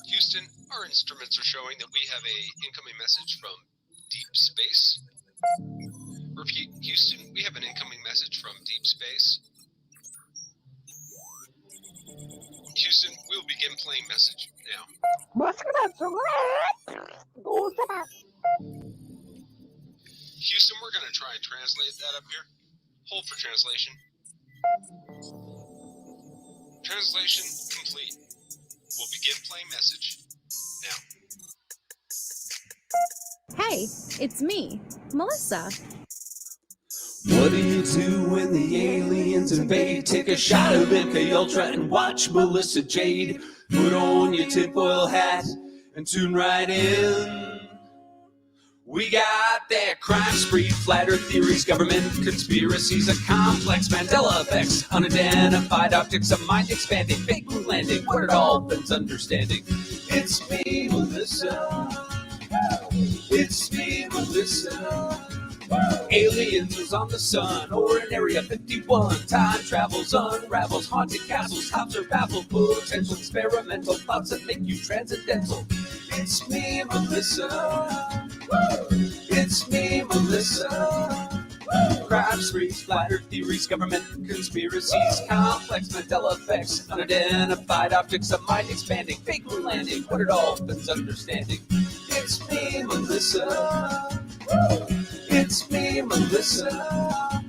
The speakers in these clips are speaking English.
Houston, our instruments are showing that we have a incoming message from deep space. Repeat, Houston, we have an incoming message from deep space. Houston, we will begin playing message now. Houston, we're going to try and translate that up here. Hold for translation. Translation complete. We'll begin playing message now. Hey, it's me, Melissa. What do you do when the aliens invade? Take a shot of MK Ultra and watch Melissa Jade. Put on your tinfoil hat and tune right in. We got that crime spree, flat earth theories, government conspiracies, a complex Mandela effects, unidentified optics, a mind expanding, fake moon landing, what it all bends understanding. It's me, Melissa. It's me, Melissa. Aliens was on the sun or in Area 51. Time travels, unravels, haunted castles, tops are baffled, potential experimental thoughts that make you transcendental. It's me, Melissa. It's me, Melissa. Crime sprees, flat earth theories, government conspiracies, complex Mandela effects, unidentified objects of mind expanding, fake moon landing, what it all bends understanding. It's me, Melissa. It's me, Melissa.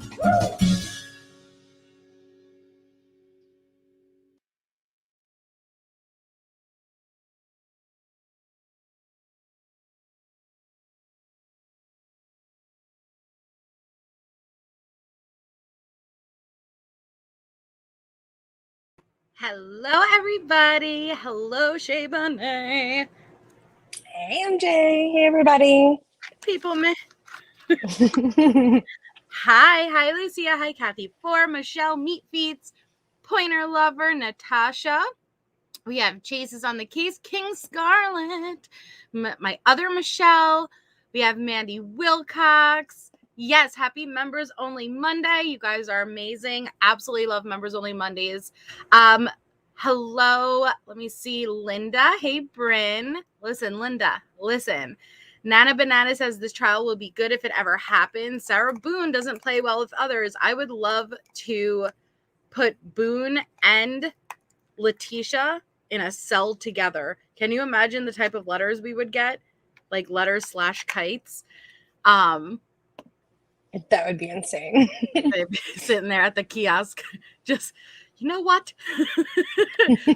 Hello, everybody. Hello, Shaybane. Hey, MJ. Hey, everybody. People, me. Hi, Lucia. Hi, Kathy. Four, Michelle, Meat Feets, Pointer Lover, Natasha. We have Chases on the Case, King Scarlet, my other Michelle. We have Mandy Wilcox. Yes, happy Members Only Monday. You guys are amazing. Absolutely love Members Only Mondays. Hello, let me see, Linda. Hey, Bryn. Listen, Linda, listen. Nana Banana says this trial will be good if it ever happens. Sarah Boone doesn't play well with others. I would love to put Boone and Letitia in a cell together. Can you imagine the type of letters we would get? Like letters/kites. That would be insane. They'd be sitting there at the kiosk, just, you know what?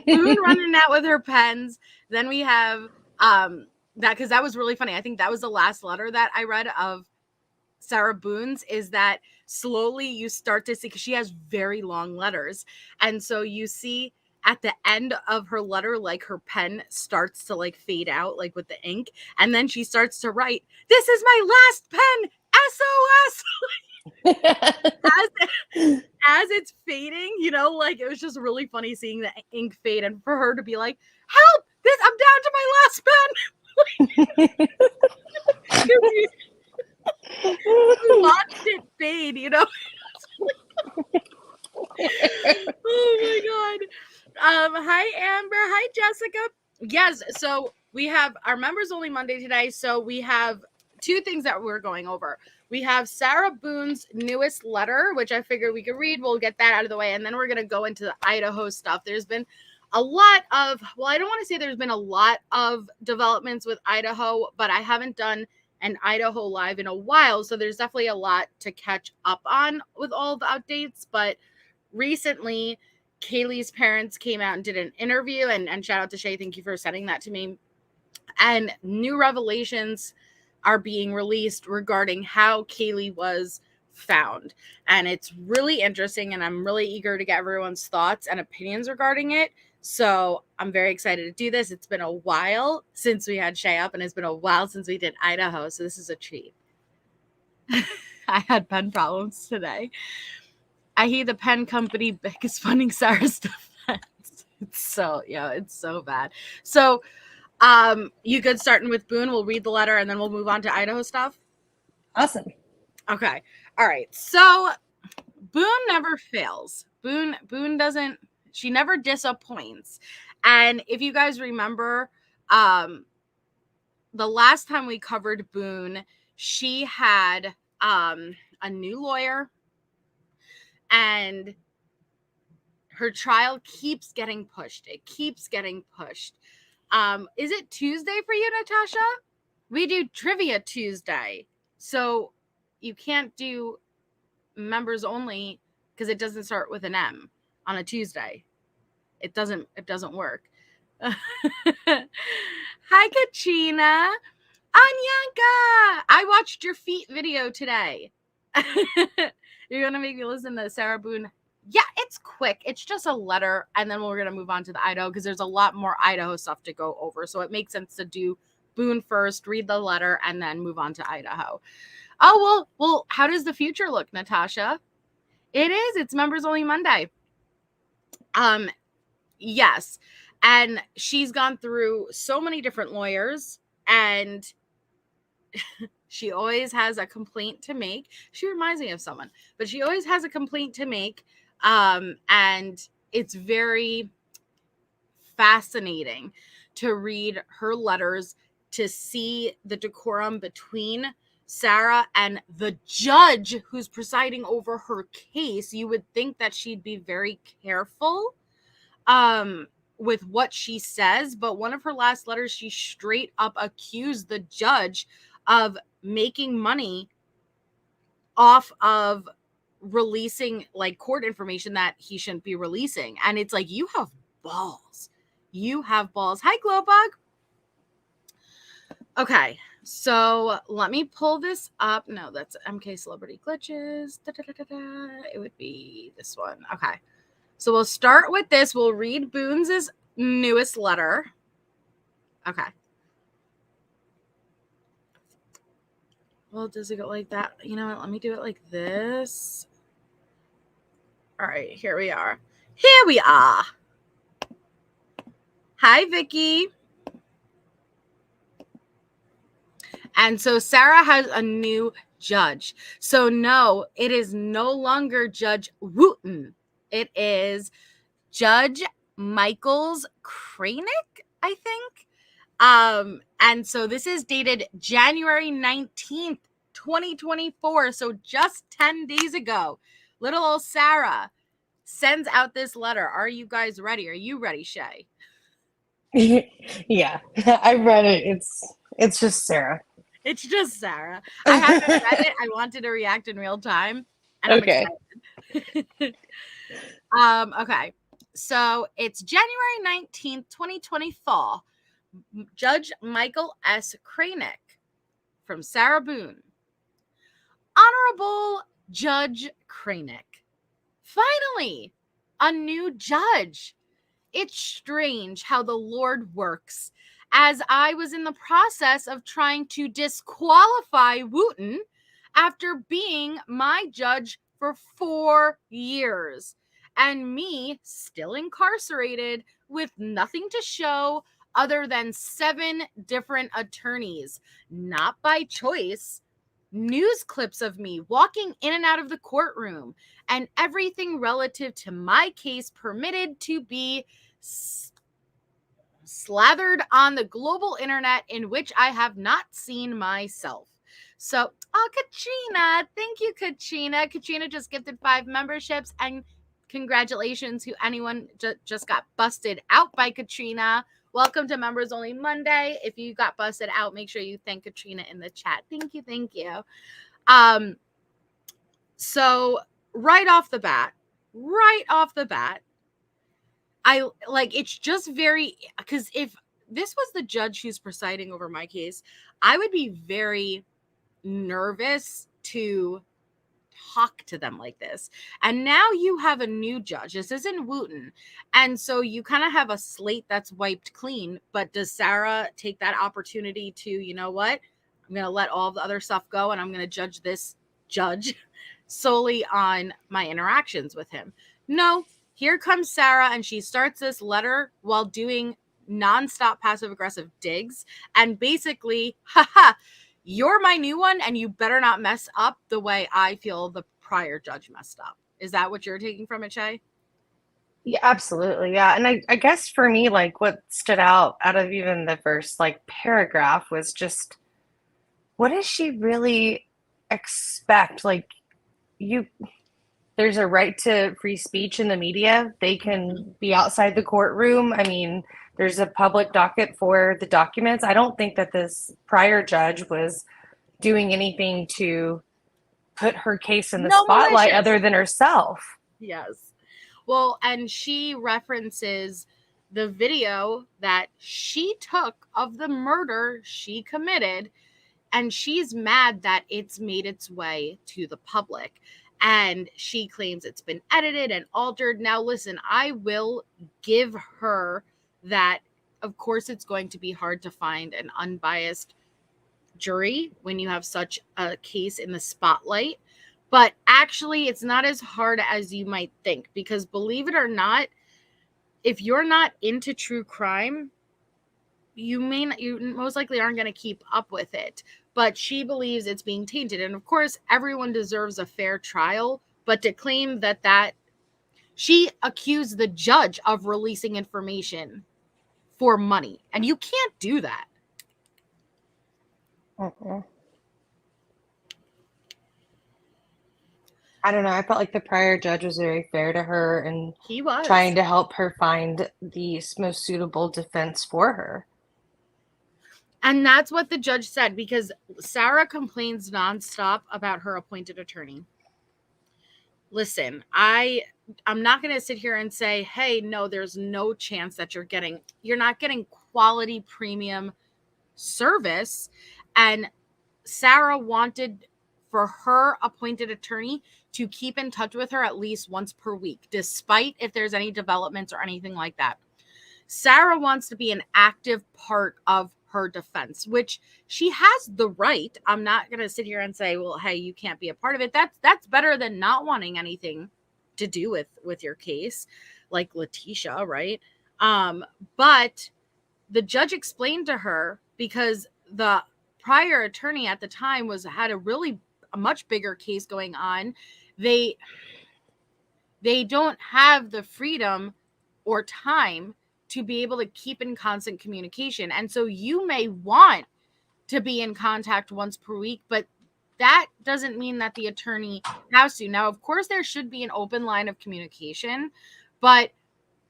Boone running out with her pens. Then we have that, because that was really funny. I think that was the last letter that I read of Sarah Boone's, is that slowly you start to see, because she has very long letters. And so you see at the end of her letter, like her pen starts to like fade out, like with the ink. And then she starts to write, "This is my last pen, SOS." as it's fading, you know, like it was just really funny seeing the ink fade and for her to be like, "Help! I'm down to my last pen." We watched it fade, you know. Oh my god. Hi Amber. Hi Jessica. Yes, so we have our Members Only Monday today. So we have two things that we're going over. We have Sarah Boone's newest letter, which I figured we could read. We'll get that out of the way. And then we're going to go into the Idaho stuff. There's been a lot of, well, I don't want to say there's been a lot of developments with Idaho, but I haven't done an Idaho live in a while. So there's definitely a lot to catch up on with all the updates. But recently, Kaylee's parents came out and did an interview, and shout out to Shay. Thank you for sending that to me. And new revelations are being released regarding how Kaylee was found. And it's really interesting, and I'm really eager to get everyone's thoughts and opinions regarding it. So I'm very excited to do this. It's been a while since we had Shay up, and it's been a while since we did Idaho. So this is a treat. I had pen problems today. I hear the pen company is funding Sarah's defense. It's so bad. So you good starting with Boone? We'll read the letter and then we'll move on to Idaho stuff. Awesome. Okay. All right. So Boone never fails. Boone doesn't, she never disappoints. And if you guys remember, the last time we covered Boone, she had a new lawyer, and her trial keeps getting pushed. It keeps getting pushed. Is it Tuesday for you, Natasha? We do Trivia Tuesday. So you can't do members only because it doesn't start with an M on a Tuesday. It doesn't work. Hi, Katrina. Anyanka, I watched your feet video today. You're going to make me listen to Sarah Boone. Yeah, it's quick. It's just a letter, and then we're going to move on to the Idaho because there's a lot more Idaho stuff to go over. So it makes sense to do Boone first, read the letter, and then move on to Idaho. Oh, well, how does the future look, Natasha? It is. It's Members Only Monday. Yes. And she's gone through so many different lawyers, and she always has a complaint to make. She reminds me of someone, but she always has a complaint to make. And it's very fascinating to read her letters, to see the decorum between Sarah and the judge who's presiding over her case. You would think that she'd be very careful with what she says, but one of her last letters, she straight up accused the judge of making money off of releasing like court information that he shouldn't be releasing. And it's like, you have balls. You have balls. Hi, Glowbug. Okay, so let me pull this up. No, that's MK Celebrity Glitches. It would be this one. Okay, so we'll start with this. We'll read Boone's newest letter. Okay. Well, does it go like that? You know what? Let me do it like this. All right, here we are. Here we are. Hi, Vicky. And so Sarah has a new judge. So no, it is no longer Judge Wooten. It is Judge Michaels Kranick, I think. And so this is dated January 19th, 2024. So just 10 days ago, little old Sarah sends out this letter. Are you guys ready? Are you ready, Shay? Yeah, I read it. It's just Sarah. It's just Sarah. I haven't read it. I wanted to react in real time, and I'm excited. Okay. So it's January 19th, 2024. Judge Michael S. Kranick from Sarah Boone. Honorable Judge Kranick. Finally, a new judge. It's strange how the Lord works, as I was in the process of trying to disqualify Wooten after being my judge for 4 years, and me still incarcerated with nothing to show other than 7 different attorneys, not by choice, news clips of me walking in and out of the courtroom, and everything relative to my case permitted to be slathered on the global internet, in which I have not seen myself. So, Katrina, thank you, Katrina. Katrina just gifted 5 memberships, and congratulations to anyone just got busted out by Katrina. Welcome to Members Only Monday. If you got busted out, make sure you thank Katrina in the chat. Thank you, thank you. So right off the bat, I like, it's just very, because if this was the judge who's presiding over my case, I would be very nervous to talk to them like this. And now you have a new judge. This isn't Wooten. And so you kind of have a slate that's wiped clean. But does Sarah take that opportunity to, you know what? I'm going to let all the other stuff go, and I'm going to judge this judge solely on my interactions with him? No. Here comes Sarah, and she starts this letter while doing nonstop passive-aggressive digs. And basically, you're my new one, and you better not mess up the way I feel the prior judge messed up. Is that what you're taking from it, Shay? Yeah, absolutely. Yeah. And I guess for me, like what stood out of even the first like paragraph was just what does she really expect? Like you there's a right to free speech in the media. They can be outside the courtroom. I mean, there's a public docket for the documents. I don't think that this prior judge was doing anything to put her case in the No spotlight malicious. other than herself. Yes. Well, and she references the video that she took of the murder she committed, and she's mad that it's made its way to the public. And she claims it's been edited and altered. Now, listen, I will give her that. Of course, it's going to be hard to find an unbiased jury when you have such a case in the spotlight. But actually, it's not as hard as you might think, because believe it or not, if you're not into true crime, you most likely aren't going to keep up with it. But she believes it's being tainted. And of course, everyone deserves a fair trial. But to claim that she accused the judge of releasing information for money. And you can't do that. Uh-uh. I don't know. I felt like the prior judge was very fair to her and He was trying to help her find the most suitable defense for her. And that's what the judge said, because Sarah complains nonstop about her appointed attorney. Listen, I'm not going to sit here and say, hey, no, there's no chance that you're not getting quality premium service. And Sarah wanted for her appointed attorney to keep in touch with her at least once per week, despite if there's any developments or anything like that. Sarah wants to be an active part of her defense, which she has the right. I'm not going to sit here and say, well, hey, you can't be a part of it. That's better than not wanting anything to do with your case, like Letitia, right? But the judge explained to her, because the prior attorney at the time had a much bigger case going on. They don't have the freedom or time to be able to keep in constant communication. And so you may want to be in contact once per week, but that doesn't mean that the attorney has to. Now, of course, there should be an open line of communication, but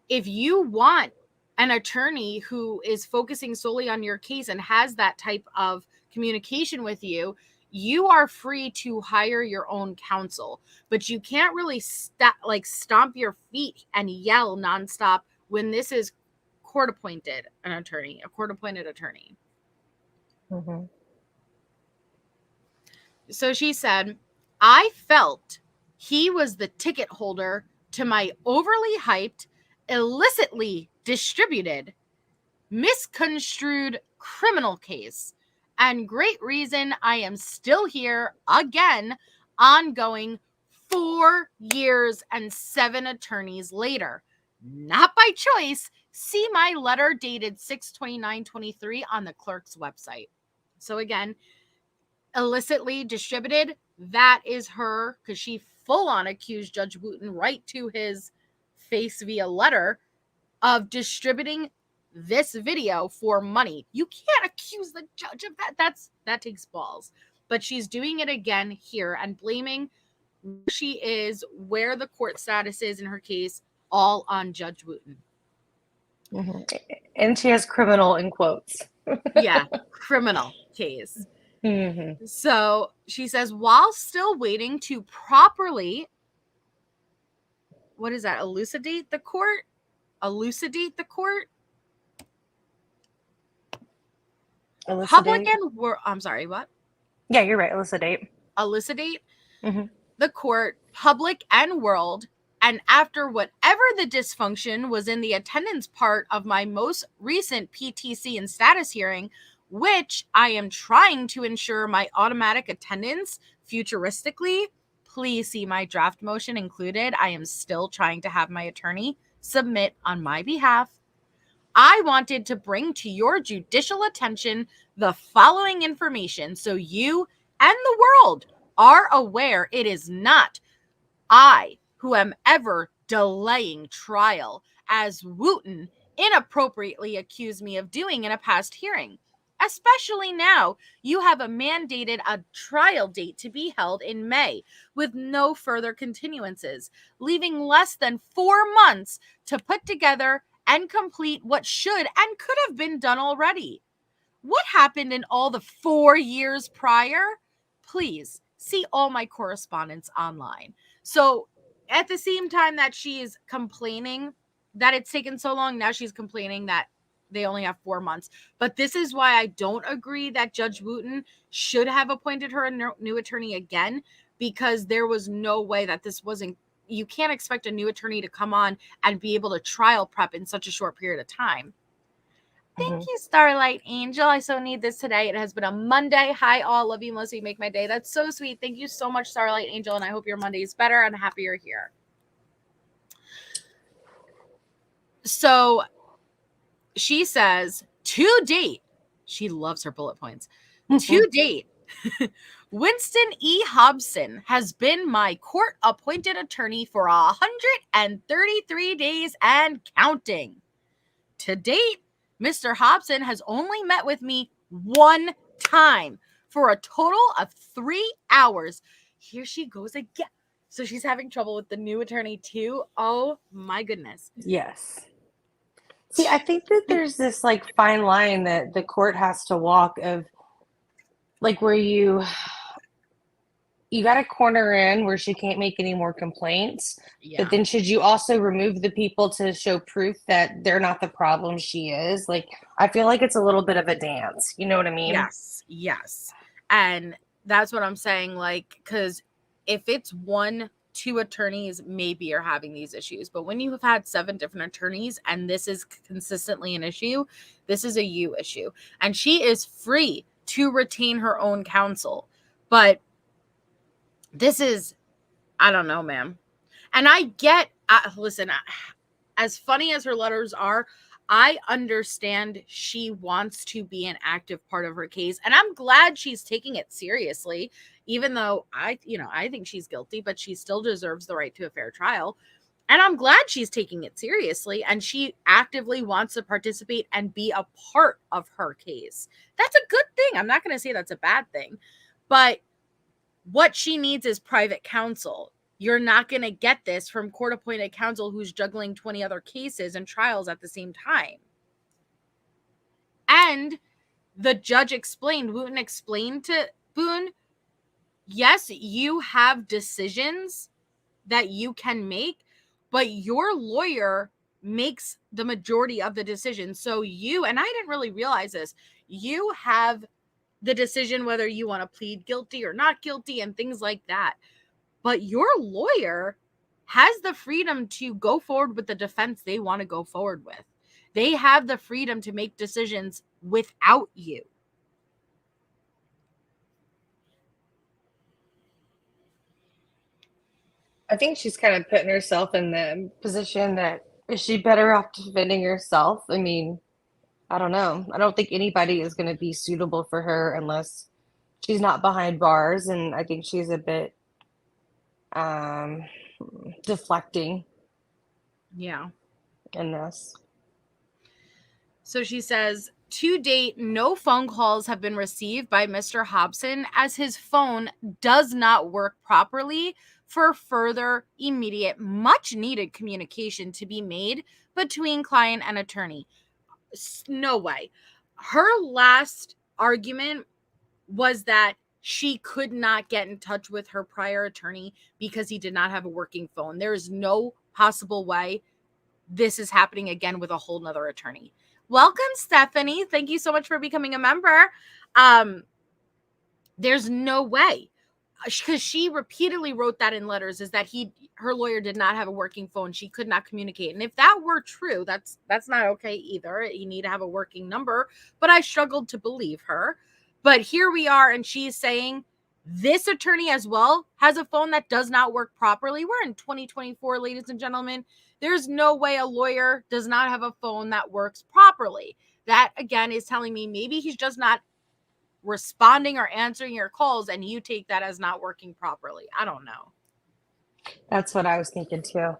if you want an attorney who is focusing solely on your case and has that type of communication with you, you are free to hire your own counsel, but you can't really stomp your feet and yell nonstop when this is a court-appointed attorney. Mm-hmm. So she said, I felt he was the ticket holder to my overly hyped, illicitly distributed, misconstrued criminal case, and great reason I am still here again, ongoing 4 years and 7 attorneys later. Not by choice. See my letter dated 6/29/23 on the clerk's website. So again, illicitly distributed, that is her, because she full on accused Judge Wooten right to his face via letter of distributing this video for money. You can't accuse the judge of that. That takes balls. But she's doing it again here and blaming where she is, where the court status is in her case, all on Judge Wooten. Mm-hmm. And she has criminal in quotes. Yeah, criminal case. Mm-hmm. So she says, while still waiting to properly, what is that, elucidate the court? Public and I'm sorry, what? Yeah, you're right. Elucidate Mm-hmm. The court, public and world, and after whatever the dysfunction was in the attendance part of my most recent PTC and status hearing, which I am trying to ensure my automatic attendance futuristically. Please see my draft motion included. I am still trying to have my attorney submit on my behalf. I wanted to bring to your judicial attention the following information so you and the world are aware it is not I who am ever delaying trial, as Wooten inappropriately accused me of doing in a past hearing. Especially now, you have mandated a trial date to be held in May with no further continuances, leaving less than 4 months to put together and complete what should and could have been done already. What happened in all the 4 years prior? Please see all my correspondence online. So at the same time that she is complaining that it's taken so long, now she's complaining that they only have 4 months. But this is why I don't agree that Judge Wooten should have appointed her a new attorney again, because there was no way that this wasn't, you can't expect a new attorney to come on and be able to trial prep in such a short period of time. Thank you, Starlight Angel. I so need this today. It has been a Monday. Hi, all. Love you, Melissa. You make my day. That's so sweet. Thank you so much, Starlight Angel. And I hope your Monday is better and happy you're here. So she says, to date, she loves her bullet points. To date, Winston E. Hobson has been my court-appointed attorney for 133 days and counting. To date, Mr. Hobson has only met with me 1 time for a total of 3 hours. Here she goes again. So she's having trouble with the new attorney too. Oh my goodness. Yes. See, I think that there's this like fine line that the court has to walk of like where you got to corner in where she can't make any more complaints. Yeah. But then should you also remove the people to show proof that they're not the problem she is? Like, I feel like it's a little bit of a dance. You know what I mean? Yes. And that's what I'm saying. Like, because if it's 2 attorneys, maybe you're having these issues. But when you have had 7 different attorneys and this is consistently an issue, this is a you issue. And she is free to retain her own counsel. But this is, I don't know, ma'am. And I get, listen, as funny as her letters are, I understand she wants to be an active part of her case. And I'm glad she's taking it seriously, even though I think she's guilty, but she still deserves the right to a fair trial. And I'm glad she's taking it seriously and she actively wants to participate and be a part of her case. That's a good thing. I'm not going to say that's a bad thing, but what she needs is private counsel. You're not going to get this from court-appointed counsel who's juggling 20 other cases and trials at the same time. And the judge explained, Wooten explained to Boone, yes, you have decisions that you can make, but your lawyer makes the majority of the decisions. So you, and I didn't really realize this, you have the decision whether you want to plead guilty or not guilty and things like that. But your lawyer has the freedom to go forward with the defense they want to go forward with. They have the freedom to make decisions without you. I think she's kind of putting herself in the position that is she better off defending herself? I mean, I don't know. I don't think anybody is going to be suitable for her unless she's not behind bars. And I think she's a bit deflecting. Yeah. In this. So she says, to date, no phone calls have been received by Mr. Hobson as his phone does not work properly for further immediate, much needed communication to be made between client and attorney. No way. Her last argument was that she could not get in touch with her prior attorney because he did not have a working phone. There is no possible way this is happening again with a whole nother attorney. Welcome, Stephanie. Thank you so much for becoming a member. There's no way, because she repeatedly wrote that in letters, is that her lawyer did not have a working phone. She could not communicate. And if that were true, that's not okay either. You need to have a working number. But I struggled to believe her. But here we are, and she's saying this attorney as well has a phone that does not work properly. We're in 2024, ladies and gentlemen. There's no way a lawyer does not have a phone that works properly. That, again, is telling me maybe he's just not responding or answering your calls, and you take that as not working properly. I don't know. That's what I was thinking too.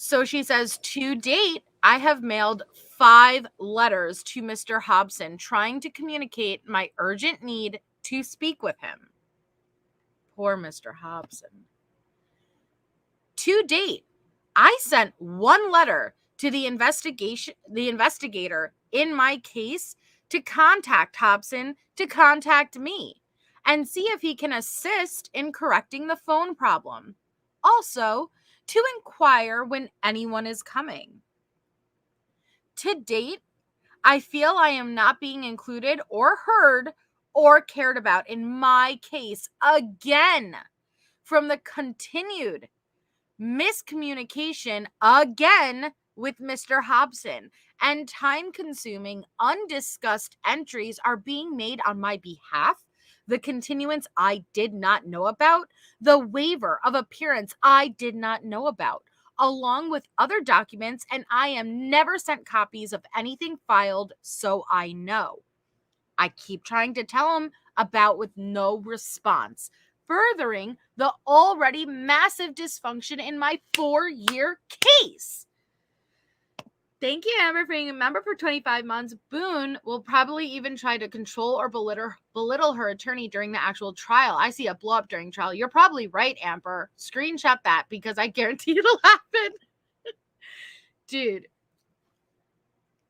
So she says, to date, I have mailed 5 letters to Mr. Hobson trying to communicate my urgent need to speak with him. Poor Mr. Hobson. To date, I sent 1 letter to the investigator in my case to contact Hobson to contact me and see if he can assist in correcting the phone problem. Also, to inquire when anyone is coming. To date, I feel I am not being included or heard or cared about in my case again from the continued miscommunication again with Mr. Hobson, and time-consuming, undiscussed entries are being made on my behalf. The continuance I did not know about, the waiver of appearance I did not know about, along with other documents, and I am never sent copies of anything filed, so I know. I keep trying to tell him about with no response, furthering the already massive dysfunction in my 4-year case. Thank you, Amber, for being a member for 25 months. Boone will probably even try to control or belittle her attorney during the actual trial. I see a blow up during trial. You're probably right, Amber. Screenshot that because I guarantee it'll happen. Dude.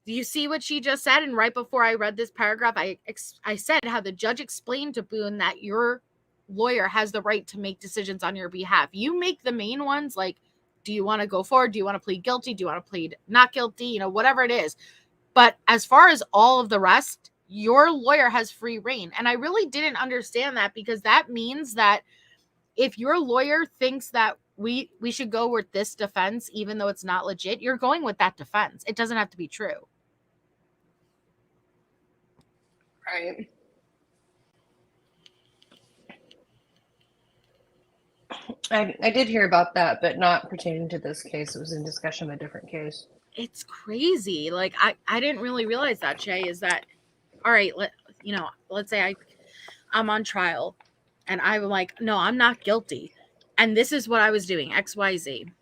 Do you see what she just said? And right before I read this paragraph, I said how the judge explained to Boone that your lawyer has the right to make decisions on your behalf. You make the main ones, like, do you want to go forward? Do you want to plead guilty? Do you want to plead not guilty? You know, whatever it is. But as far as all of the rest, your lawyer has free reign. And I really didn't understand that, because that means that if your lawyer thinks that we should go with this defense, even though it's not legit, you're going with that defense. It doesn't have to be true. Right. I did hear about that, but not pertaining to this case. It was in discussion of a different case. It's crazy. Like, I didn't really realize that, Shay, is that, all right, let's say I'm on trial and I'm like, no, I'm not guilty. And this is what I was doing, XYZ.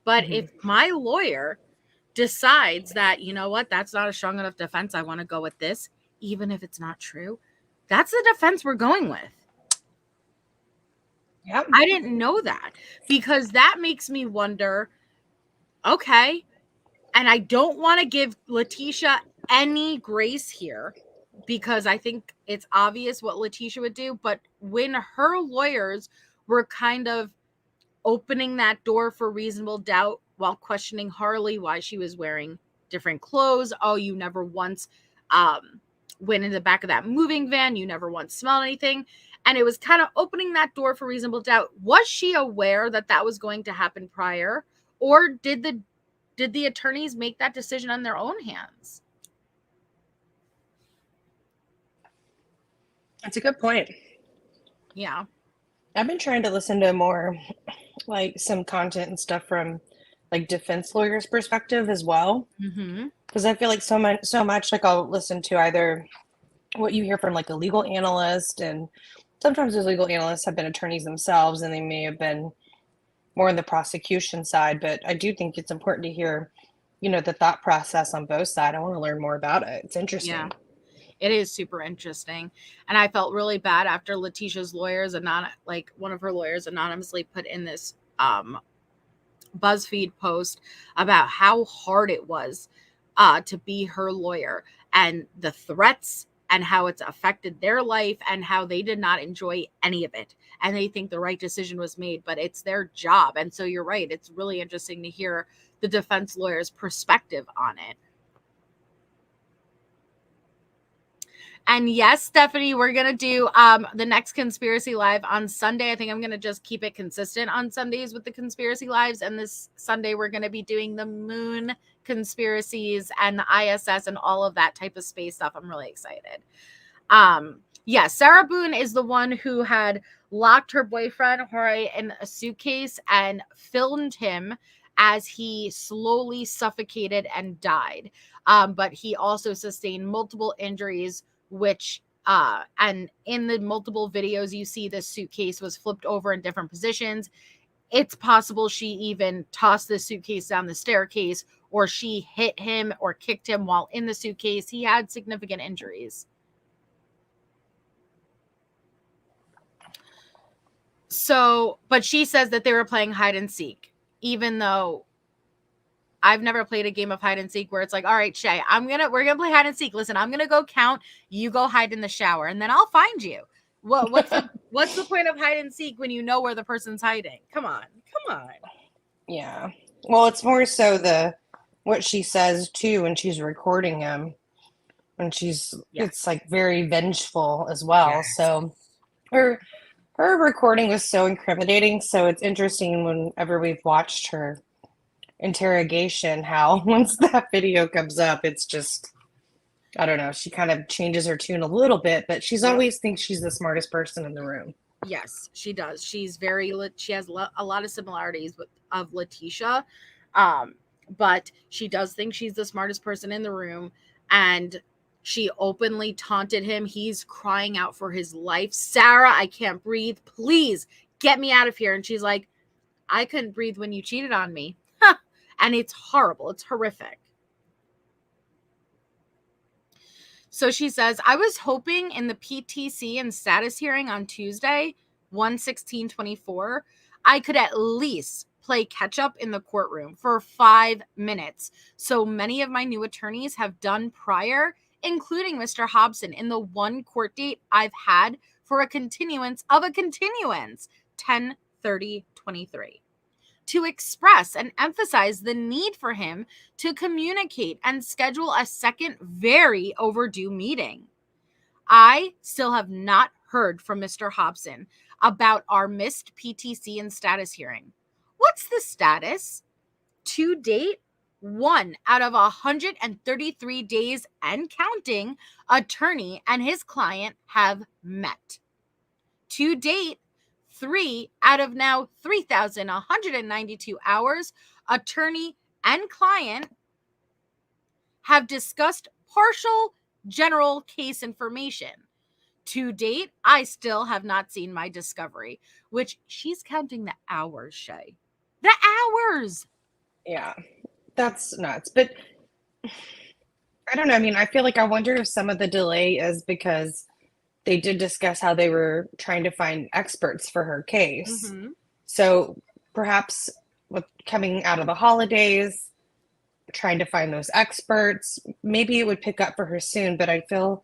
But if my lawyer decides that, you know what, that's not a strong enough defense, I want to go with this, even if it's not true, that's the defense we're going with. Yep. I didn't know that, because that makes me wonder, okay, and I don't want to give Letitia any grace here, because I think it's obvious what Letitia would do, but when her lawyers were kind of opening that door for reasonable doubt while questioning Harley why she was wearing different clothes, oh, you never once went in the back of that moving van, you never once smelled anything, and it was kind of opening that door for reasonable doubt. Was she aware that that was going to happen prior, or did the attorneys make that decision on their own hands? That's a good point. Yeah. I've been trying to listen to more, like, some content and stuff from, like, defense lawyers' perspective as well. Because I feel like so much, like, I'll listen to either what you hear from, like, a legal analyst, and sometimes those legal analysts have been attorneys themselves, and they may have been more on the prosecution side. But I do think it's important to hear, you know, the thought process on both sides. I want to learn more about it. It's interesting. Yeah. It is super interesting. And I felt really bad after Letitia's lawyers, one of her lawyers anonymously put in this BuzzFeed post about how hard it was to be her lawyer, and the threats, and how it's affected their life, and how they did not enjoy any of it. And they think the right decision was made, but it's their job. And so you're right. It's really interesting to hear the defense lawyer's perspective on it. And yes, Stephanie, we're going to do the next Conspiracy Live on Sunday. I think I'm going to just keep it consistent on Sundays with the Conspiracy Lives. And this Sunday, we're going to be doing the moon conspiracies and the ISS and all of that type of space stuff. I'm really excited. Sarah Boone is the one who had locked her boyfriend, Jorge, in a suitcase and filmed him as he slowly suffocated and died. But he also sustained multiple injuries, which and in the multiple videos you see the suitcase was flipped over in different positions. it's possible she even tossed the suitcase down the staircase, or she hit him or kicked him while in the suitcase. He had significant injuries. So, but she says that they were playing hide and seek, even though I've never played a game of hide and seek where it's like, all right, Shay, we're gonna play hide and seek. Listen, I'm gonna go count, you go hide in the shower, and then I'll find you. What's the point of hide and seek when you know where the person's hiding? Come on. Yeah. Well, it's more so what she says too when she's recording him. When it's like very vengeful as well. Yes. So her recording was so incriminating. So it's interesting whenever we've watched her interrogation, how once that video comes up, it's just, I don't know, she kind of changes her tune a little bit, but she's always thinks she's the smartest person in the room. Yes, she does. She has a lot of similarities of Letitia, but she does think she's the smartest person in the room, and she openly taunted him. He's crying out for his life. Sarah, I can't breathe. Please get me out of here. And she's like, I couldn't breathe when you cheated on me. And it's horrible. It's horrific. So she says, I was hoping in the PTC and status hearing on Tuesday, 1/16/24, I could at least play catch up in the courtroom for 5 minutes. So many of my new attorneys have done prior, including Mr. Hobson, in the one court date I've had for a continuance of a continuance, 10/30/23. To express and emphasize the need for him to communicate and schedule a second very overdue meeting. I still have not heard from Mr. Hobson about our missed PTC and status hearing. What's the status? To date, 1 out of 133 days and counting, attorney and his client have met. To date, 3 out of now 3,192 hours, attorney and client have discussed partial general case information. To date, I still have not seen my discovery, which she's counting the hours, Shay. The hours! Yeah, that's nuts. But I don't know. I mean, I feel like I wonder if some of the delay is because they did discuss how they were trying to find experts for her case. Mm-hmm. So perhaps with coming out of the holidays, trying to find those experts, maybe it would pick up for her soon. But I feel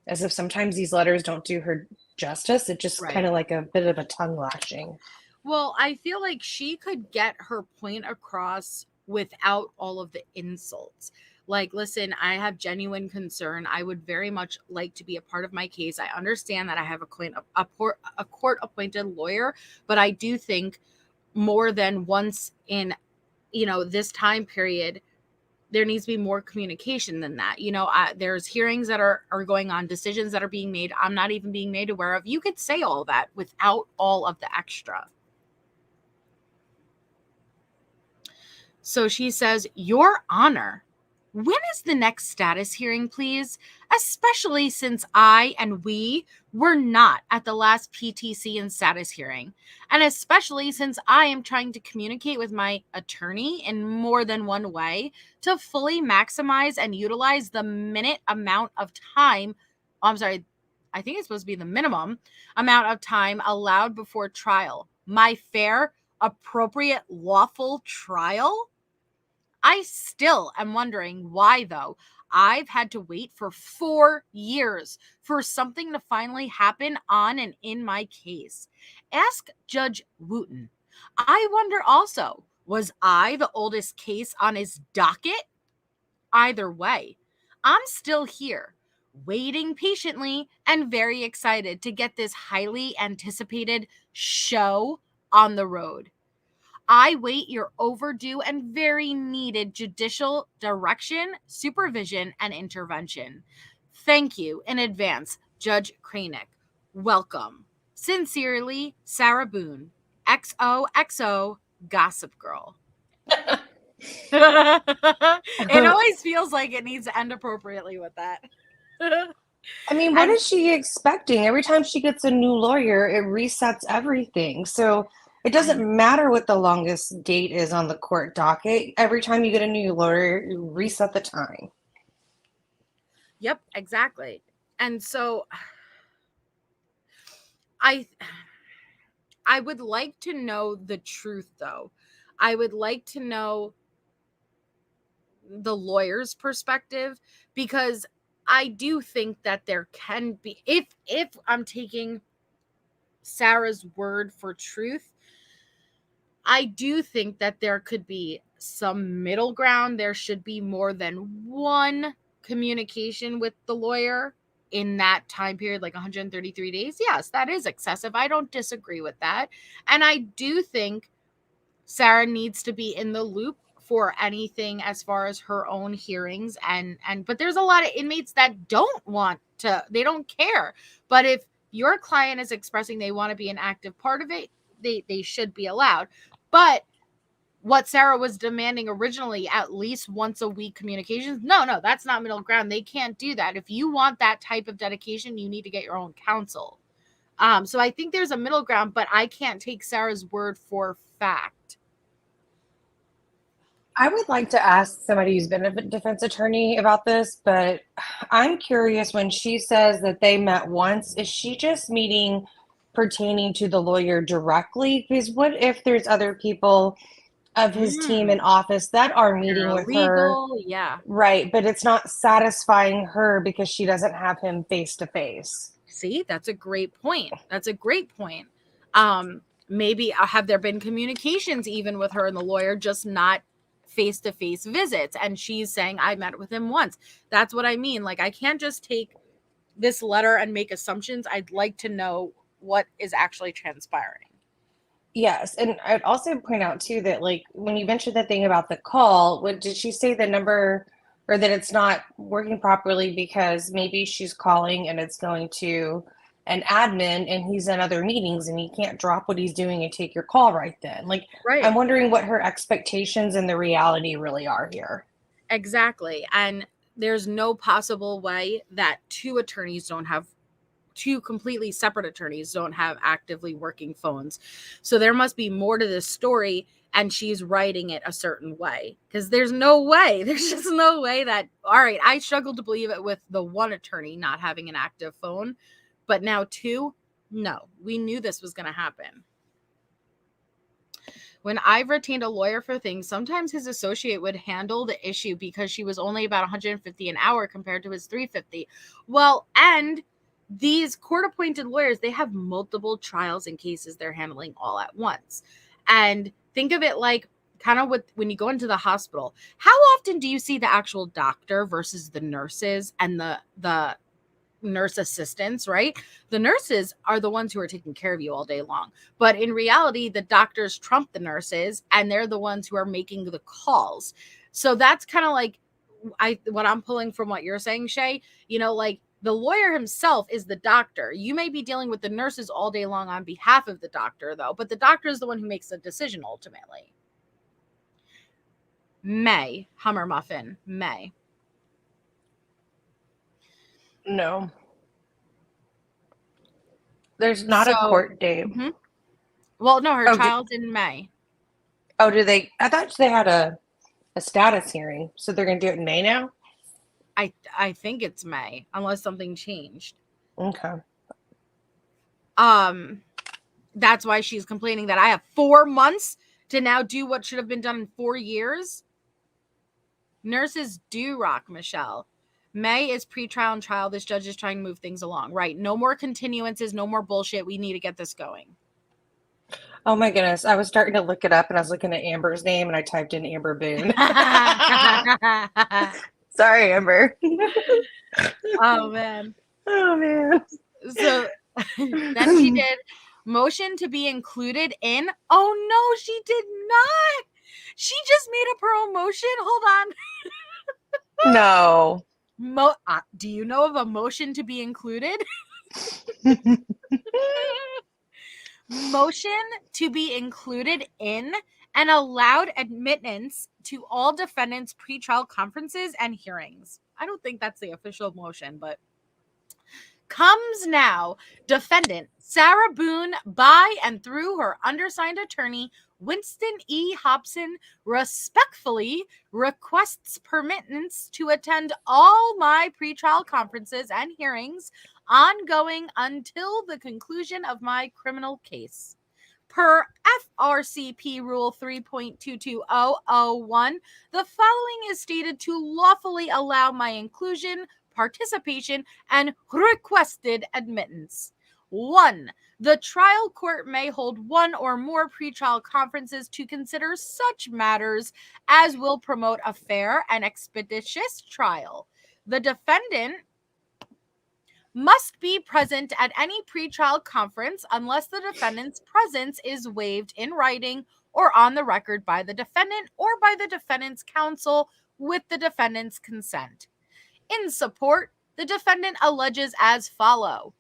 as if sometimes these letters don't do her justice. It's just kind of like a bit of a tongue lashing. Well, I feel like she could get her point across without all of the insults. Like, listen, I have genuine concern. I would very much like to be a part of my case. I understand that I have a court-appointed lawyer, but I do think more than once in, this time period, there needs to be more communication than that. There's hearings that are going on, decisions that are being made. I'm not even being made aware of. You could say all that without all of the extra. So she says, Your Honor, when is the next status hearing, please? Especially since I and we were not at the last PTC and status hearing. And especially since I am trying to communicate with my attorney in more than one way to fully maximize and utilize the amount of time. I think it's supposed to be the minimum amount of time allowed before trial. My fair, appropriate, lawful trial? I still am wondering why, though. I've had to wait for 4 years for something to finally happen on and in my case. Ask Judge Wooten. I wonder also, was I the oldest case on his docket? Either way, I'm still here, waiting patiently and very excited to get this highly anticipated show on the road. I wait your overdue and very needed judicial direction, supervision, and intervention. Thank you in advance, Judge Kranick. Welcome. Sincerely, Sarah Boone, XOXO Gossip Girl. It always feels like it needs to end appropriately with that. I mean, what is she expecting? Every time she gets a new lawyer, it resets everything. So It doesn't matter what the longest date is on the court docket. Every time you get a new lawyer, you reset the time. Yep, exactly. And so I would like to know the truth, though. I would like to know the lawyer's perspective, because I do think that there can be, if I'm taking Sarah's word for truth, I do think that there could be some middle ground. There should be more than one communication with the lawyer in that time period, like 133 days. Yes, that is excessive. I don't disagree with that. And I do think Sarah needs to be in the loop for anything as far as her own hearings, and but there's a lot of inmates that don't want to, they don't care. But if your client is expressing they want to be an active part of it, they should be allowed. But what Sarah was demanding originally, at least once a week communications, no, that's not middle ground. They can't do that. If you want that type of dedication, you need to get your own counsel. So I think there's a middle ground, but I can't take Sarah's word for fact. I would like to ask somebody who's been a defense attorney about this, but I'm curious, when she says that they met once, is she just meeting pertaining to the lawyer directly? Because what if there's other people of his team in office that are meeting with her? Yeah. Right, but it's not satisfying her because she doesn't have him face to face. See, that's a great point. Maybe have there been communications even with her and the lawyer, just not face-to-face visits, and she's saying I met with him once. That's what I mean. Like, I can't just take this letter and make assumptions. I'd like to know what is actually transpiring. Yes, and I'd also point out too that, like, when you mentioned the thing about the call, what did she say, the number, or that it's not working properly because maybe she's calling and it's going to an admin and he's in other meetings and he can't drop what he's doing and take your call right then. Like, Right. I'm wondering what her expectations and the reality really are here. Exactly. And there's no possible way that two completely separate attorneys don't have actively working phones. So there must be more to this story, and she's writing it a certain way, because there's just no way that, all right, I struggle to believe it with the one attorney not having an active phone, but now two, no, we knew this was going to happen. When I've retained a lawyer for things, sometimes his associate would handle the issue because she was only about $150 an hour compared to his $350. Well, and these court-appointed lawyers, they have multiple trials and cases they're handling all at once. And think of it like kind of when you go into the hospital, how often do you see the actual doctor versus the nurses and the nurse assistants, right? The nurses are the ones who are taking care of you all day long. But in reality, the doctors trump the nurses, and they're the ones who are making the calls. So that's kind of like what I'm pulling from what you're saying, Shay. Like, the lawyer himself is the doctor. You may be dealing with the nurses all day long on behalf of the doctor, though, but the doctor is the one who makes the decision ultimately. Hummer Muffin, May. No. There's not a court date. Mm-hmm. Well, no, her trial's in May. Oh, do they? I thought they had a status hearing, so they're going to do it in May now? I think it's May, unless something changed. Okay. That's why she's complaining that I have 4 months to now do what should have been done in 4 years. Nurses do rock, Michelle. May is pre-trial and trial. This judge is trying to move things along. Right. No more continuances. No more bullshit. We need to get this going. Oh my goodness. I was starting to look it up and I was looking at Amber's name and I typed in Amber Boone. Sorry, Amber. Oh, man. So then she did motion to be included in. Oh, no, she did not. She just made up her own motion. Hold on. No. Do you know of a motion to be included? Motion to be included in and allowed admittance to all defendants' pretrial conferences and hearings. I don't think that's the official motion, but comes now. Defendant Sarah Boone, by and through her undersigned attorney, Winston E. Hobson, respectfully requests permittance to attend all my pretrial conferences and hearings ongoing until the conclusion of my criminal case. Per FRCP Rule 3.22001, the following is stated to lawfully allow my inclusion, participation, and requested admittance. 1. The trial court may hold one or more pretrial conferences to consider such matters as will promote a fair and expeditious trial. The defendant must be present at any pretrial conference unless the defendant's presence is waived in writing or on the record by the defendant or by the defendant's counsel with the defendant's consent. In support, the defendant alleges as follow.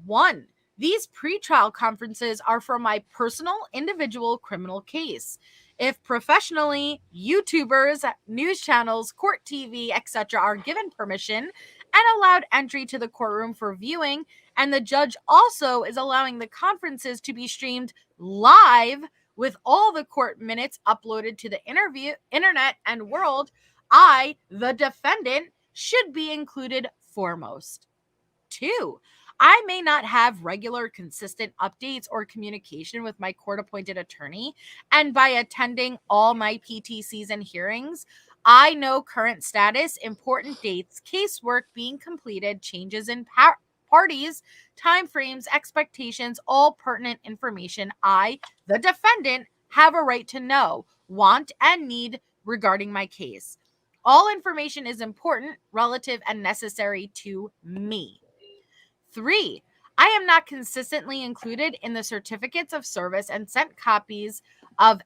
1. These pretrial conferences are for my personal individual criminal case. If professionally, YouTubers, news channels, court TV, etc. are given permission and allowed entry to the courtroom for viewing, and the judge also is allowing the conferences to be streamed live with all the court minutes uploaded to the internet and world, I, the defendant, should be included foremost. 2. I may not have regular, consistent updates or communication with my court-appointed attorney, and by attending all my PTCs and hearings, I know current status, important dates, casework being completed, changes in parties, timeframes, expectations, all pertinent information I, the defendant, have a right to know, want, and need regarding my case. All information is important, relative, and necessary to me. 3. I am not consistently included in the certificates of service and sent copies of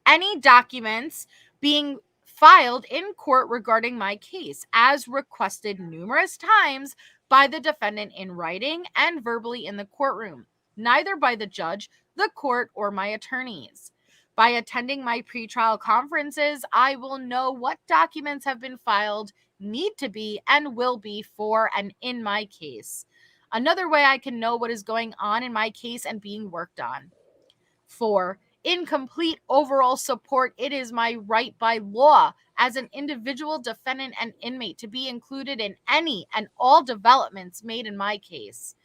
any documents being filed in court regarding my case, as requested numerous times by the defendant in writing and verbally in the courtroom, neither by the judge, the court, or my attorneys. By attending my pretrial conferences, I will know what documents have been filed, need to be, and will be for and in my case. Another way I can know what is going on in my case and being worked on. 4. In complete overall support, it is my right by law as an individual defendant and inmate to be included in any and all developments made in my case.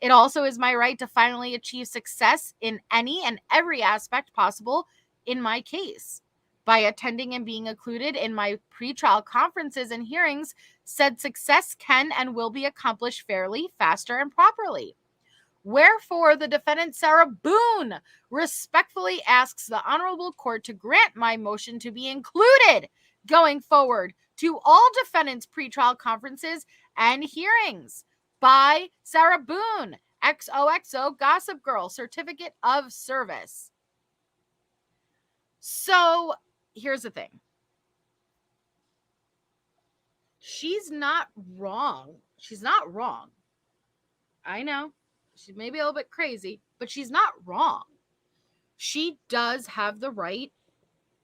It also is my right to finally achieve success in any and every aspect possible in my case. By attending and being included in my pretrial conferences and hearings, said success can and will be accomplished fairly, faster, and properly. Wherefore, the defendant Sarah Boone respectfully asks the Honorable Court to grant my motion to be included going forward to all defendants' pretrial conferences and hearings. By Sarah Boone, XOXO Gossip Girl, Certificate of Service. So, here's the thing. She's not wrong. She's not wrong. I know. She may be a little bit crazy, but she's not wrong. She does have the right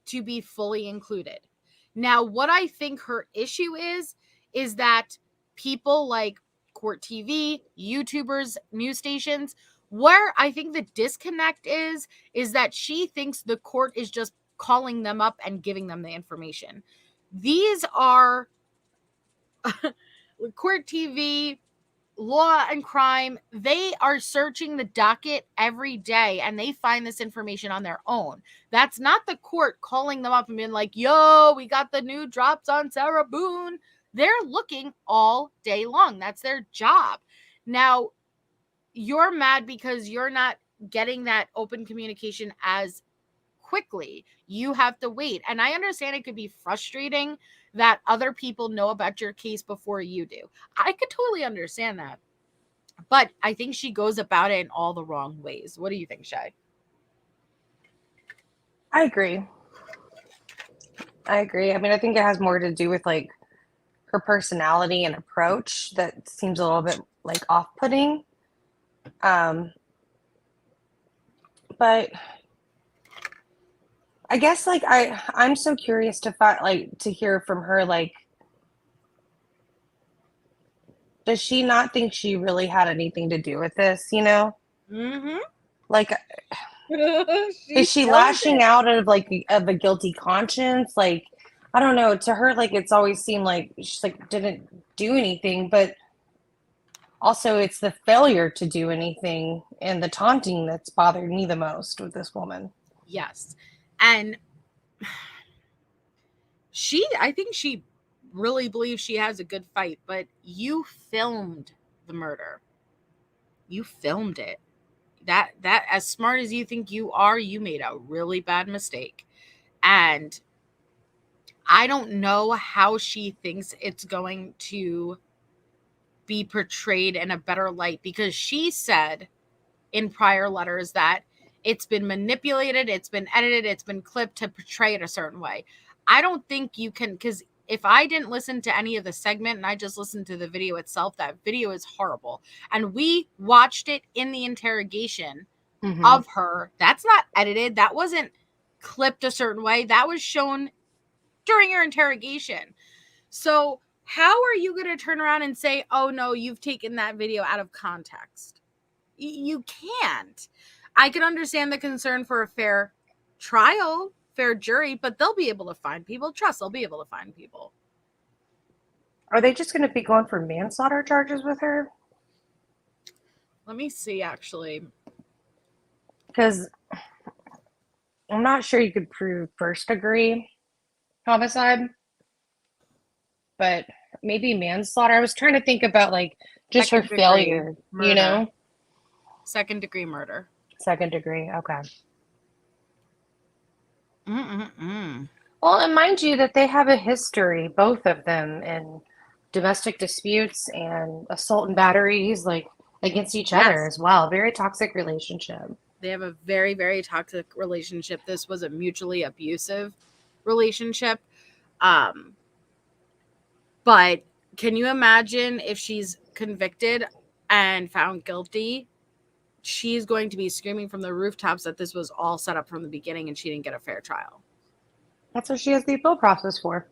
to be fully included. Now, what I think her issue is that people like Court TV, YouTubers, news stations, where I think the disconnect is that she thinks the court is just calling them up and giving them the information. These are Court TV, Law and Crime. They are searching the docket every day and they find this information on their own. That's not the court calling them up and being like, yo, we got the new drops on Sarah Boone. They're looking all day long. That's their job. Now, you're mad because you're not getting that open communication as quickly. You have to wait. And I understand it could be frustrating that other people know about your case before you do. I could totally understand that. But I think she goes about it in all the wrong ways. What do you think, Shay? I agree. I mean, I think it has more to do with like her personality and approach that seems a little bit like off-putting. But I guess like I'm so curious to find, like, to hear from her, like, does she not think she really had anything to do with this, you know? Mm-hmm. Like, is she filmed lashing it. out of a guilty conscience? Like, I don't know. To her, like, it's always seemed like she's like didn't do anything, but also it's the failure to do anything and the taunting that's bothered me the most with this woman. Yes. And I think she really believes she has a good fight, but you filmed the murder. You filmed it. That as smart as you think you are, you made a really bad mistake. And I don't know how she thinks it's going to be portrayed in a better light, because she said in prior letters that it's been manipulated, it's been edited, it's been clipped to portray it a certain way. I don't think you can, because if I didn't listen to any of the segment and I just listened to the video itself, that video is horrible. And we watched it in the interrogation of her. That's not edited. That wasn't clipped a certain way. That was shown during your interrogation. So how are you going to turn around and say, oh no, you've taken that video out of context? You can't. I can understand the concern for a fair trial, fair jury, but they'll be able to find people. Trust, they'll be able to find people. Are they just going to be going for manslaughter charges with her? Let me see, actually. Because I'm not sure you could prove first degree homicide, but maybe manslaughter. I was trying to think about like just her Second degree failure, murder. you know? Second degree murder. Second degree, okay. Mm-mm-mm. Well, and mind you that they have a history, both of them, in domestic disputes and assault and batteries, like against each other Yes. as well. Very toxic relationship. They have a very, very toxic relationship. This was a mutually abusive relationship. But can you imagine if she's convicted and found guilty? She's going to be screaming from the rooftops that this was all set up from the beginning and she didn't get a fair trial. That's what she has the appeal process for.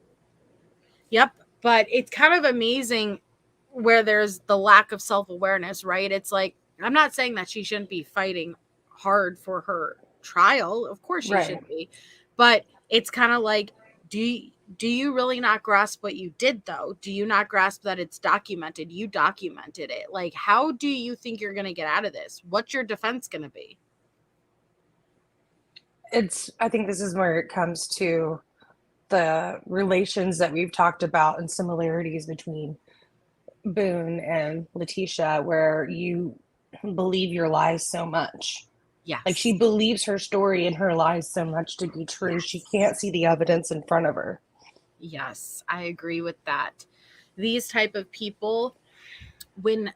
Yep. But it's kind of amazing where there's the lack of self-awareness, right? It's like, I'm not saying that she shouldn't be fighting hard for her trial. Of course she should be. But it's kind of like, do you really not grasp what you did, though? Do you not grasp that it's documented? You documented it. Like, how do you think you're going to get out of this? What's your defense going to be? I think this is where it comes to the relations that we've talked about and similarities between Boone and Letitia, where you believe your lies so much. Yes. Like, she believes her story and her lies so much to be true. Yes. She can't see the evidence in front of her. Yes, I agree with that. These type of people, when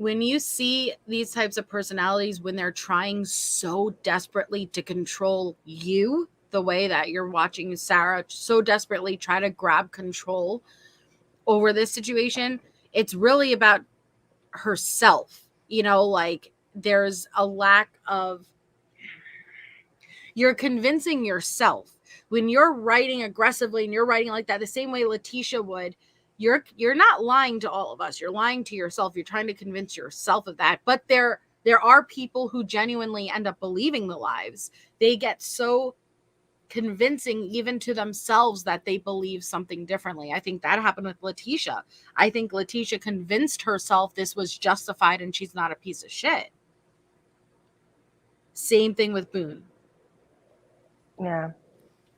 you see these types of personalities, when they're trying so desperately to control you, the way that you're watching Sarah so desperately try to grab control over this situation, it's really about herself. You know, like, there's a lack of, you're convincing yourself. When you're writing aggressively and you're writing like that, the same way Letitia would, you're not lying to all of us. You're lying to yourself. You're trying to convince yourself of that. But there are people who genuinely end up believing the lies. They get so convincing even to themselves that they believe something differently. I think that happened with Letitia. I think Letitia convinced herself this was justified and she's not a piece of shit. Same thing with Boone. Yeah.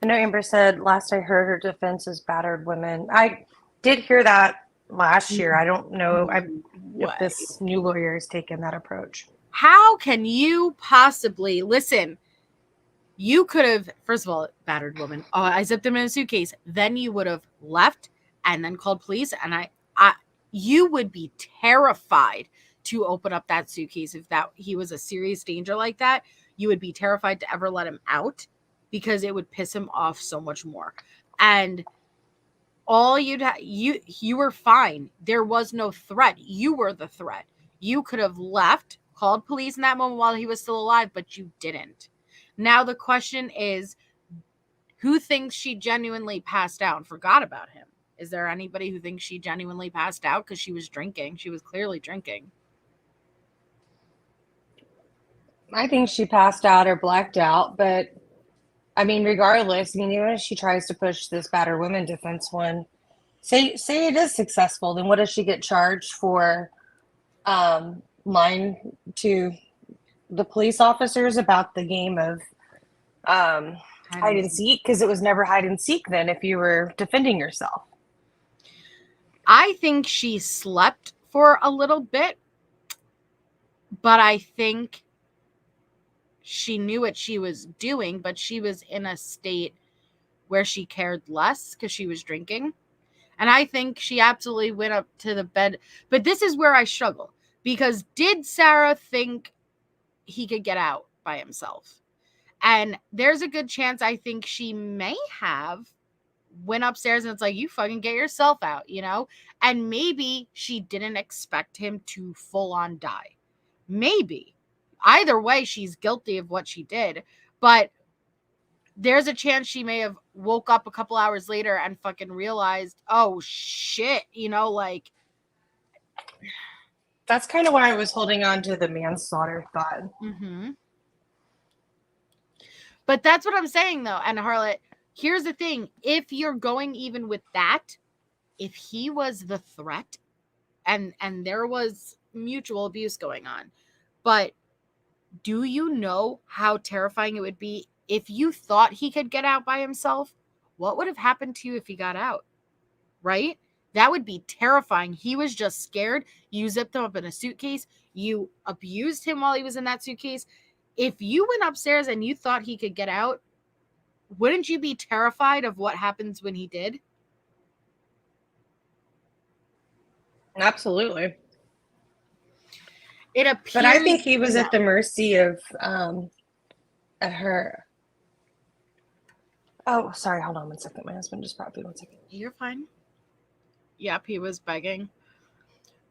I know Amber said last I heard her defense is battered women. I did hear that last year. I don't know if this new lawyer has taken that approach. How can you possibly listen? You could have, first of all, battered woman. Oh, I zipped him in a suitcase. Then you would have left and then called police. And you would be terrified to open up that suitcase if he was a serious danger like that. You would be terrified to ever let him out, because it would piss him off so much more. And all you were fine. There was no threat. You were the threat. You could have left, called police in that moment while he was still alive, but you didn't. Now the question is, who thinks she genuinely passed out and forgot about him? Is there anybody who thinks she genuinely passed out because she was drinking? She was clearly drinking. I think she passed out or blacked out, but I mean, regardless, I mean, even if she tries to push this battered women defense one, say it is successful, then what does she get charged for? Lying to the police officers about the game of hide and seek, because it was never hide and seek then if you were defending yourself. I think she slept for a little bit, but I think she knew what she was doing, but she was in a state where she cared less because she was drinking. And I think she absolutely went up to the bed. But this is where I struggle, because did Sarah think he could get out by himself? And there's a good chance I think she may have went upstairs and it's like, you fucking get yourself out, you know? And maybe she didn't expect him to full on die. Maybe. Either way, she's guilty of what she did. But there's a chance she may have woke up a couple hours later and fucking realized, oh shit, you know, like. That's kind of why I was holding on to the manslaughter thought. Mm-hmm. But that's what I'm saying, though. And Harlot, here's the thing. If you're going even with that, if he was the threat and there was mutual abuse going on, but do you know how terrifying it would be if you thought he could get out by himself? What would have happened to you if he got out? Right? That would be terrifying. He was just scared. You zipped him up in a suitcase. You abused him while he was in that suitcase. If you went upstairs and you thought he could get out, wouldn't you be terrified of what happens when he did? Absolutely. It appears, but I think he was at the mercy of her. Oh, sorry. Hold on 1 second. My husband just brought me 1 second. You're fine. Yep, he was begging.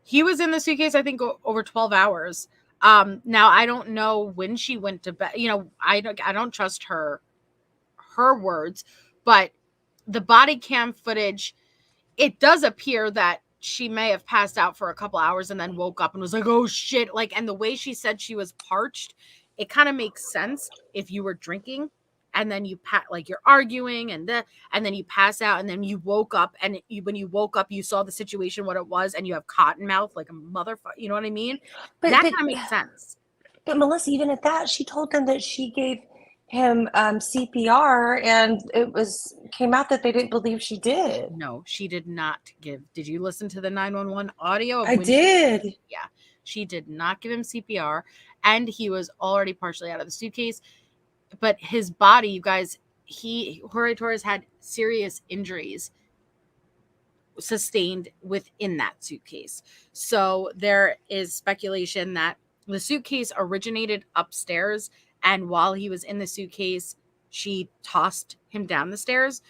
He was in the suitcase, I think, over 12 hours. Now I don't know when she went to bed. You know, I don't trust her words, but the body cam footage, it does appear that she may have passed out for a couple hours and then woke up and was like, oh shit. Like, and the way she said she was parched, it kind of makes sense if you were drinking and then you like you're arguing and then you pass out and then you woke up and when you woke up, you saw the situation, what it was, and you have cotton mouth like a motherfucker. You know what I mean? That kind of makes sense. But Melissa, even at that, she told them that she gave him CPR, and it came out that they didn't believe she did. No, she did not give. Did you listen to the 911 audio? I did. Yeah, she did not give him CPR, and he was already partially out of the suitcase. But his body, you guys, Jorge Torres had serious injuries sustained within that suitcase. So there is speculation that the suitcase originated upstairs, and while he was in the suitcase, she tossed him down the stairs.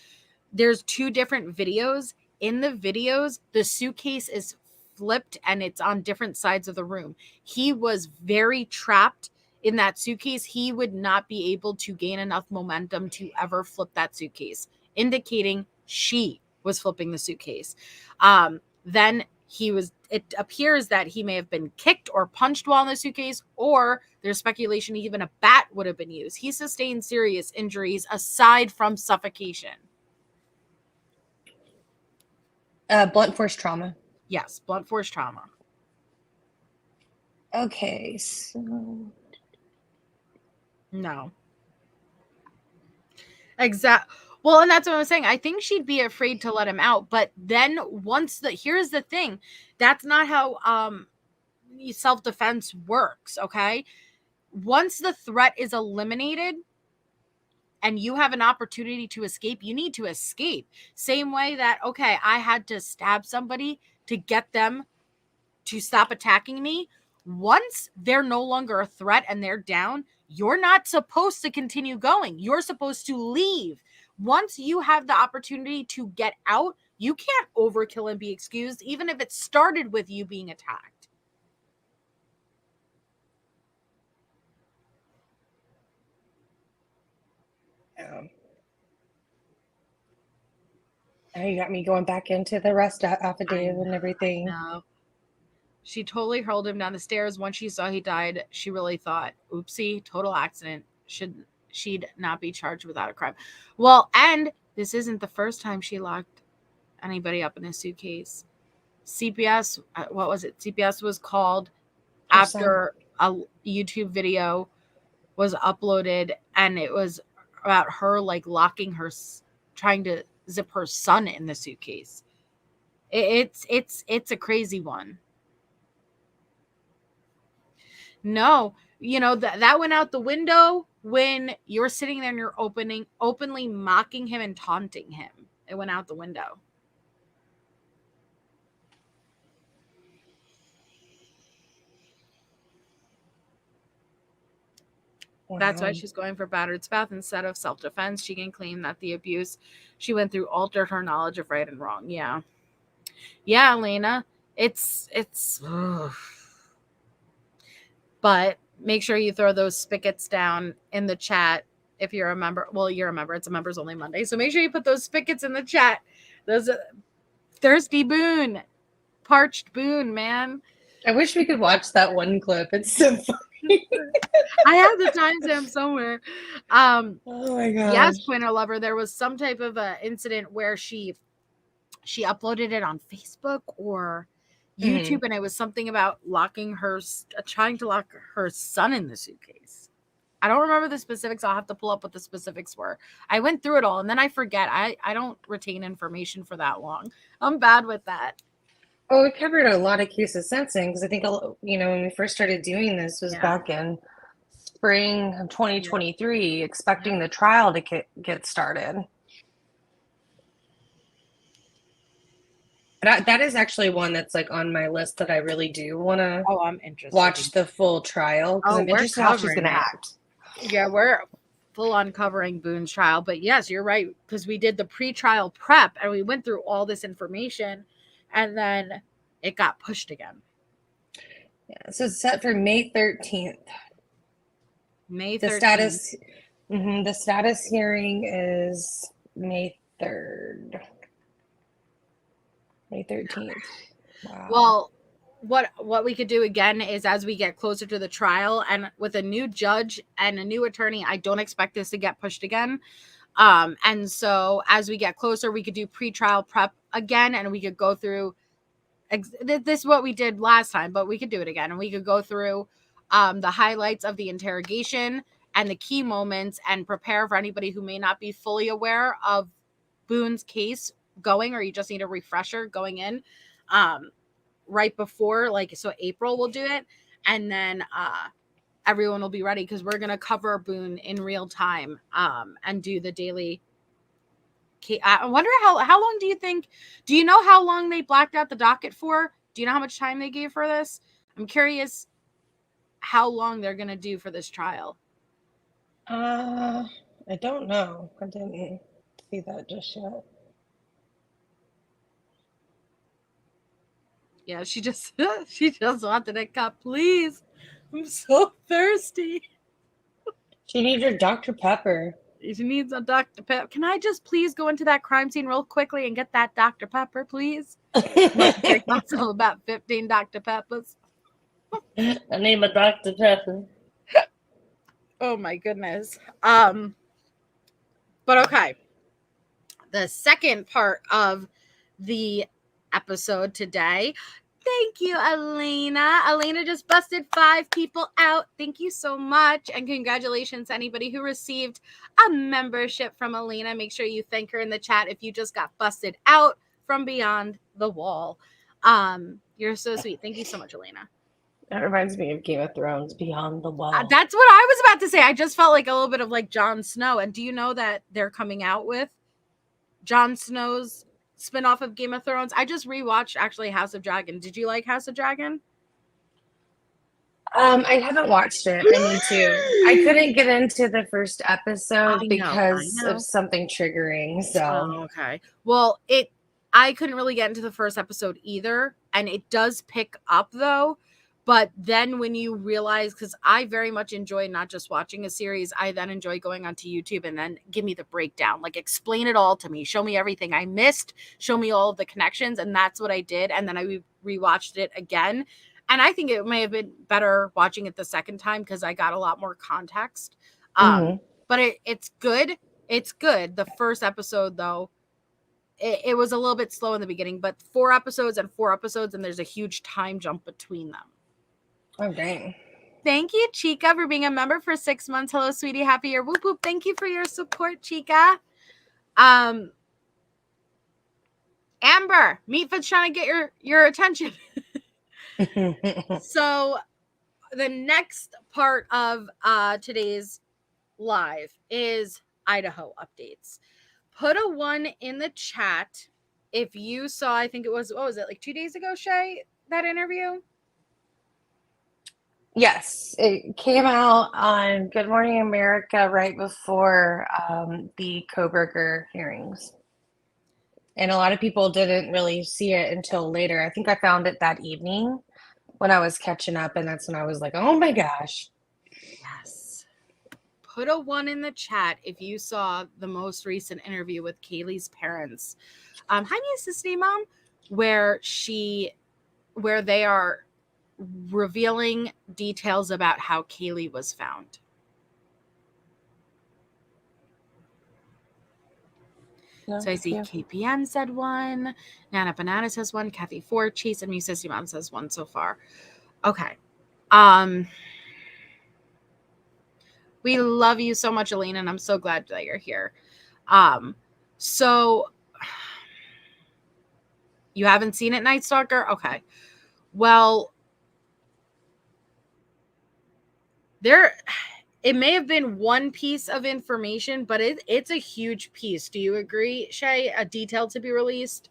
There's 2 different videos. In the videos, the suitcase is flipped and it's on different sides of the room. He was very trapped in that suitcase. He would not be able to gain enough momentum to ever flip that suitcase, indicating she was flipping the suitcase. Then it appears that he may have been kicked or punched while in the suitcase, or there's speculation even a bat would have been used. He sustained serious injuries aside from suffocation. Blunt force trauma. Yes, blunt force trauma. Okay, so no. Well, and that's what I'm saying. I think she'd be afraid to let him out, but then here's the thing. That's not how self-defense works, okay? Once the threat is eliminated and you have an opportunity to escape, you need to escape. Same way that, okay, I had to stab somebody to get them to stop attacking me. Once they're no longer a threat and they're down, you're not supposed to continue going. You're supposed to leave. Once you have the opportunity to get out, you can't overkill and be excused, even if it started with you being attacked. Now you got me going back into the arrest affidavit and everything. No. She totally hurled him down the stairs. Once she saw he died, she really thought, oopsie, total accident. She'd not be charged without a crime. Well, and this isn't the first time she locked anybody up in a suitcase. CPS, what was it? CPS was called after a YouTube video was uploaded, and it was about her like locking her, trying to zip her son in the suitcase. It's a crazy one. No, that went out the window when you're sitting there and you're openly mocking him and taunting him. It went out the window. Wow. That's why she's going for battered spouse instead of self-defense. She can claim that the abuse she went through altered her knowledge of right and wrong. Yeah, Elena. It's but make sure you throw those spigots down in the chat if you're a member. Well, you're a member. It's a members only Monday. So make sure you put those spigots in the chat. Those thirsty Boone. Parched Boone, man. I wish we could watch that one clip. It's so funny. I have the timestamp somewhere. Oh my god. Yes, Pointer Lover. There was some type of incident where she uploaded it on Facebook or YouTube, and it was something about trying to lock her son in the suitcase. I don't remember the specifics. I'll have to pull up what the specifics were. I went through it all, and then I forget. I don't retain information for that long. I'm bad with that. Well, we covered a lot of cases since then, because I think, when we first started doing this was back in spring of 2023, expecting the trial to get started. That is actually one that's like on my list that I really do want to I'm interested. Watch the full trial, because I'm interested in how she's going to act. Yeah, we're full on covering Boone's trial. But yes, you're right, because we did the pre-trial prep and we went through all this information, and then it got pushed again. Yeah, so it's set for May 13th. May 13th. The status hearing is May 3rd. May 13th. Wow. Well, what we could do again is, as we get closer to the trial and with a new judge and a new attorney, I don't expect this to get pushed again. And so as we get closer, we could do pre-trial prep again, and we could go through this is what we did last time, but we could do it again, and we could go through the highlights of the interrogation and the key moments, and prepare for anybody who may not be fully aware of Boone's case going, or you just need a refresher going in right before, so April we'll do it, and then everyone will be ready, because we're going to cover Boone in real time and do the daily. I wonder how long do you know how long they blacked out the docket for? Do you know how much time they gave for this? I'm curious how long they're going to do for this trial. I don't know. I didn't see that just yet. Yeah, she just wanted a cup, please. I'm so thirsty. She needs her Dr. Pepper. She needs a Dr. Pepper. Can I just please go into that crime scene real quickly and get that Dr. Pepper, please? Take myself about 15 Dr. Peppers. I need my Dr. Pepper. Oh my goodness. But okay. The second part of the episode today. Thank you, Elena. Elena just busted 5 people out. Thank you so much. And congratulations to anybody who received a membership from Elena. Make sure you thank her in the chat if you just got busted out from beyond the wall. You're so sweet. Thank you so much, Elena. That reminds me of Game of Thrones, Beyond the Wall. That's what I was about to say. I just felt like a little bit of like Jon Snow. And do you know that they're coming out with Jon Snow's spinoff of Game of Thrones? I just rewatched actually House of Dragon. Did you like House of Dragon? I haven't watched it. I need to. I couldn't get into the first episode because of something triggering. So okay. Well, I couldn't really get into the first episode either, and it does pick up though But then when you realize, because I very much enjoy not just watching a series, I then enjoy going onto YouTube and then give me the breakdown, like explain it all to me, show me everything I missed, show me all of the connections. And that's what I did. And then I rewatched it again. And I think it may have been better watching it the second time because I got a lot more context. But it's good. It's good. The first episode, though, it was a little bit slow in the beginning, but 4 episodes, and there's a huge time jump between them. Oh, dang. Thank you, Chica, for being a member for 6 months. Hello, sweetie. Happy year. Whoop, whoop. Thank you for your support, Chica. Amber, Meatfoot's trying to get your attention. So the next part of today's live is Idaho updates. Put a 1 in the chat if you saw, I think it was, what was it, like 2 days ago, Shay, that interview? Yes, it came out on Good Morning America right before the Koberger hearings. And a lot of people didn't really see it until later. I think I found it that evening when I was catching up, and that's when I was like, oh my gosh. Yes. Put a 1 in the chat if you saw the most recent interview with Kaylee's parents. Hi, Mississippi Mom, where they are revealing details about how Kaylee was found. No, So I see KPN said 1, Nana Banana says 1, Kathy 4, Chase and Mississippi Mom says 1 so far. Okay. We love you so much, Elaine, and I'm so glad that you're here. So you haven't seen it, Night Stalker? Okay. Well, it may have been one piece of information, but it's a huge piece. Do you agree, Shay? A detail to be released?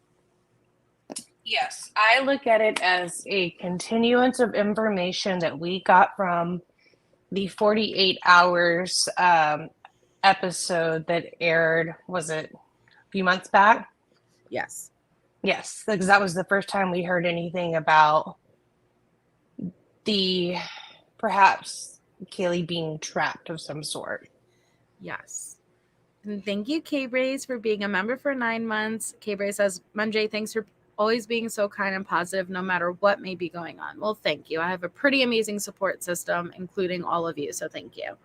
Yes, I look at it as a continuance of information that we got from the 48 hours episode that aired, was it a few months back? Yes. Yes, because that was the first time we heard anything about perhaps Kaylee being trapped of some sort. Yes. And thank you, K-Braze, for being a member for 9 months. K-Braze says, Manjay, thanks for always being so kind and positive no matter what may be going on. Well, thank you. I have a pretty amazing support system, including all of you, so thank you.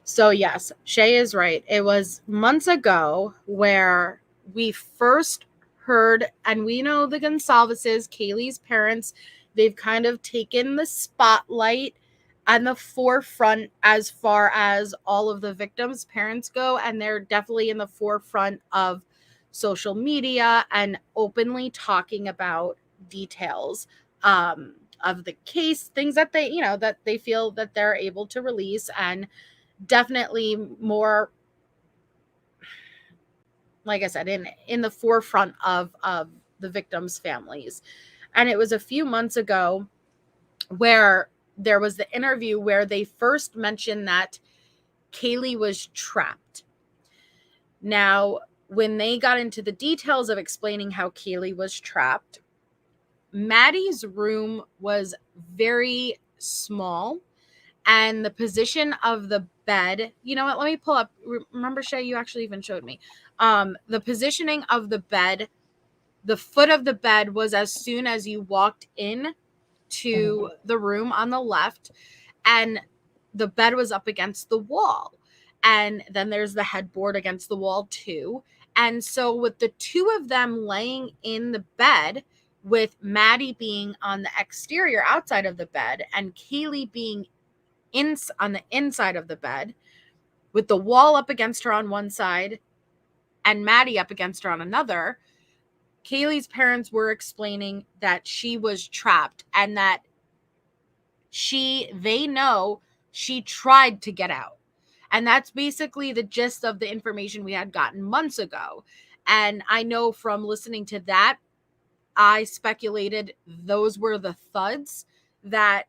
So yes, Shay is right. It was months ago where we first heard, and we know the Gonsalveses, Kaylee's parents, they've kind of taken the spotlight on the forefront as far as all of the victims' parents go, and they're definitely in the forefront of social media and openly talking about details of the case, things that they feel that they're able to release, and definitely more, like I said, in the forefront of the victims' families. And it was a few months ago where there was the interview where they first mentioned that Kaylee was trapped. Now, when they got into the details of explaining how Kaylee was trapped, Maddie's room was very small, and the position of the bed, you know what, let me pull up. Remember, Shay, you actually even showed me. The positioning of the bed, the foot of the bed was as soon as you walked in to the room on the left, and the bed was up against the wall. And then there's the headboard against the wall too. And so with the two of them laying in the bed, with Maddie being on the exterior outside of the bed and Kaylee being on the inside of the bed, with the wall up against her on one side and Maddie up against her on another, Kaylee's parents were explaining that she was trapped and that they know she tried to get out. And that's basically the gist of the information we had gotten months ago. And I know from listening to that, I speculated those were the thuds that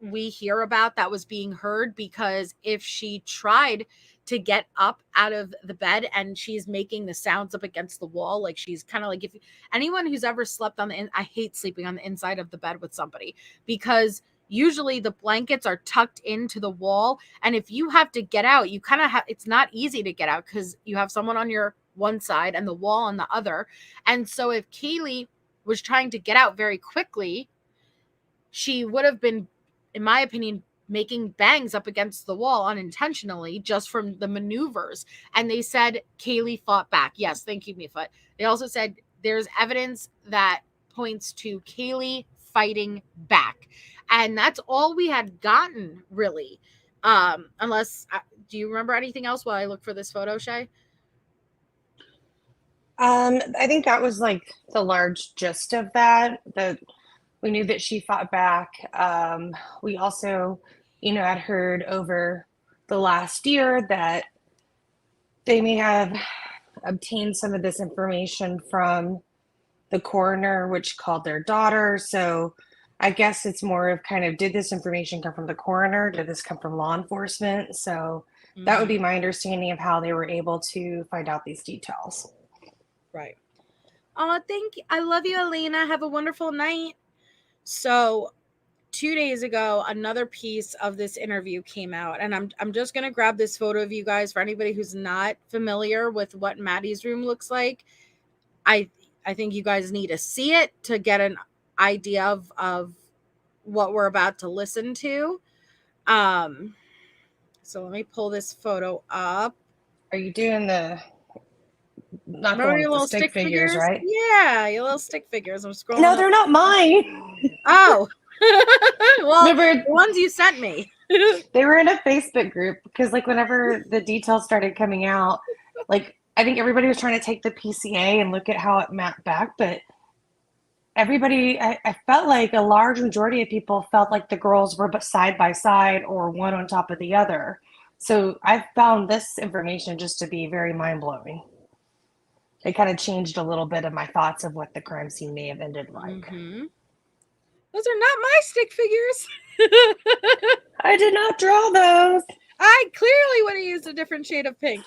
we hear about that was being heard, because if she tried to get up out of the bed and she's making the sounds up against the wall, like she's kind of like, if anyone who's ever slept on I hate sleeping on the inside of the bed with somebody, because usually the blankets are tucked into the wall, and if you have to get out, you kind of have, it's not easy to get out because you have someone on your one side and the wall on the other. And so if Kaylee was trying to get out very quickly, she would have been, in my opinion, making bangs up against the wall unintentionally just from the maneuvers. And they said Kaylee fought back. Yes, thank you, Mifa. They also said there's evidence that points to Kaylee fighting back. And that's all we had gotten, really. Unless, do you remember anything else while I look for this photo, Shay? I think that was like the large gist of that. We knew that she fought back. We also, had heard over the last year that they may have obtained some of this information from the coroner, which called their daughter. So I guess it's more of kind of, did this information come from the coroner? Did this come from law enforcement? So that would be my understanding of how they were able to find out these details. Right. Oh, thank you. I love you, Elena. Have a wonderful night. So 2 days ago, another piece of this interview came out, and I'm just going to grab this photo of you guys for anybody who's not familiar with what Maddie's room looks like. I think you guys need to see it to get an idea of what we're about to listen to. So let me pull this photo up. Are you doing the not Remember the your one with little the stick figures, right? Yeah, your little stick figures. I'm scrolling. No, up. they're not mine. Oh. Well, Remember, the ones you sent me. they were in a Facebook group because, like, whenever the details started coming out, like, I think everybody was trying to take the PCA and look at how it mapped back, but everybody, I felt like a large majority of people felt like the girls were side by side or one on top of the other. So I found this information just to be very mind-blowing. It kind of changed a little bit of my thoughts of what the crime scene may have ended like. Mm-hmm. Those are not my stick figures. I did not draw those. I clearly would have used a different shade of pink.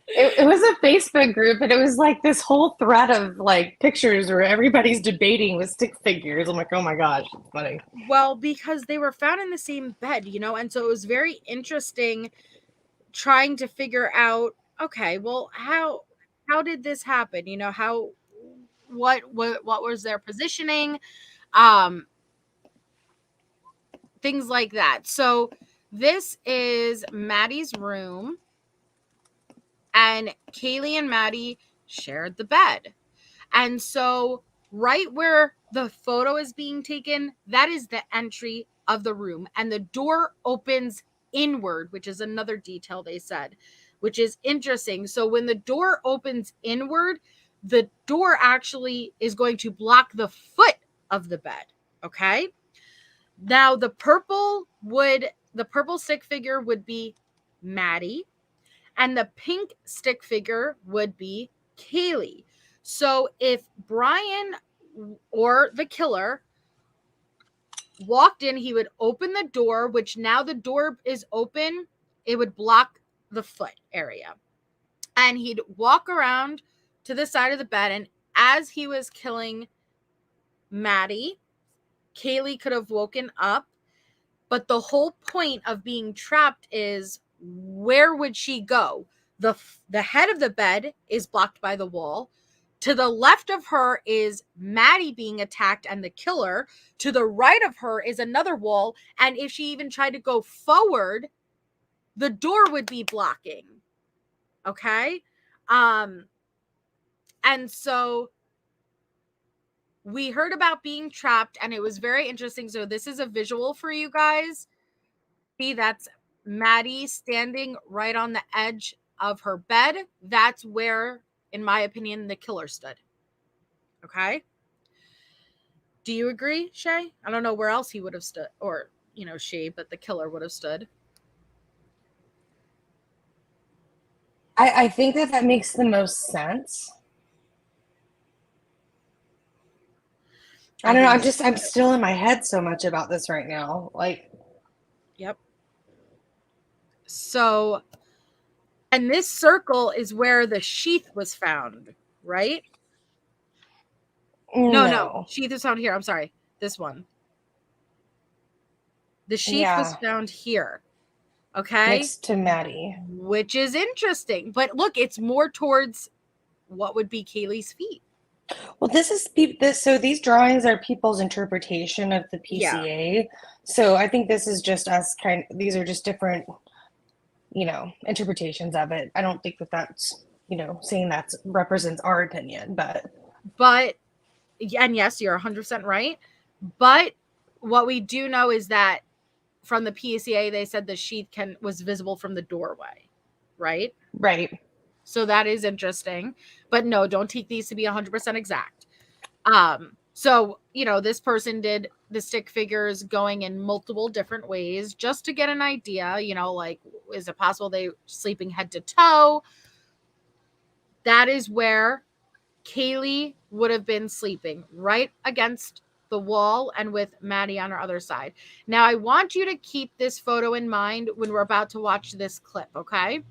It was a Facebook group, and it was like this whole thread of like pictures where everybody's debating with stick figures. I'm like, oh my gosh, it's funny. Well, because they were found in the same bed, and so it was very interesting trying to figure out, okay, well, how did this happen? What was their positioning? Things like that. So this is Maddie's room, and Kaylee and Maddie shared the bed. And so right where the photo is being taken, that is the entry of the room, and the door opens inward, which is another detail they said, which is interesting. So when the door opens inward, the door actually is going to block the foot of the bed. Okay. Now the purple stick figure would be Maddie, and the pink stick figure would be Kaylee. So if Brian or the killer walked in, he would open the door, which now the door is open. It would block the foot area. And he'd walk around to the side of the bed. And as he was killing Maddie, Kaylee could have woken up. But the whole point of being trapped is, where would she go? The head of the bed is blocked by the wall. To the left of her is Maddie being attacked and the killer. To the right of her is another wall. And if she even tried to go forward, the door would be blocking. Okay? And so we heard about being trapped, and it was very interesting. So this is a visual for you guys. See, that's Maddie standing right on the edge of her bed. That's where, in my opinion, the killer stood. Okay? Do you agree, Shay? I don't know where else he would have stood, or, she, but the killer would have stood. I think that makes the most sense. I don't know. I'm still in my head so much about this right now. Like, Yep. So, and this circle is where the sheath was found, right? No. Sheath is found here. I'm sorry. This one. The sheath was found here. Okay. Next to Maddie. Which is interesting. But look, it's more towards what would be Kaylee's feet. Well, so these drawings are people's interpretation of the PCA. Yeah. So I think this is just us these are just different, interpretations of it. I don't think that's, saying that represents our opinion, but and yes, you're 100% right. But what we do know is that from the PCA, they said the sheath was visible from the doorway, right? Right. So that is interesting. But no, don't take these to be 100% exact. So, this person did the stick figures going in multiple different ways just to get an idea, like, is it possible they sleeping head to toe? That is where Kaylee would have been sleeping, right against the wall and with Maddie on her other side. Now, I want you to keep this photo in mind when we're about to watch this clip, okay?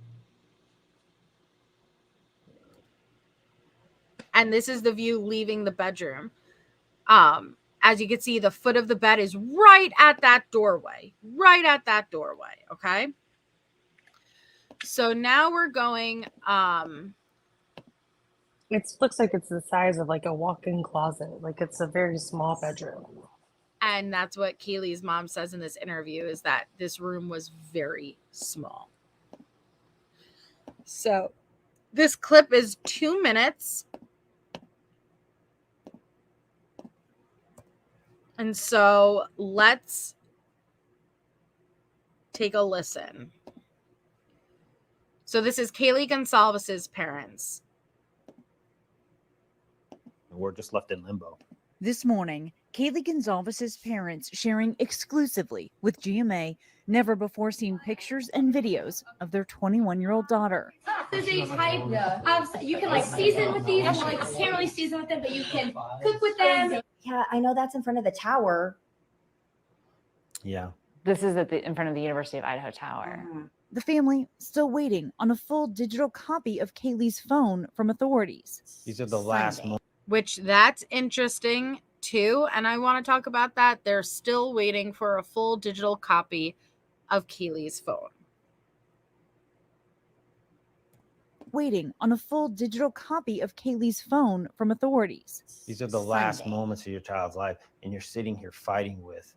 And this is the view leaving the bedroom. As you can see, the foot of the bed is right at that doorway, okay? So now we're going, it looks like it's the size of like a walk-in closet. Like it's a very small bedroom. And that's what Kaylee's mom says in this interview, is that this room was very small. So this clip is 2 minutes. And so let's take a listen. So this is Kaylee Gonsalves's parents. We're just left in limbo. This morning, Kaylee Gonsalves's parents sharing exclusively with GMA never-before-seen pictures and videos of their 21-year-old daughter. There's a type of, you can like season with these, and like can't really season with them, but you can cook with them. Yeah, I know that's in front of the tower. Yeah. This is in front of the University of Idaho Tower. The family still waiting on a full digital copy of Kaylee's phone from authorities. These are the last moments. Which that's interesting too, and I want to talk about that. They're still waiting for a full digital copy of Kaylee's phone. Waiting on a full digital copy of Kaylee's phone from authorities. These are the last moments of your child's life, and you're sitting here fighting with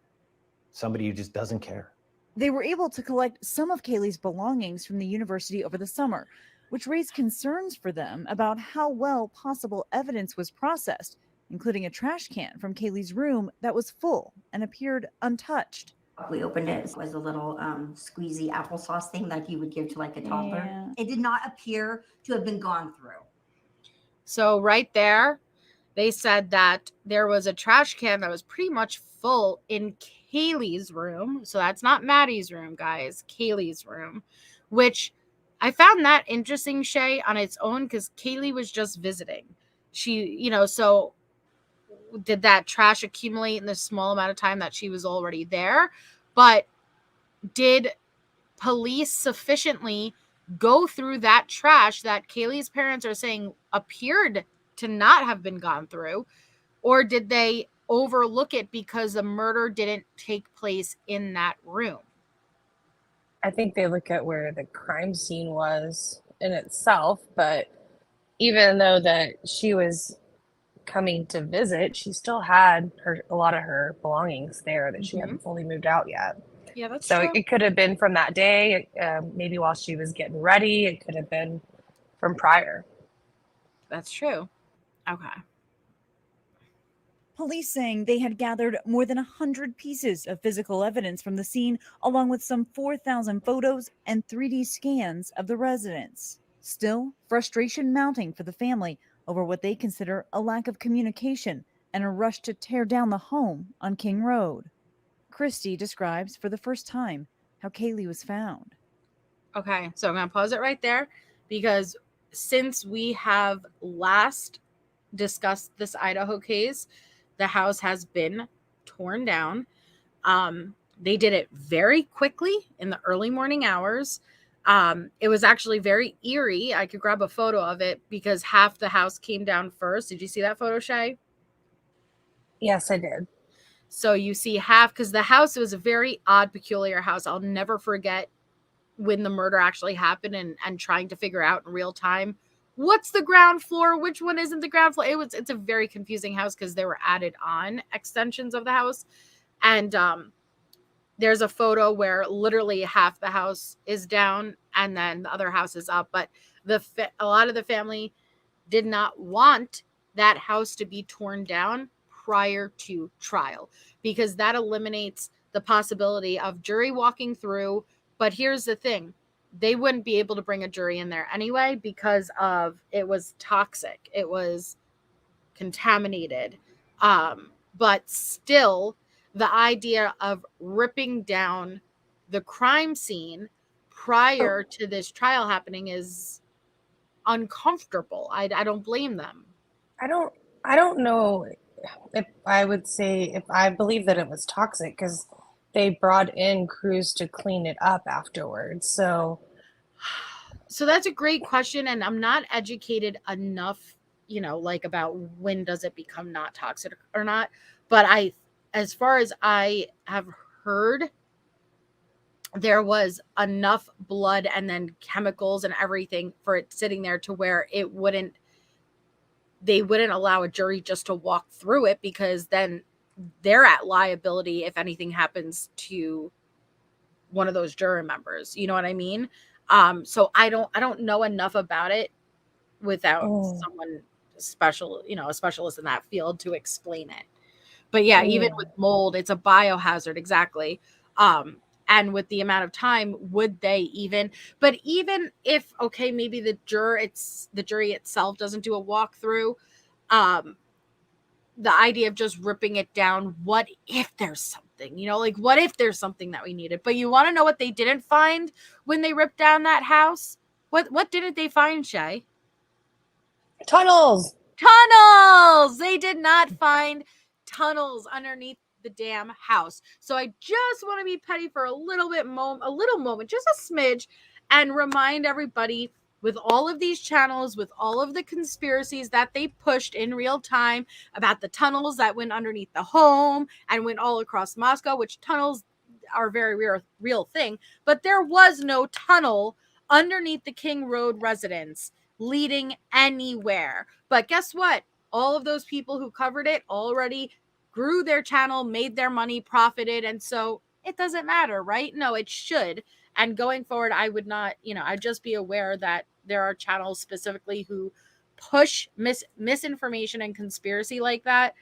somebody who just doesn't care. They were able to collect some of Kaylee's belongings from the university over the summer, which raised concerns for them about how well possible evidence was processed, including a trash can from Kaylee's room that was full and appeared untouched. We opened it. It was a little squeezy applesauce thing that you would give to like a toddler. Yeah. It did not appear to have been gone through. So right there, they said that there was a trash can that was pretty much full in Kaylee's room. So that's not Maddie's room, guys. Kaylee's room, which I found that interesting, Shay, on its own, because Kaylee was just visiting. She, so did that trash accumulate in the small amount of time that she was already there? But did police sufficiently go through that trash that Kaylee's parents are saying appeared to not have been gone through? Or did they overlook it because the murder didn't take place in that room? I think they look at where the crime scene was in itself, but even though that she was coming to visit, she still had a lot of her belongings there that she hadn't fully moved out yet. Yeah, that's so true. It could have been from that day, maybe while she was getting ready. It could have been from prior. That's true. Okay. Police saying they had gathered more than 100 pieces of physical evidence from the scene, along with some 4,000 photos and 3D scans of the residence. Still, frustration mounting for the family over what they consider a lack of communication and a rush to tear down the home on King Road. Christy describes for the first time how Kaylee was found. Okay, so I'm going to pause it right there, because since we have last discussed this Idaho case, the house has been torn down. They did it very quickly in the early morning hours. It was actually very eerie. I could grab a photo of it because half the house came down first. Did you see that photo, Shay? Yes, I did. So you see half, because the house was a very odd, peculiar house. I'll never forget when the murder actually happened and trying to figure out in real time what's the ground floor, which one isn't the ground floor. It's a very confusing house because there were added on extensions of the house. And there's a photo where literally half the house is down and then the other house is up. But a lot of the family did not want that house to be torn down prior to trial because that eliminates the possibility of jury walking through. But here's the thing. They wouldn't be able to bring a jury in there anyway because of it was toxic. It was contaminated. But still, the idea of ripping down the crime scene prior to this trial happening is uncomfortable. I don't blame them. I don't know if I would say if I believe that it was toxic because they brought in crews to clean it up afterwards. So that's a great question, and I'm not educated enough, like about when does it become not toxic or not. But as far as I have heard, there was enough blood and then chemicals and everything for it sitting there to where they wouldn't allow a jury just to walk through it because then they're at liability if anything happens to one of those juror members. You know what I mean? So I don't know enough about it without someone special, a specialist in that field to explain it. But yeah, even with mold, it's a biohazard. Exactly. And with the amount of time, would they even if, okay, maybe the jury itself doesn't do a walkthrough, the idea of just ripping it down, what if there's something, what if there's something that we needed? But you want to know what they didn't find when they ripped down that house? What didn't they find, Shay? tunnels. They did not find tunnels underneath the damn house. So I just want to be petty for a little moment, just a smidge, and remind everybody, with all of these channels, with all of the conspiracies that they pushed in real time about the tunnels that went underneath the home and went all across Moscow, which tunnels are a very real thing, but there was no tunnel underneath the King Road residence leading anywhere. But guess what? All of those people who covered it already grew their channel, made their money, profited, and so it doesn't matter, right? No, it should. And going forward, I would not, I'd just be aware that there are channels specifically who push misinformation and conspiracy like that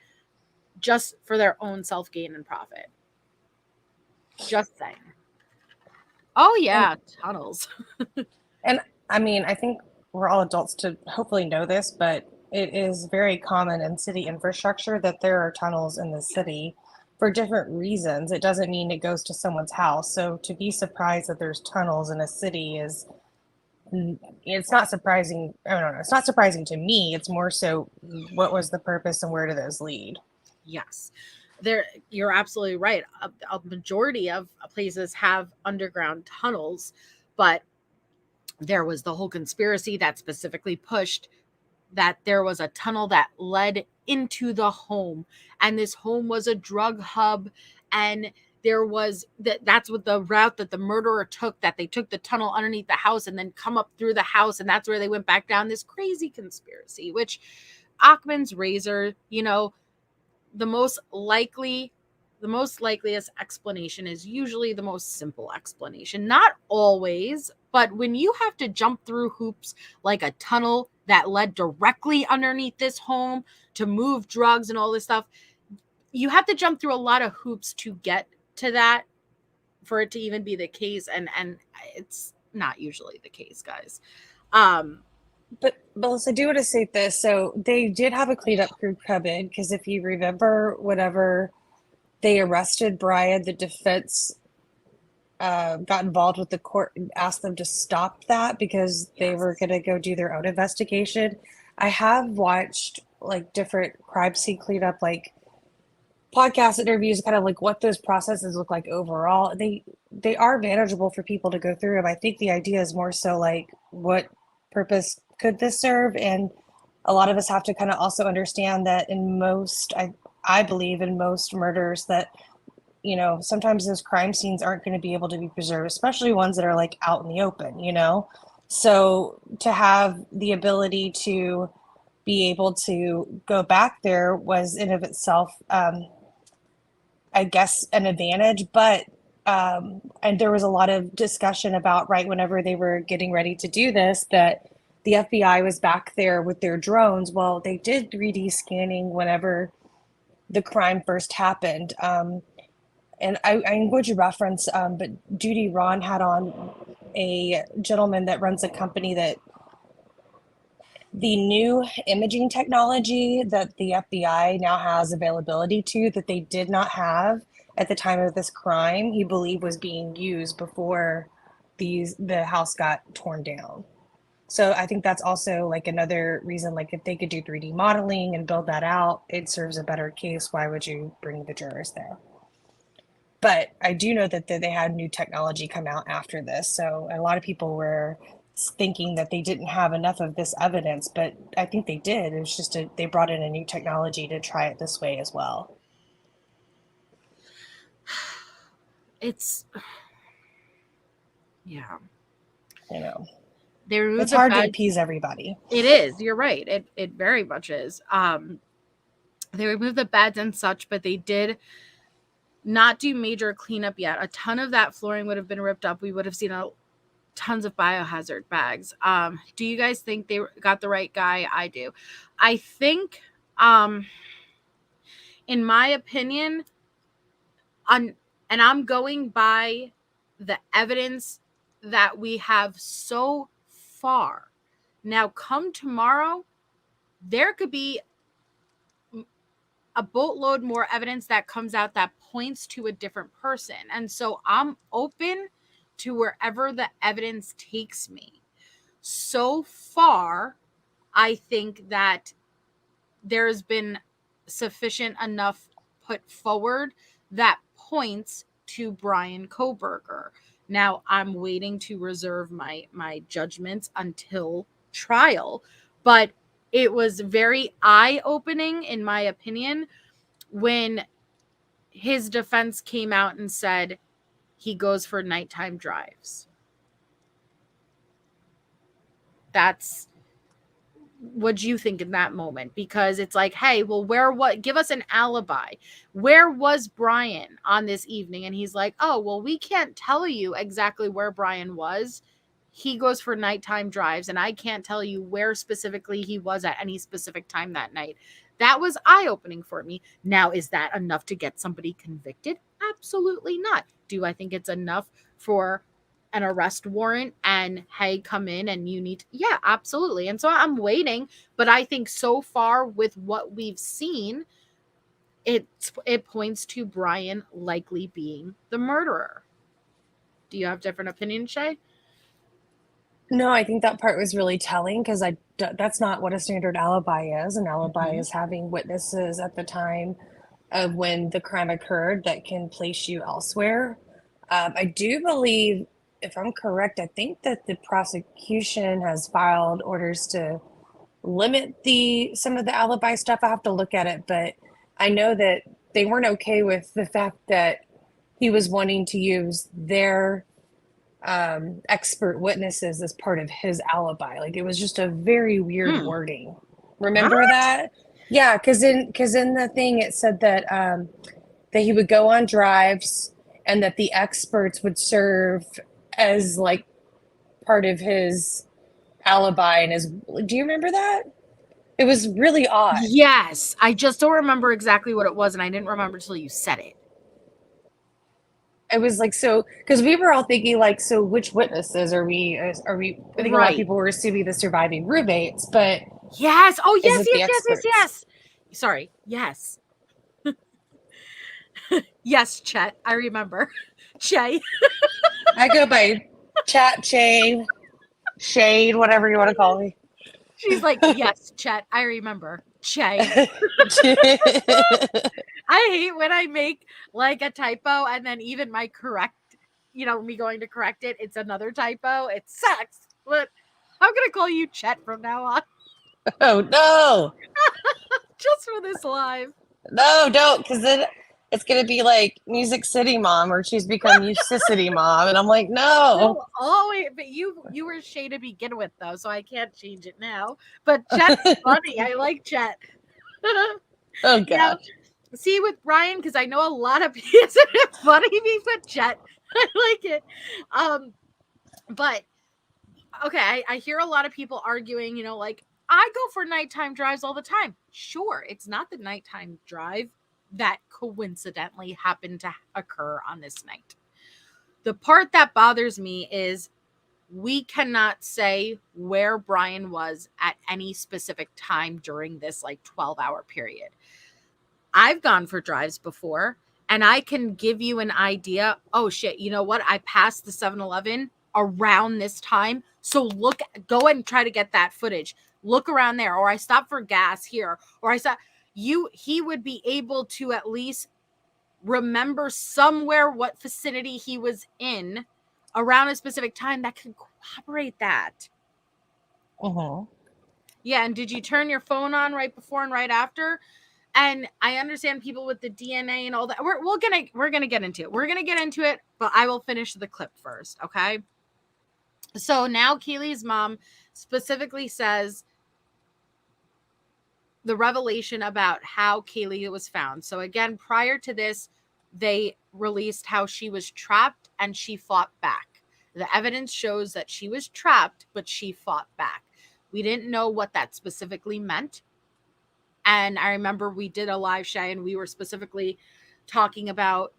just for their own self-gain and profit. Just saying. Oh, yeah, tunnels. And I mean, I think we're all adults to hopefully know this, but it is very common in city infrastructure that there are tunnels in the city for different reasons. It doesn't mean it goes to someone's house. So to be surprised that there's tunnels in a city it's not surprising. I don't know. It's not surprising to me. It's more so what was the purpose and where do those lead? Yes. You're absolutely right. A majority of places have underground tunnels, but there was the whole conspiracy that specifically pushed that there was a tunnel that led into the home, and this home was a drug hub, and there was that's what the route that the murderer took, that they took the tunnel underneath the house and then come up through the house, and that's where they went back down. This crazy conspiracy, which Occam's razor, the most likeliest explanation is usually the most simple explanation. Not always, but when you have to jump through hoops like a tunnel that led directly underneath this home to move drugs and all this stuff, you have to jump through a lot of hoops to get to that for it to even be the case. And it's not usually the case, guys. But Melissa, I do want to say this. So they did have a cleanup crew come in because if you remember, whenever they arrested Brian, the defense got involved with the court and asked them to stop that because they were going to go do their own investigation. I have watched like different crime scene cleanup, like podcast interviews, kind of like what those processes look like overall, they are manageable for people to go through them. I think the idea is more so like, what purpose could this serve? And a lot of us have to kind of also understand that in most, I believe in most murders that, you know, sometimes those crime scenes aren't going to be able to be preserved, especially ones that are like out in the open, you know? So to have the ability to be able to go back there was in of itself, I guess, an advantage. But and there was a lot of discussion about right whenever they were getting ready to do this, that the FBI was back there with their drones. Well, they did 3D scanning whenever the crime first happened. And I'm going to reference, but Judy Ron had on a gentleman that runs a company that the new imaging technology that the FBI now has availability to that they did not have at the time of this crime, he believed was being used before the house got torn down. So I think that's also like another reason, like if they could do 3D modeling and build that out, it serves a better case. Why would you bring the jurors there? But I do know that they had new technology come out after this. So a lot of people were thinking that they didn't have enough of this evidence, but I think they did. It was just they brought in a new technology to try it this way as well. It's, yeah. You know, they removed it's the hard to badge. appease everybody. It is. You're right. It very much is. They removed the beds and such, but they did not do major cleanup yet. A ton of that flooring would have been ripped up. We would have seen tons of biohazard bags. Do you guys think they got the right guy? I do. I think, in my opinion, and I'm going by the evidence that we have so far. Now, come tomorrow, there could be a boatload more evidence that comes out that points to a different person. And so I'm open to wherever the evidence takes me. So far, I think that there's been sufficient enough put forward that points to Brian Koberger. Now, I'm waiting to reserve my judgments until trial, but it was very eye-opening, in my opinion, when his defense came out and said he goes for nighttime drives. That's what you think in that moment, because it's like, hey, well, give us an alibi. Where was Brian on this evening? And he's like, oh, well, we can't tell you exactly where Brian was. He goes for nighttime drives, and I can't tell you where specifically he was at any specific time that night. That was eye-opening for me. Now, is that enough to get somebody convicted? Absolutely not. Do I think it's enough for an arrest warrant and, hey, come in and you need to? Yeah, absolutely. And so I'm waiting, but I think so far with what we've seen, it points to Brian likely being the murderer. Do you have different opinions, Shay? No, I think that part was really telling, because that's not what a standard alibi is. An alibi is having witnesses at the time of when the crime occurred that can place you elsewhere. I do believe, if I'm correct, I think that the prosecution has filed orders to limit some of the alibi stuff. I have to look at it, but I know that they weren't okay with the fact that he was wanting to use their expert witnesses as part of his alibi. Like, it was just a very weird wording. Remember that? Yeah, because in the thing it said that that he would go on drives and that the experts would serve as like part of his alibi and his. Do you remember that? It was really odd. Yes, I just don't remember exactly what it was, and I didn't remember until you said it. It was like, so, because we were all thinking like, so which witnesses are we? I think a lot of people were assuming the surviving roommates, but yes. Oh, yes. Sorry. Yes. Yes, Chet. I remember. Shay. I go by Chat, Shade, whatever you want to call me. She's like, yes, Chet. I remember. Shay. I hate when I make like a typo and then even my correct, me going to correct it, it's another typo. It sucks. But I'm going to call you Chet from now on. Oh, no. Just for this live. No, don't, because then it's going to be like Music City Mom, or she's become Musicity Mom. And I'm like, no. Always, but you were Shay to begin with, though, so I can't change it now. But Chet's funny. I like Chet. Oh, God. See, with Brian, because I know a lot of people, it's funny me with Chet. I like it. But okay, I hear a lot of people arguing, like, I go for nighttime drives all the time. Sure, it's not the nighttime drive that coincidentally happened to occur on this night. The part that bothers me is we cannot say where Brian was at any specific time during this like 12-hour period. I've gone for drives before and I can give you an idea. Oh shit, you know what? I passed the 7-Eleven around this time. So go and try to get that footage. Look around there. Or I stopped for gas here. Or he would be able to at least remember somewhere what vicinity he was in around a specific time that can corroborate that. Uh-huh. Yeah, and did you turn your phone on right before and right after? And I understand people with the DNA and all that. We're gonna get into it. We're gonna get into it, but I will finish the clip first, okay? So now Kaylee's mom specifically says the revelation about how Kaylee was found. So again, prior to this, they released how she was trapped and she fought back. The evidence shows that she was trapped, but she fought back. We didn't know what that specifically meant. And I remember we did a live show and we were specifically talking about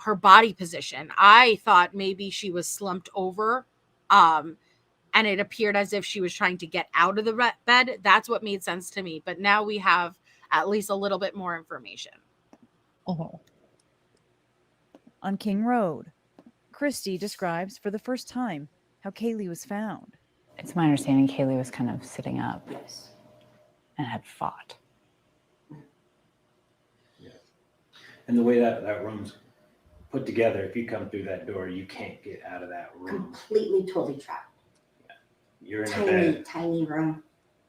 her body position. I thought maybe she was slumped over, and it appeared as if she was trying to get out of the bed. That's what made sense to me. But now we have at least a little bit more information. Uh-huh. On King Road, Christy describes for the first time how Kaylee was found. It's my understanding Kaylee was kind of sitting up Yes. and had fought. Yeah. And the way that room's put together, if you come through that door, you can't get out of that room. Completely, totally trapped. Yeah. You're in a Tiny, bed. tiny room.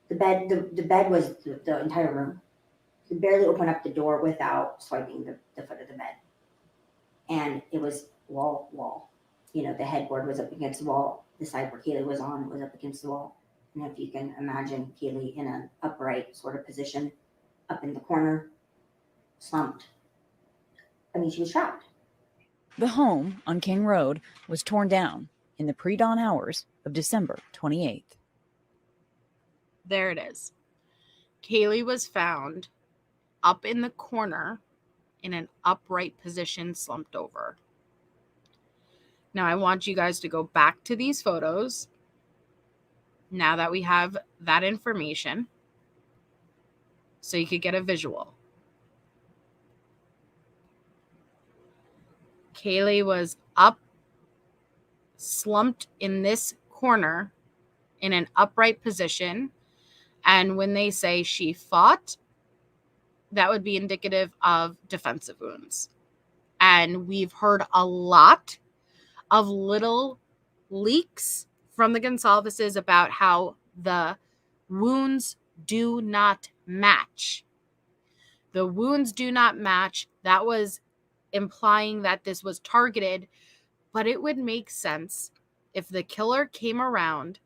The bed was the entire room. You could barely open up the door without swiping the foot of the bed. And it was wall. The headboard was up against the wall. The side where Kaylee was on was up against the wall. And if you can imagine Kaylee in an upright sort of position, up in the corner, slumped. I mean, she was trapped. The home on King Road was torn down in the pre-dawn hours of December 28th. There it is. Kaylee was found up in the corner in an upright position, slumped over. Now I want you guys to go back to these photos now that we have that information so you could get a visual. Kaylee was up, slumped in this corner in an upright position. And when they say she fought, that would be indicative of defensive wounds. And we've heard a lot of little leaks from the Gonsalveses about how the wounds do not match. The wounds do not match. That was implying that this was targeted, but it would make sense if the killer came around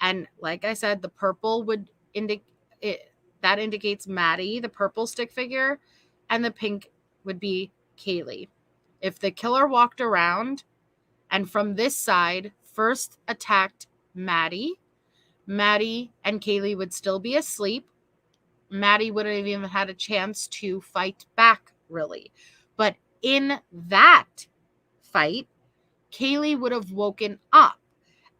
and, like I said, the purple would that indicates Maddie, the purple stick figure, and the pink would be Kaylee. If the killer walked around and from this side first attacked Maddie and Kaylee would still be asleep. Maddie wouldn't have even had a chance to fight back, really. But in that fight, Kaylee would have woken up.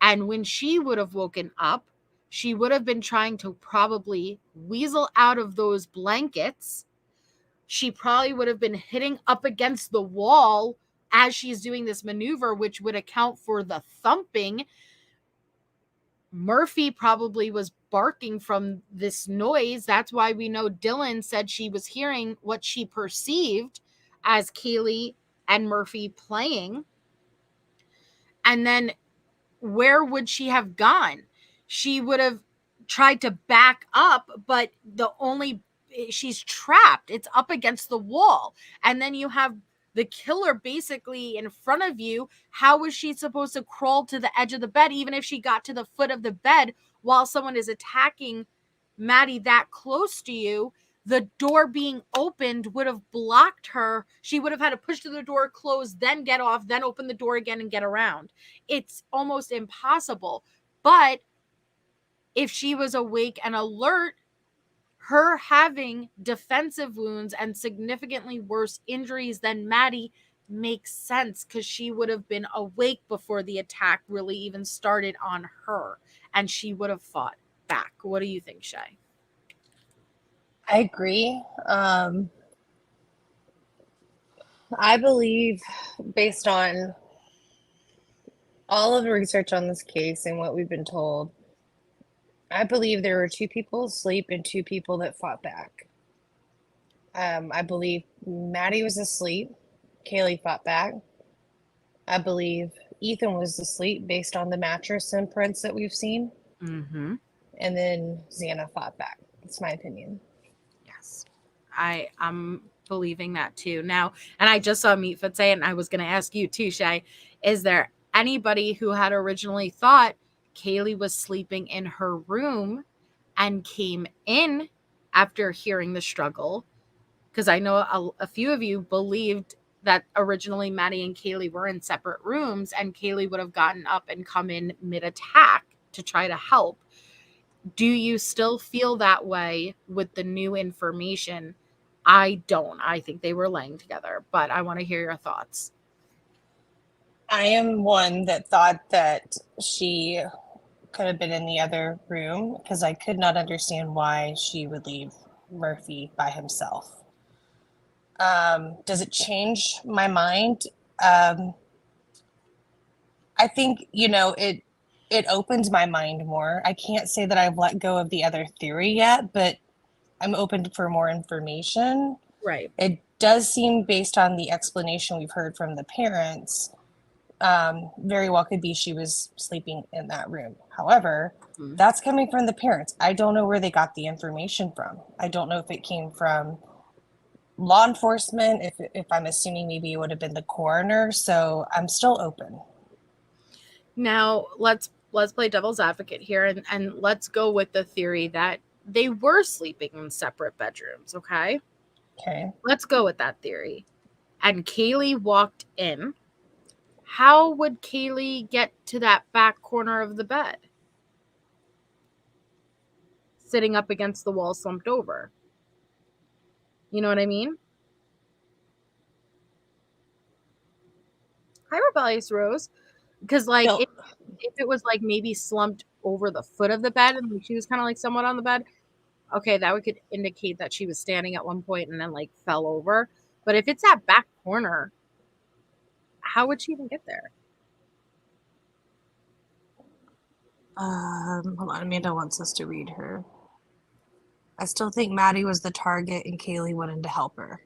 And when she would have woken up, she would have been trying to probably weasel out of those blankets. She probably would have been hitting up against the wall as she's doing this maneuver, which would account for the thumping. Murphy probably was barking from this noise. That's why we know Dylan said she was hearing what she perceived as Kaylee and Murphy playing. And then where would she have gone? She would have tried to back up, but she's trapped. It's up against the wall. And then you have the killer basically in front of you. How was she supposed to crawl to the edge of the bed, even if she got to the foot of the bed while someone is attacking Maddie that close to you? The door being opened would have blocked her. She would have had to push to the door, close, then get off, then open the door again and get around. It's almost impossible. But if she was awake and alert, her having defensive wounds and significantly worse injuries than Maddie makes sense, because she would have been awake before the attack really even started on her, and she would have fought back. What do you think, Shay? I agree. I believe, based on all of the research on this case and what we've been told, I believe there were 2 people asleep and 2 people that fought back. I believe Maddie was asleep. Kaylee fought back. I believe Ethan was asleep based on the mattress imprints that we've seen. Mm-hmm. And then Xana fought back. That's my opinion. Yes. I'm believing that too. Now, and I just saw Meatfoot say it, and I was going to ask you too, Shay, is there anybody who had originally thought Kaylee was sleeping in her room and came in after hearing the struggle? Because I know a few of you believed that originally Maddie and Kaylee were in separate rooms, and Kaylee would have gotten up and come in mid-attack to try to help. Do you still feel that way with the new information? I don't. I think they were laying together, but I want to hear your thoughts. I am one that thought that she could have been in the other room, because I could not understand why she would leave Murphy by himself. Does it change my mind? I think, it opens my mind more. I can't say that I've let go of the other theory yet, but I'm open for more information. Right. It does seem, based on the explanation we've heard from the parents, very well could be she was sleeping in that room. However, that's coming from the parents. I don't know where they got the information from. I don't know if it came from law enforcement, if I'm assuming maybe it would have been the coroner. So I'm still open. Now let's play devil's advocate here, and let's go with the theory that they were sleeping in separate bedrooms. Okay. Let's go with that theory. And Kaylee walked in. How would Kaylee get to that back corner of the bed? Sitting up against the wall, slumped over. You know what I mean? Hi, Rebellious Rose. Because, like, No. if it was, like, maybe slumped over the foot of the bed and she was kind of, like, somewhat on the bed, okay, that could indicate that she was standing at one point and then, like, fell over. But if it's that back corner, how would she even get there? Hold on, Amanda wants us to read her. I still think Maddie was the target and Kaylee went in to help her.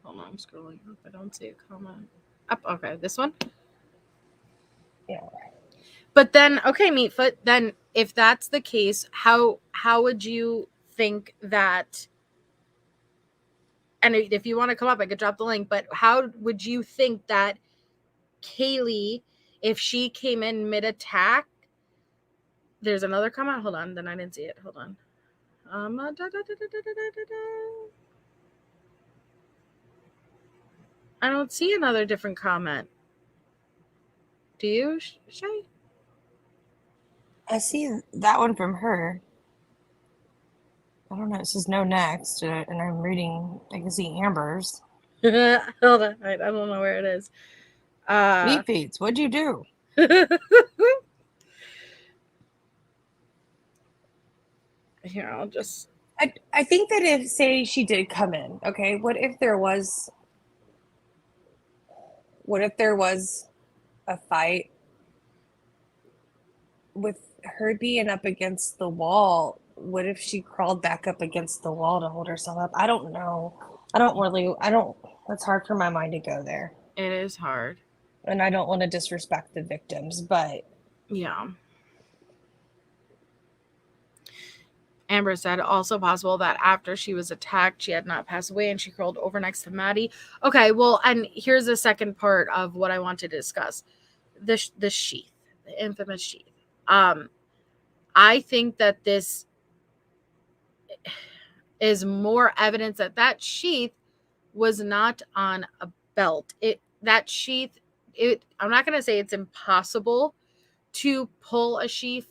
Hold on, I'm scrolling up. I don't see a comment. Up, okay, this one? Yeah. But then, okay, Meatfoot, then if that's the case, how would you think that, and if you want to come up, I could drop the link, but how would you think that Kaylee, if she came in mid-attack, there's another comment? Hold on, then I didn't see it. Hold on. I don't see another different comment. Do you, Shay? I see that one from her. I don't know. It says no next, and I'm reading. I can see Amber's. Hold on. I don't know where it is. Meat feeds. What'd you do? Here, I'll just. I think that if, say, she did come in, okay, what if there was a fight with her being up against the wall. What if she crawled back up against the wall to hold herself up? I don't know. It's hard for my mind to go there. It is hard. And I don't want to disrespect the victims, but Yeah. Amber said also possible that after she was attacked, she had not passed away and she curled over next to Maddie. Okay, well, and here's the second part of what I want to discuss. The sheath, the infamous sheath. I think that this is more evidence that that sheath was not on a belt. I'm not going to say it's impossible to pull a sheath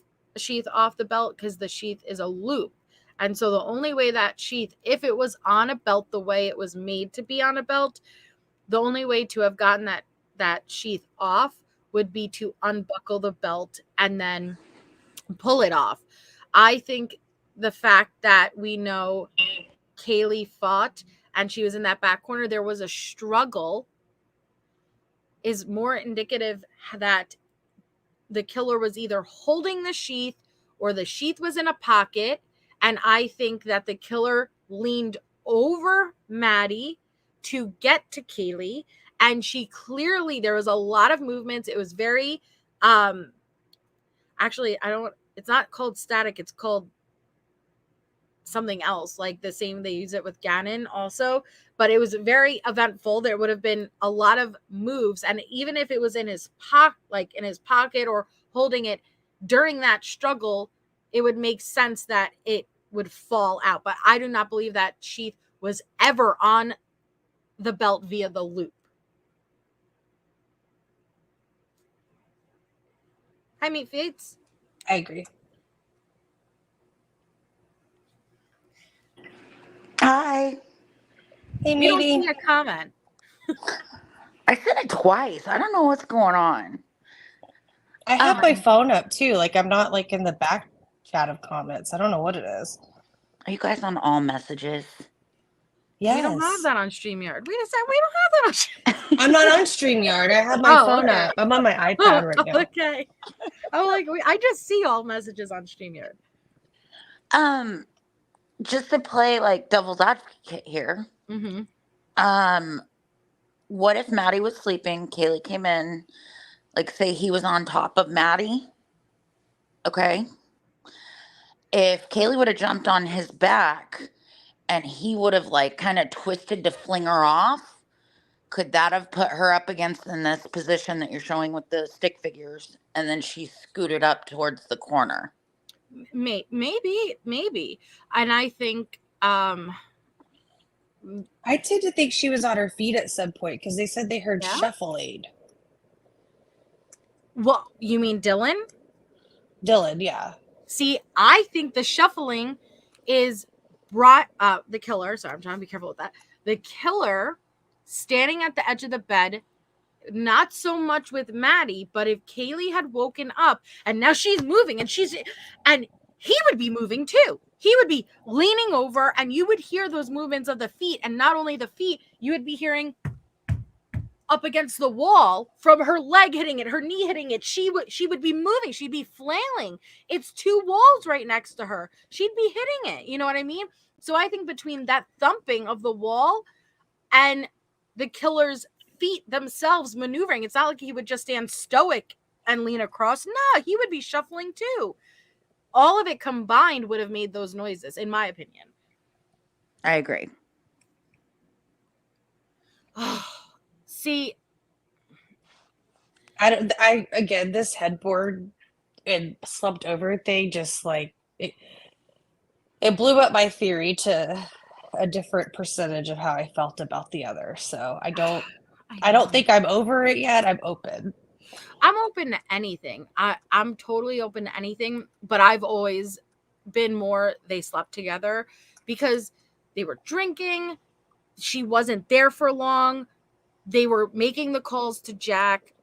off the belt because the sheath is a loop. And so the only way that sheath, if it was on a belt the way it was made to be on a belt, the only way to have gotten that sheath off would be to unbuckle the belt and then pull it off. I think the fact that we know Kaylee fought and she was in that back corner, there was a struggle, is more indicative that the killer was either holding the sheath or the sheath was in a pocket. And I think that the killer leaned over Maddie to get to Kaylee. And she clearly, there was a lot of movements. It was very, actually, it's not called static. It's called something else, like the same, they use it with Gannon also, but it was very eventful. There would have been a lot of moves, and even if it was in his pocket or holding it during that struggle, it would make sense that it would fall out. But I do not believe that sheath was ever on the belt via the loop. Hi, Meat Fates. I agree. Hi. Hey, We don't Meaty. see a comment. I said it twice. I don't know what's going on. I have my phone up too. Like I'm not like in the back chat of comments. I don't know what it is. Are you guys on all messages? Yes. We don't have that on StreamYard. We don't have that on StreamYard. I'm not on StreamYard. I have my phone okay. up. I'm on my iPad right now. Okay. I just see all messages on StreamYard. Just to play like devil's advocate here. Mm-hmm. What if Maddie was sleeping? Kaylee came in, like say he was on top of Maddie. Okay. If Kaylee would have jumped on his back and he would have like kind of twisted to fling her off, could that have put her up against in this position that you're showing with the stick figures, and then she scooted up towards the corner? Maybe. And I think I tend to think she was on her feet at some point because they said they heard shuffling. Well, you mean Dylan? Dylan, yeah. See, I think the shuffling is brought the killer. Sorry, I'm trying to be careful with that. The killer standing at the edge of the bed, not so much with Maddie, but if Kaylee had woken up and now she's moving and he would be moving too. He would be leaning over and you would hear those movements of the feet. And not only the feet, you would be hearing up against the wall from her leg hitting it, her knee hitting it. She would be moving. She'd be flailing. It's two walls right next to her. She'd be hitting it. You know what I mean? So I think between that thumping of the wall and the killer's feet themselves maneuvering, it's not like he would just stand stoic and lean across. No, he would be shuffling too. All of it combined would have made those noises, in my opinion. I agree. See, again, this headboard and slumped over thing just like it blew up my theory to a different percentage of how I felt about the other. So I don't think I'm over it yet. I'm open. I'm open to anything. I'm totally open to anything, but I've always been more they slept together because they were drinking. She wasn't there for long. They were making the calls to Jack.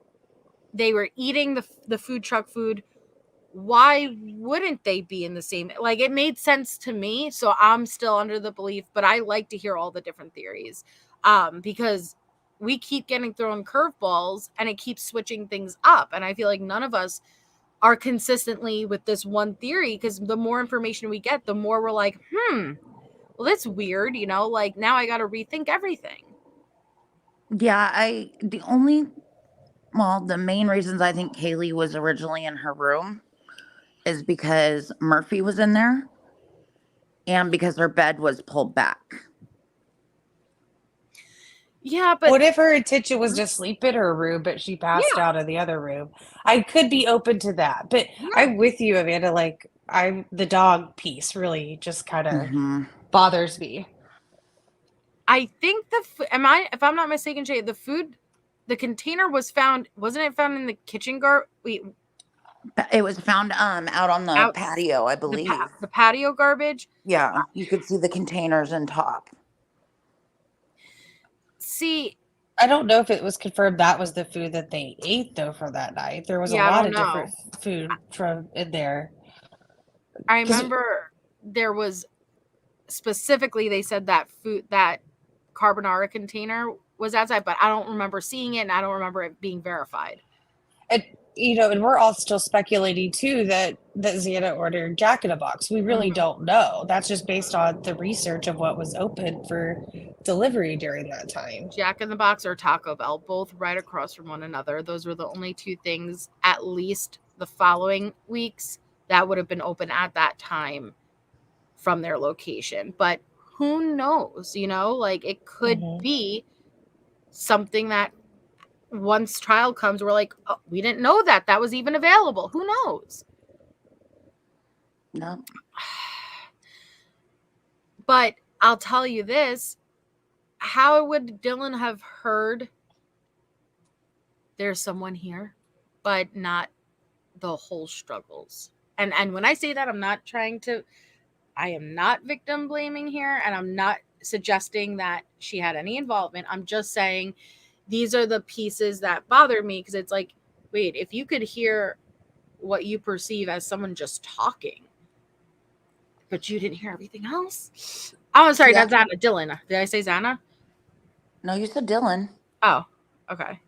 They were eating the food truck food. Why wouldn't they be in the same? Like, it made sense to me. So I'm still under the belief, but I like to hear all the different theories because we keep getting thrown curveballs and it keeps switching things up. And I feel like none of us are consistently with this one theory, because the more information we get, the more we're like, well, that's weird, you know, like now I got to rethink everything. Yeah, the main reasons I think Kaylee was originally in her room is because Murphy was in there and because her bed was pulled back. Yeah, but what if her intention was to sleep in her room, but she passed Yeah. out in the other room? I could be open to that, but I'm with you, Amanda. Like, the dog piece really just kind of bothers me. I think if I'm not mistaken, Jade, the container was found, wasn't it found in the kitchen Wait, it was found out on the patio, I believe. The patio garbage. Yeah, you could see the containers on top. See, I don't know if it was confirmed that was the food that they ate though for that night. There was a lot of different food from in there. I remember there was specifically, they said that that carbonara container was outside, but I don't remember seeing it and I don't remember it being verified. And and we're all still speculating too that Xana ordered Jack in a Box. We really don't know. That's just based on the research of what was open for delivery during that time. Jack in the Box or Taco Bell, both right across from one another. Those were the only two things, at least the following weeks, that would have been open at that time from their location. But who knows, like it could be something that once trial comes, we're like, oh, we didn't know that was even available. Who knows? No. But I'll tell you this, how would Dylan have heard there's someone here, but not the whole struggles? And when I say that, I am not victim blaming here, and I'm not suggesting that she had any involvement. I'm just saying these are the pieces that bother me, because it's like, wait, if you could hear what you perceive as someone just talking, but you didn't hear everything else. Oh, sorry, that's Xana. Dylan. Did I say Xana? No, you said Dylan. Oh, okay.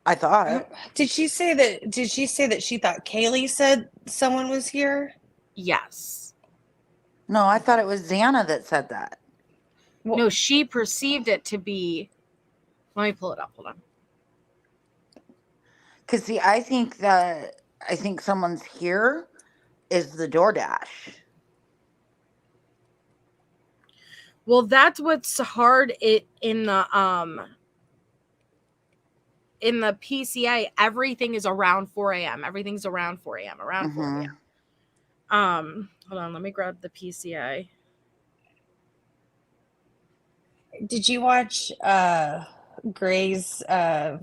I thought. Did she say that she thought Kaylee said someone was here? Yes. No, I thought it was Xana that said that. Well, no, she perceived it to be. Let me pull it up. Hold on. Because see, I think someone's here is the DoorDash. Well, that's what's hard in the PCA. Everything is around 4 a.m. Everything's around 4 a.m. Around 4 a.m. Hold on, let me grab the PCA. Did you watch Gray's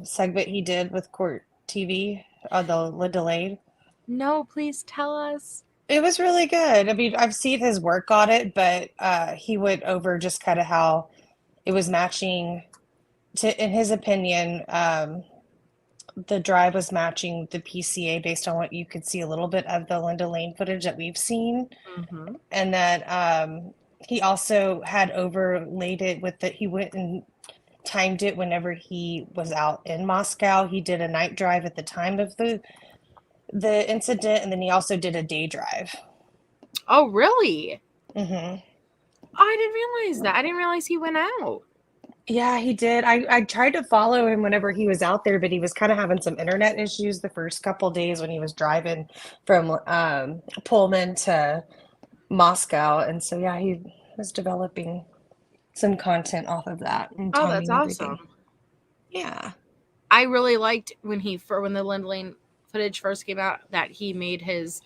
segment he did with Court TV on the delayed? No, please tell us. It was really good. I mean, I've seen his work on it, but he went over just kind of how it was matching in his opinion, the drive was matching the PCA based on what you could see a little bit of the Linda Lane footage that we've seen. And that he also had overlaid it with he went and timed it whenever he was out in Moscow. He did a night drive at the time of the incident, and then he also did a day drive. Oh, really? I didn't realize that. I didn't realize he went out. Yeah, he did. I tried to follow him whenever he was out there, but he was kind of having some internet issues the first couple days when he was driving from Pullman to Moscow. And so, yeah, he was developing some content off of that. And oh, that's awesome. Yeah. I really liked when the Linda Lane footage first came out that he made his,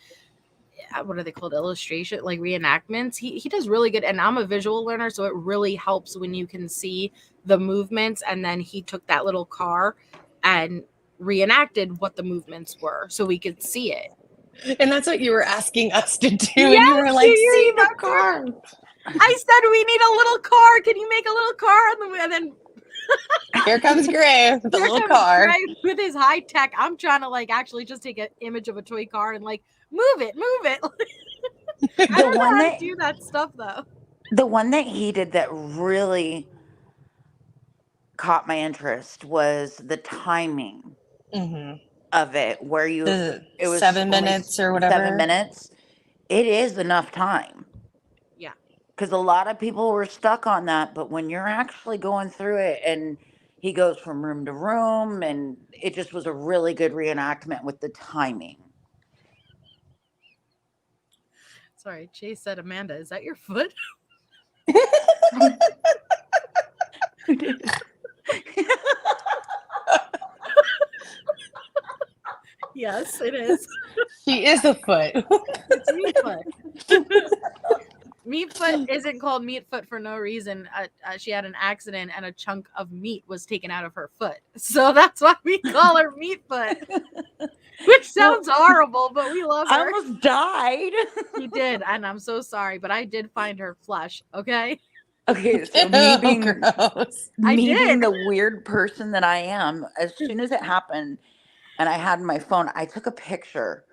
what are they called, illustration, like reenactments. He does really good, and I'm a visual learner, so it really helps when you can see the movements. And then he took that little car and reenacted what the movements were so we could see it. And that's what you were asking us to do. Yes, and you were like, see the car. I said, we need a little car. Can you make a little car? And then here comes Gray with the little car. Gray with his high tech. I'm trying to actually just take an image of a toy car and move it. I don't know how to do that stuff though. The one that he did that really caught my interest was the timing Mm-hmm. of it, where it was 7 only minutes or whatever. 7 minutes. It is enough time. Yeah. Because a lot of people were stuck on that, but when you're actually going through it, and he goes from room to room, and it just was a really good reenactment with the timing. Sorry, Chase said, Amanda, is that your foot? Who did? Yes, it is. She is a foot. It's meat foot. Meat foot isn't called meat foot for no reason. She had an accident and a chunk of meat was taken out of her foot. So that's why we call her meat foot. Which sounds horrible, but we love her. I almost died. You did, and I'm so sorry, but I did find her flesh, okay? Okay, so me being Gross. being the weird person that I am, as soon as it happened and I had my phone, I took a picture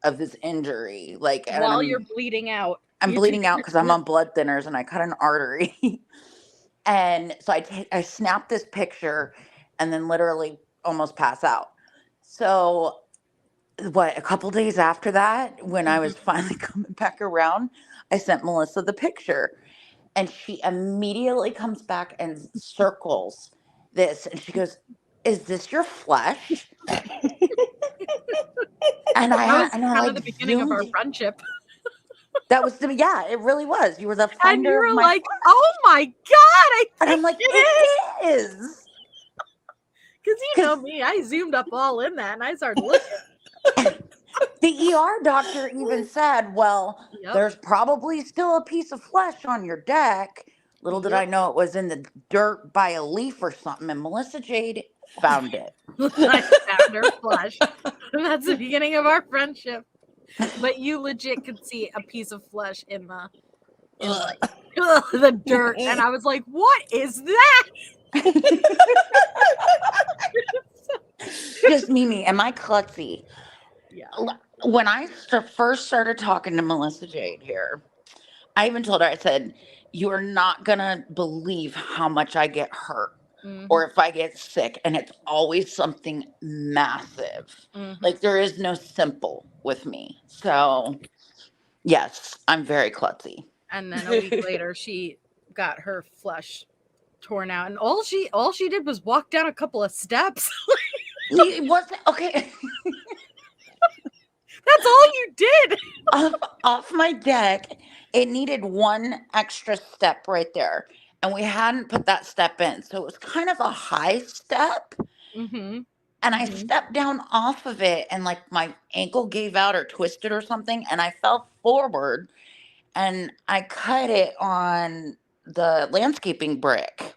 of this injury. Like, and While you're bleeding out. I'm bleeding out because I'm on blood thinners and I cut an artery. And so I snapped this picture and then literally almost pass out. So a couple days after that, when I was finally coming back around, I sent Melissa the picture. And she immediately comes back and circles this. And she goes, "Is this your flesh?" And that was I'm kind like, of the beginning of our friendship. That was it really was. You were the finder And you were of my like, flesh. oh my God. And I'm like, it is. Because you know me, I zoomed up all in that and I started looking. The ER doctor even said, well, there's probably still a piece of flesh on your deck. Little did I know it was in the dirt by a leaf or something. And Melissa Jade found it. I found her flesh. And that's the beginning of our friendship. But you legit could see a piece of flesh in the dirt. And I was like, what is that? Just Mimi, am I klutzy? Yeah. When I first started talking to Melissa Jade here, I even told her, I said, you are not going to believe how much I get hurt or if I get sick. And it's always something massive. Like, there is no simple with me. So, yes, I'm very klutzy. And then a week later, she got her flesh torn out. And all she did was walk down a couple of steps. It wasn't, okay. That's all you did. Off my deck, it needed one extra step right there. And we hadn't put that step in. So it was kind of a high step. And I stepped down off of it and like my ankle gave out or twisted or something. And I fell forward and I cut it on the landscaping brick.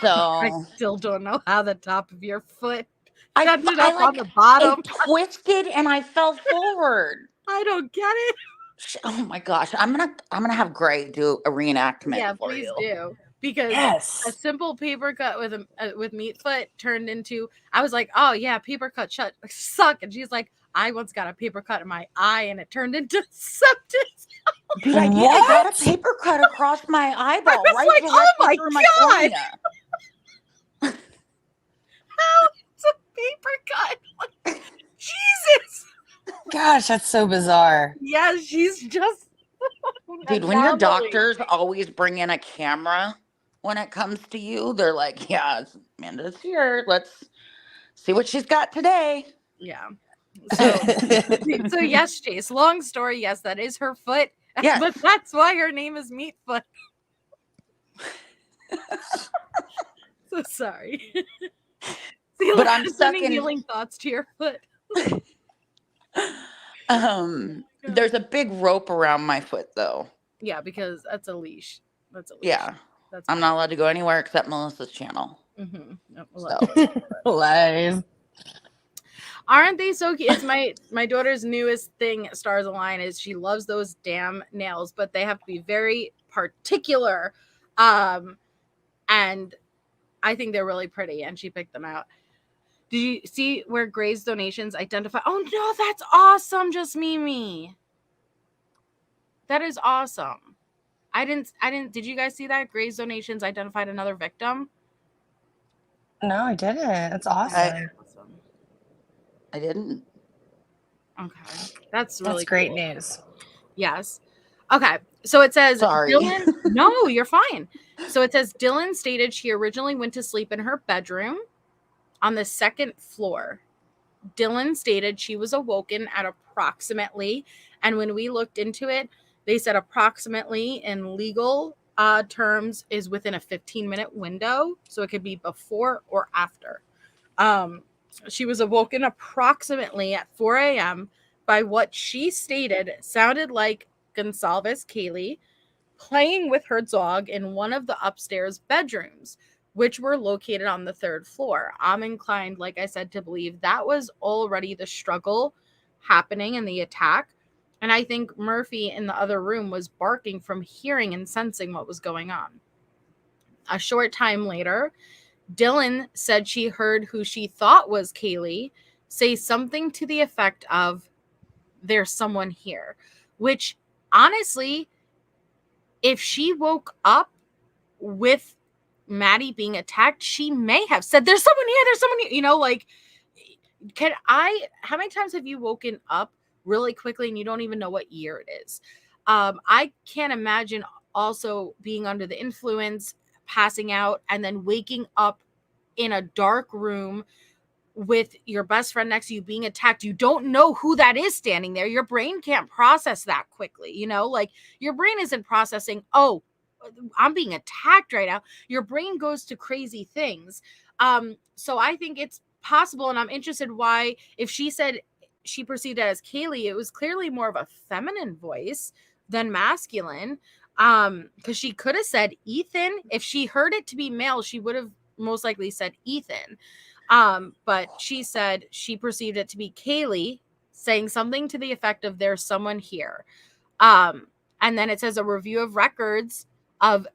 So I still don't know how the top of your foot ended up on the bottom. It twisted and I fell forward. I don't get it. Oh my gosh. I'm gonna have Gray do a reenactment. Yeah, for please you. do. Because a simple paper cut with meat foot turned into, I was like, oh yeah, paper cut suck. And she's like, I once got a paper cut in my eye and it turned into sepsis. Dude, I got a paper cut across my eyeball. I was like, oh my God. How? It's a paper cut. Jesus. Gosh, that's so bizarre. Yeah, she's just. Dude, when your doctors always bring in a camera when it comes to you, they're like, yeah, Amanda's here. Let's see what she's got today. Yeah. So yes, Chase, long story. Yes, that is her foot. Yes. But that's why her name is Meat Foot. So sorry. See, but I'm sending healing thoughts to your foot. There's a big rope around my foot though. Yeah, because that's a leash. Yeah. I'm not allowed to go anywhere except Melissa's channel. Lies. Aren't they so cute? It's my daughter's newest thing, Stars Align, is she loves those damn nails, but they have to be very particular. And I think they're really pretty, and she picked them out. Did you see where Gray's donations identify? Oh no, that's awesome, just Mimi. That is awesome. I didn't. Did you guys see that? Graves Donations identified another victim. No, I didn't. That's awesome. Awesome. I didn't. Okay, that's really That's great cool. news. Yes. Okay. So it says Sorry. Dylan. No, you're fine. So it says Dylan stated she originally went to sleep in her bedroom on the second floor. Dylan stated she was awoken at approximately, and when we looked into it, they said approximately in legal terms is within a 15-minute window. So it could be before or after. She was awoken approximately at 4 a.m. by what she stated sounded like Gonsalves Kaylee playing with her dog in one of the upstairs bedrooms, which were located on the third floor. I'm inclined, like I said, to believe that was already the struggle happening in the attack. And I think Murphy in the other room was barking from hearing and sensing what was going on. A short time later, Dylan said she heard who she thought was Kaylee say something to the effect of, "There's someone here," which honestly, if she woke up with Maddie being attacked, she may have said, "There's someone here, there's someone here." You know, like, how many times have you woken up really quickly and you don't even know what year it is? I can't imagine also being under the influence, passing out, and then waking up in a dark room with your best friend next to you being attacked. You don't know who that is standing there. Your brain can't process that quickly. You know, like your brain isn't processing, "Oh, I'm being attacked right now." Your brain goes to crazy things. So I think it's possible, and I'm interested why, if she said she perceived it as Kaylee, it was clearly more of a feminine voice than masculine. Because she could have said Ethan. If she heard it to be male, she would have most likely said Ethan. But she said she perceived it to be Kaylee saying something to the effect of, "There's someone here." And then it says a review of records of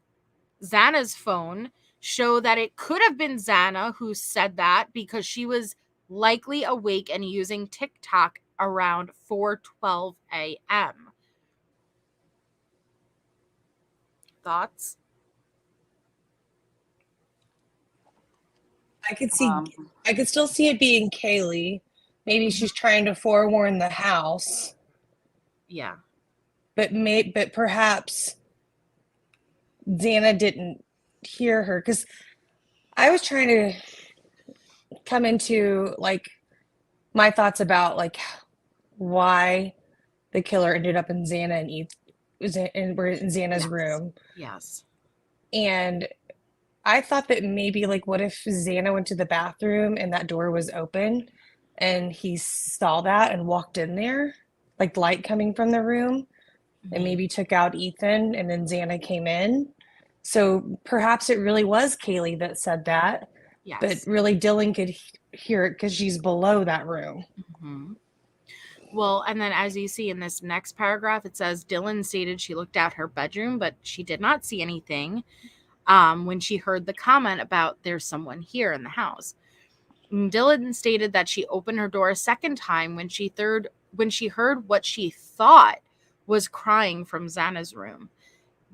Xana's phone show that it could have been Xana who said that, because she was likely awake and using TikTok around 4:12 a.m. Thoughts? I could still see it being Kaylee. Maybe she's trying to forewarn the house, Yeah. but perhaps Xana didn't hear her, because I was trying to come into like my thoughts about like why the killer ended up in Xana and we're in Xana's Yes. room. Yes. And I thought that maybe like, what if Xana went to the bathroom and that door was open and he saw that and walked in there, like light coming from the room, and maybe took out Ethan, and then Xana came in. So perhaps it really was Kaylee that said that, Yes. but really Dylan could hear it because she's below that room. Mm-hmm. Well, and then as you see in this next paragraph, it says Dylan stated she looked out her bedroom, but she did not see anything when she heard the comment about "there's someone here" in the house. And Dylan stated that she opened her door a second time when she heard what she thought was crying from Xana's room.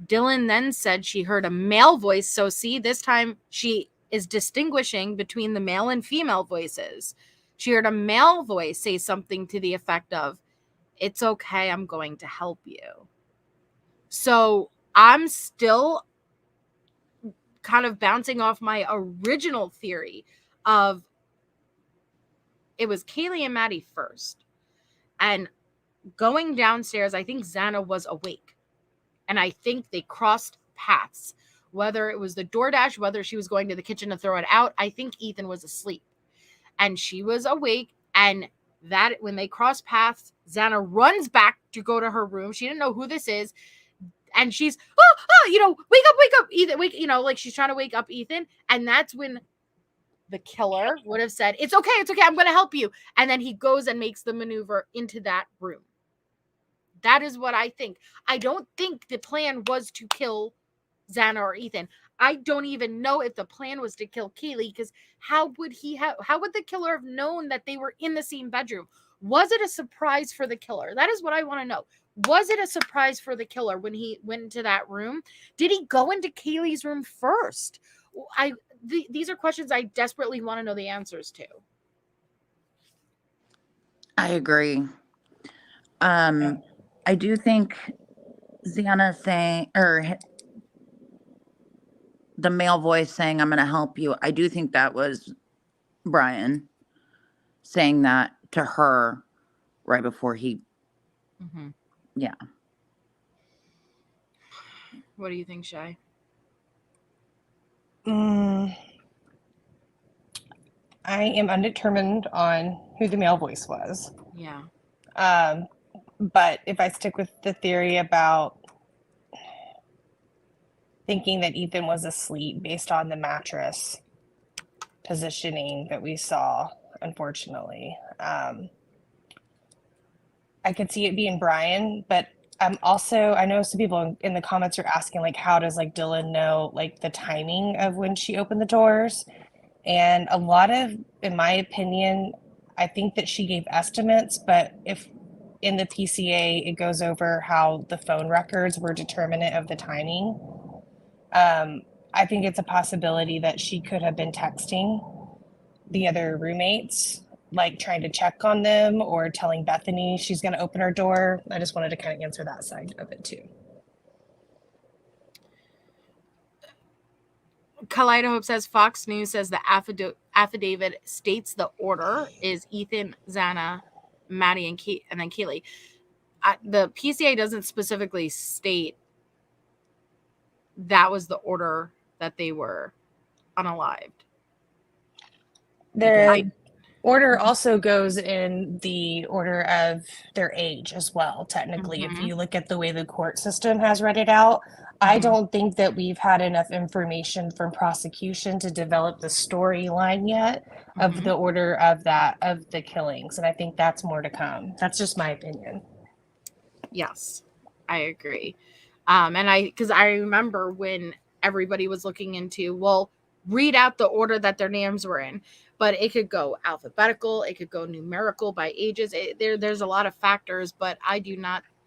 Dylan then said she heard a male voice. So see, this time she is distinguishing between the male and female voices. She heard a male voice say something to the effect of, "It's okay, I'm going to help you." So I'm still kind of bouncing off my original theory of it was Kaylee and Maddie first. And going downstairs, I think Xana was awake. And I think they crossed paths. Whether it was the DoorDash, whether she was going to the kitchen to throw it out, I think Ethan was asleep. And she was awake. And that when they crossed paths, Xana runs back to go to her room. She didn't know who this is. And she's, wake up, Ethan, wake, like she's trying to wake up Ethan. And that's when the killer would have said, it's okay, I'm going to help you. And then he goes and makes the maneuver into that room. That is what I think. I don't think the plan was to kill Xana or Ethan. I don't even know if the plan was to kill Kaylee, because how would the killer have known that they were in the same bedroom? Was it a surprise for the killer? That is what I want to know. was it a surprise for the killer when he went into that room? Did he go into Kaylee's room first? These are questions I desperately want to know the answers to. I agree. I do think Xana saying, or the male voice saying, I'm going to help you. I do think that was Brian saying that to her right before he, yeah. What do you think, Shay? I am undetermined on who the male voice was. Yeah. But if I stick with the theory about thinking that Ethan was asleep based on the mattress positioning that we saw, unfortunately, I could see it being Brian, but I know some people in the comments are asking, like, how does like Dylan know like the timing of when she opened the doors? And a lot of, in my opinion, I think that she gave estimates, but if in the PCA it goes over how the phone records were determinant of the timing, I think it's a possibility that she could have been texting the other roommates, like trying to check on them or telling Bethany she's going to open her door. I just wanted to kind of answer that side of it too. Kaleido says Fox News says the affidavit states the order is Ethan, Xana, Maddie, and then Kaylee. The PCA doesn't specifically state that was the order that they were unalived. Their order also goes in the order of their age as well, technically. If you look at the way the court system has read it out, I don't think that we've had enough information from prosecution to develop the storyline yet of the order of the killings. And I think that's more to come. That's just my opinion. Yes, I agree. Because I remember when everybody was looking into, well, read out the order that their names were in, but it could go alphabetical, it could go numerical by ages. There's a lot of factors, but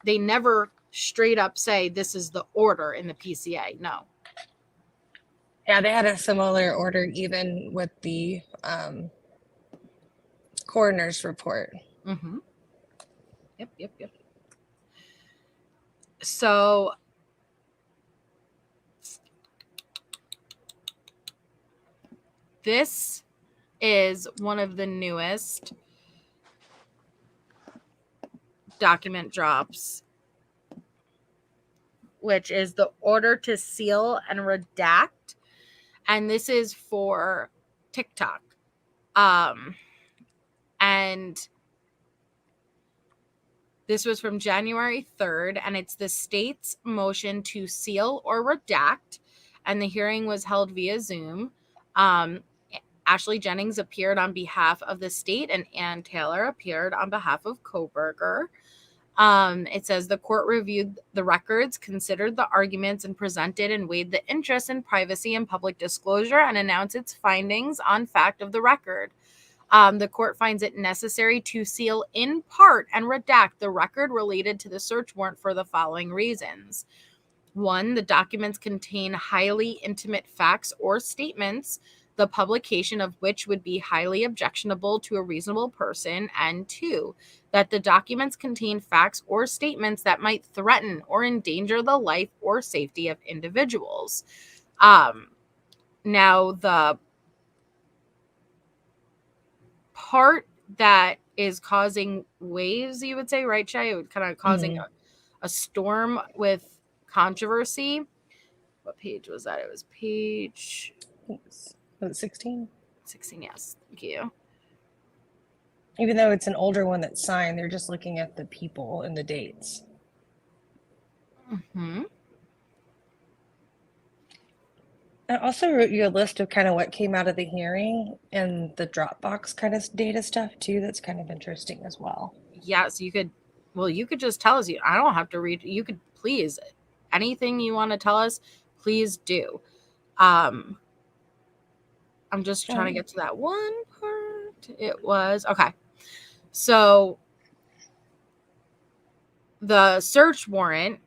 they never straight up say this is the order in the PCA. No. Yeah, they had a similar order even with the coroner's report. Yep. So this is one of the newest document drops, which is the order to seal and redact. And this is for TikTok. And this was from January 3rd, and it's the state's motion to seal or redact. And the hearing was held via Zoom. Ashley Jennings appeared on behalf of the state, and Ann Taylor appeared on behalf of Koberger. It says the court reviewed the records, considered the arguments, and presented and weighed the interest in privacy and public disclosure, and announced its findings on fact of the record. The court finds it necessary to seal in part and redact the record related to the search warrant for the following reasons. 1, the documents contain highly intimate facts or statements, the publication of which would be highly objectionable to a reasonable person, and 2, that the documents contain facts or statements that might threaten or endanger the life or safety of individuals. Now, the part that is causing waves, you would say, right, Shay? It kind of causing a storm with controversy. What page was that? It was page... Was it 16? 16, yes. Thank you. Even though it's an older one that's signed, they're just looking at the people and the dates. I also wrote you a list of kind of what came out of the hearing and the Dropbox kind of data stuff too. That's kind of interesting as well. Yeah, so you could just tell us. I don't have to read. You could please, anything you want to tell us, please do. I'm just trying to get to that one part. It was okay. So the search warrant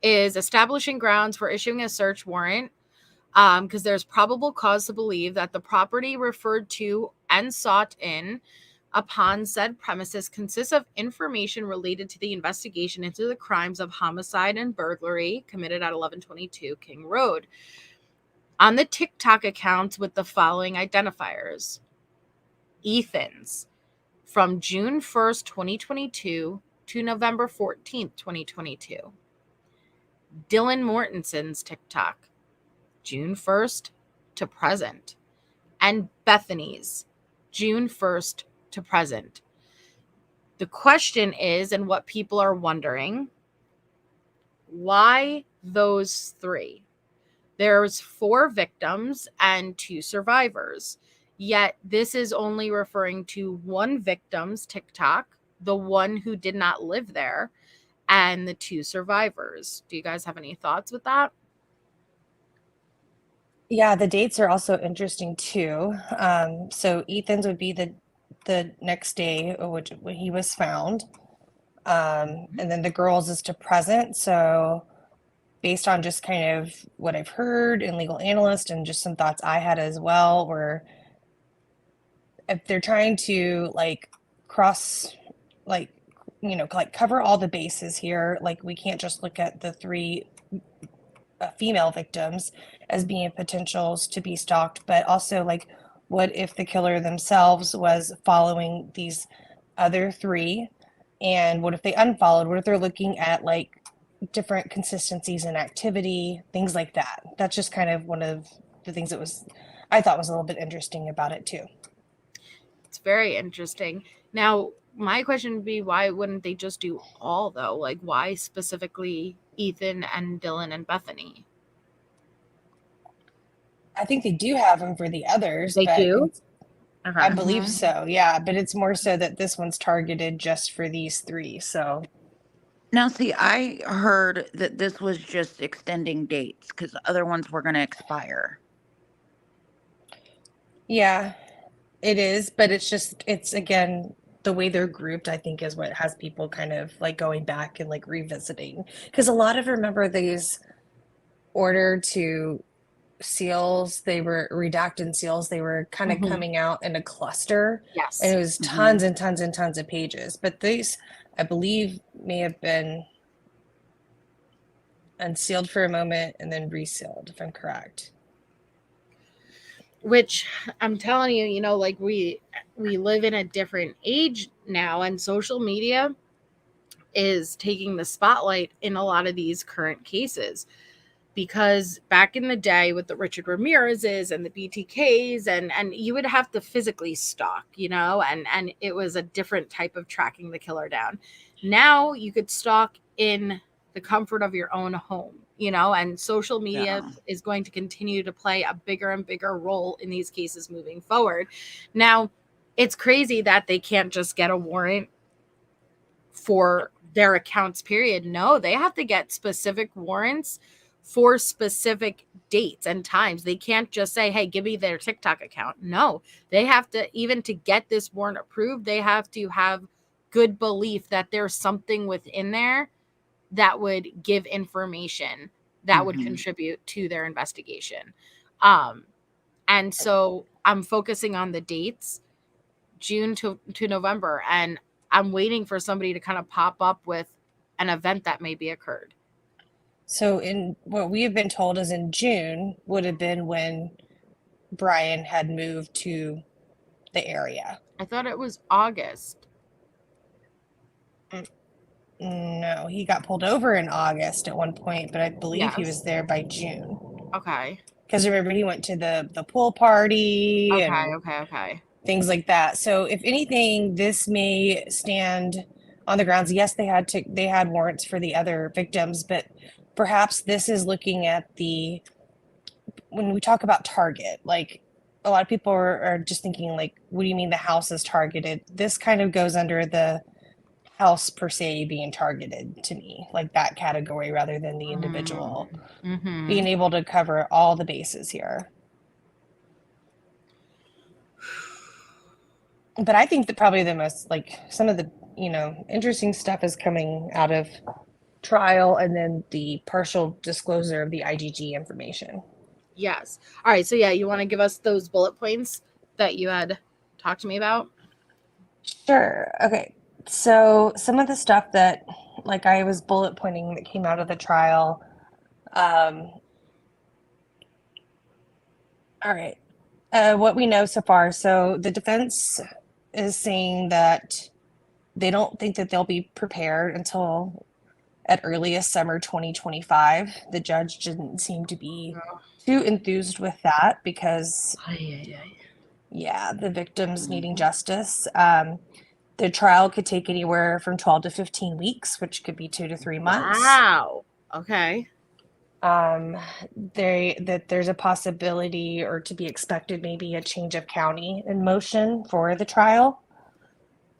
is establishing grounds for issuing a search warrant because there's probable cause to believe that the property referred to and sought in upon said premises consists of information related to the investigation into the crimes of homicide and burglary committed at 1122 King Road on the TikTok accounts with the following identifiers. Ethan's from June 1st, 2022 to November 14th, 2022. Dylan Mortenson's TikTok, June 1st to present. And Bethany's, June 1st to present. The question is, and what people are wondering, why those three? There's 4 victims and 2 survivors. Yet this is only referring to one victim's TikTok, the one who did not live there, and the 2 survivors. Do you guys have any thoughts with that? Yeah, the dates are also interesting too. So Ethan's would be the next day when he was found. And then the girls is to present. So based on just kind of what I've heard in legal analyst and just some thoughts I had as well, were if they're trying to like cover all the bases here, like we can't just look at the 3 female victims as being potentials to be stalked, but also like what if the killer themselves was following these other 3, and what if they unfollowed? What if they're looking at like different consistencies in activity, things like that? That's just kind of one of the things that I thought was a little bit interesting about it too. It's very interesting. Now, my question would be, why wouldn't they just do all though? Like, why specifically Ethan and Dylan and Bethany? I think they do have them for the others. They do? I believe so, yeah. But it's more so that this one's targeted just for these 3. So Now, see, I heard that this was just extending dates because the other ones were going to expire. yeah, it is. But it's again, the way they're grouped, I think, is what has people kind of like going back and like revisiting. Because a lot of, remember, these order to seals, they were redacted seals, they were kind of coming out in a cluster. Yes. And it was tons and tons and tons of pages. But these, I believe, may have been unsealed for a moment and then resealed, if I'm correct. Which I'm telling you, you know, like we live in a different age now, and social media is taking the spotlight in a lot of these current cases. Because back in the day with the Richard Ramirez's and the BTKs, and you would have to physically stalk, you know, and it was a different type of tracking the killer down. Now you could stalk in the comfort of your own home, you know, and social media is going to continue to play a bigger and bigger role in these cases moving forward. Now, it's crazy that they can't just get a warrant for their accounts, period. No, they have to get specific warrants for specific dates and times. They can't just say, hey, give me their TikTok account. No, they have to, even to get this warrant approved, they have to have good belief that there's something within there that would give information that would contribute to their investigation. And so I'm focusing on the dates, June to November, and I'm waiting for somebody to kind of pop up with an event that maybe occurred. So in what we have been told is in June would have been when Brian had moved to the area. I thought it was August. No, he got pulled over in August at one point, but I believe he was there by June. Okay. Because remember, he went to the pool party Okay. things like that. So if anything, this may stand on the grounds. Yes, they had warrants for the other victims, but perhaps this is looking at when we talk about target, like a lot of people are just thinking like, what do you mean the house is targeted? This kind of goes under the house per se being targeted to me, like that category rather than the individual being able to cover all the bases here. But I think that probably the most, like, some of the, interesting stuff is coming out of trial and then the partial disclosure of the IgG information. Yes. All right. So yeah, you want to give us those bullet points that you had talked to me about? Sure. Okay. So some of the stuff that, like, I was bullet pointing that came out of the trial. All right. What we know so far. So the defense is saying that they don't think that they'll be prepared until at earliest summer 2025. The judge didn't seem to be too enthused with that because, yeah, the victims needing justice. The trial could take anywhere from 12 to 15 weeks, which could be 2 to 3 months. Wow. Okay. That there's a possibility, or to be expected, maybe a change of county in motion for the trial.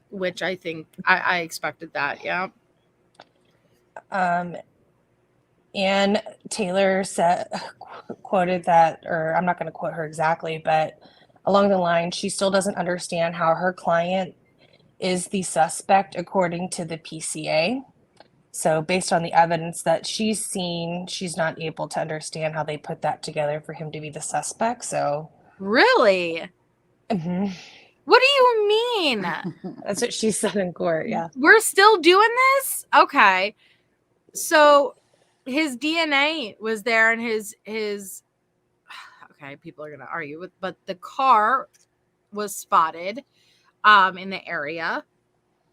Which I think I expected that. Yeah. Ann Taylor quoted that, or I'm not going to quote her exactly, but along the line, she still doesn't understand how her client is the suspect according to the PCA. So based on the evidence that she's seen, she's not able to understand how they put that together for him to be the suspect. So really? Mhm. What do you mean? That's what she said in court. Yeah. We're still doing this? Okay. So his DNA was there and his okay, people are going to argue with, but the car was spotted in the area.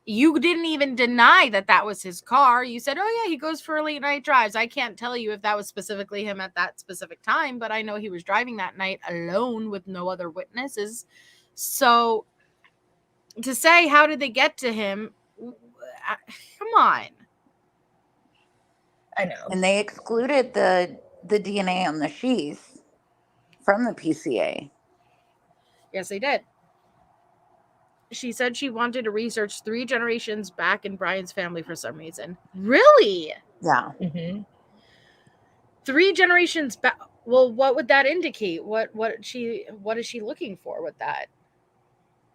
You didn't even deny that that was his car. You said, oh yeah, he goes for late night drives. I can't tell you if that was specifically him at that specific time, but I know he was driving that night alone with no other witnesses. So to say, how did they get to him? Come on. I know. And they excluded the DNA on the sheath from the PCA. Yes, they did. She said she wanted to research 3 generations back in Brian's family for some reason. Really? Yeah. Mm-hmm. 3 generations back. Well, what would that indicate? What is she looking for with that?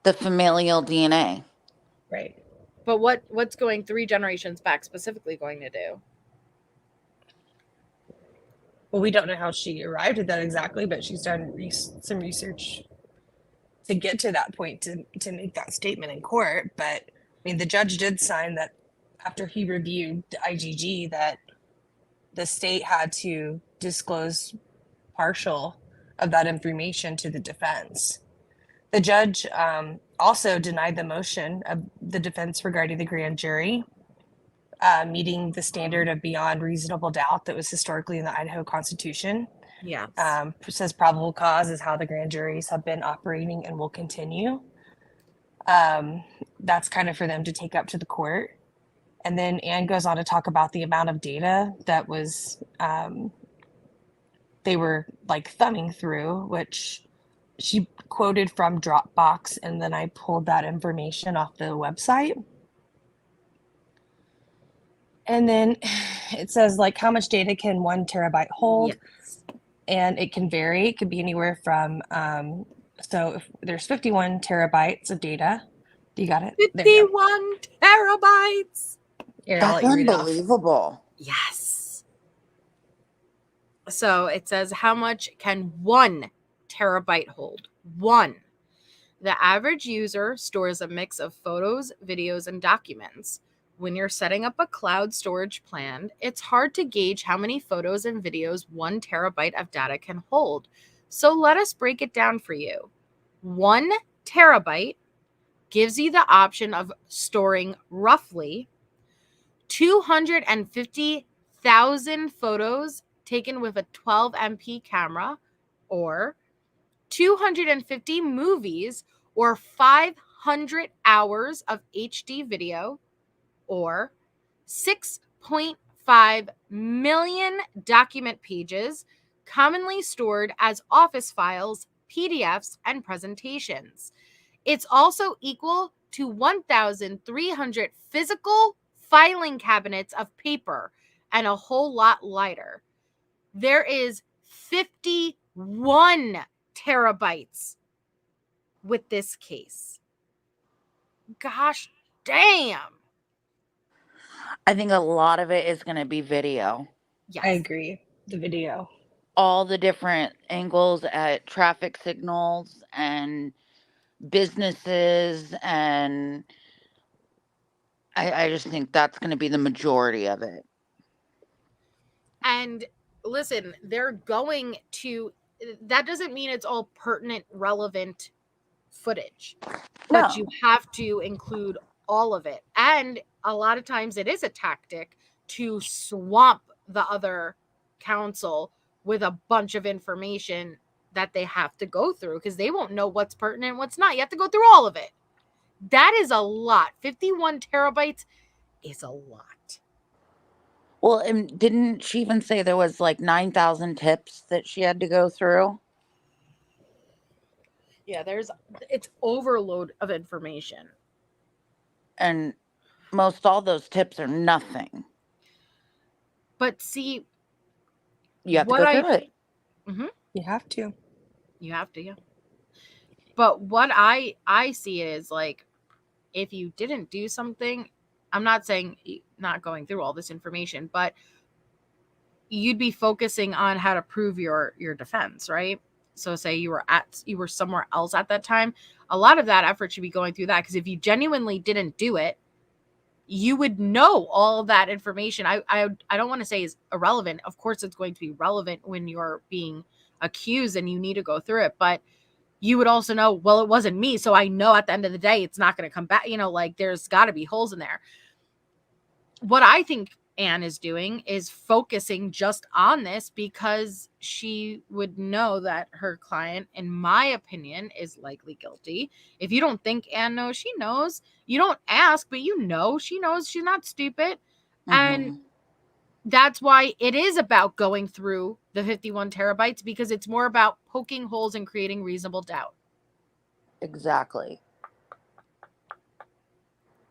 The familial DNA. Right. But what's going 3 generations back specifically going to do? Well, we don't know how she arrived at that exactly, but she's done some research to get to that point to make that statement in court. But I mean, the judge did sign that after he reviewed the IgG that the state had to disclose partial of that information to the defense. The judge also denied the motion of the defense regarding the grand jury, meeting the standard of beyond reasonable doubt that was historically in the Idaho Constitution. Yeah. Says probable cause is how the grand juries have been operating and will continue. That's kind of for them to take up to the court. And then Anne goes on to talk about the amount of data that was they were like thumbing through, which she quoted from Dropbox, and then I pulled that information off the website. And then it says, like, how much data can 1 terabyte hold? Yes. And it can vary. It could be anywhere from, so if there's 51 terabytes of data. You got it? 51 terabytes. Here, That's unbelievable. Yes. So it says, how much can 1 terabyte hold? 1. The average user stores a mix of photos, videos, and documents. When you're setting up a cloud storage plan, it's hard to gauge how many photos and videos 1 terabyte of data can hold. So let us break it down for you. 1 terabyte gives you the option of storing roughly 250,000 photos taken with a 12 MP camera, or 250 movies, or 500 hours of HD video, or 6.5 million document pages commonly stored as office files, PDFs, and presentations. It's also equal to 1,300 physical filing cabinets of paper and a whole lot lighter. There is 51 terabytes with this case. gosh damn. I think a lot of it is going to be video. Yes. I agree. The video. All the different angles at traffic signals and businesses, and I just think that's going to be the majority of it. And listen, they're going to, that doesn't mean it's all pertinent, relevant footage, but you have to include all of it. And a lot of times it is a tactic to swamp the other counsel with a bunch of information that they have to go through because they won't know what's pertinent and what's not. You have to go through all of it. That is a lot. 51 terabytes is a lot. Well, and didn't she even say there was like 9,000 tips that she had to go through? Yeah, it's overload of information. And most all those tips are nothing. But see, you have to go through it. Mm-hmm. You have to. You have to, yeah. But what I see is like, if you didn't do something, I'm not saying not going through all this information, but you'd be focusing on how to prove your defense, right? So say you were somewhere else at that time, a lot of that effort should be going through that, because if you genuinely didn't do it, you would know all of that information. I don't want to say is irrelevant. Of course it's going to be relevant when you're being accused and you need to go through it, but you would also know, well, it wasn't me, so I know at the end of the day it's not going to come back. Like there's got to be holes in there. What I think Anne is doing is focusing just on this because she would know that her client, in my opinion, is likely guilty. If you don't think Anne knows, she knows. You don't ask, but you know she knows. She's not stupid. Mm-hmm. And that's why it is about going through the 51 terabytes, because it's more about poking holes and creating reasonable doubt. Exactly.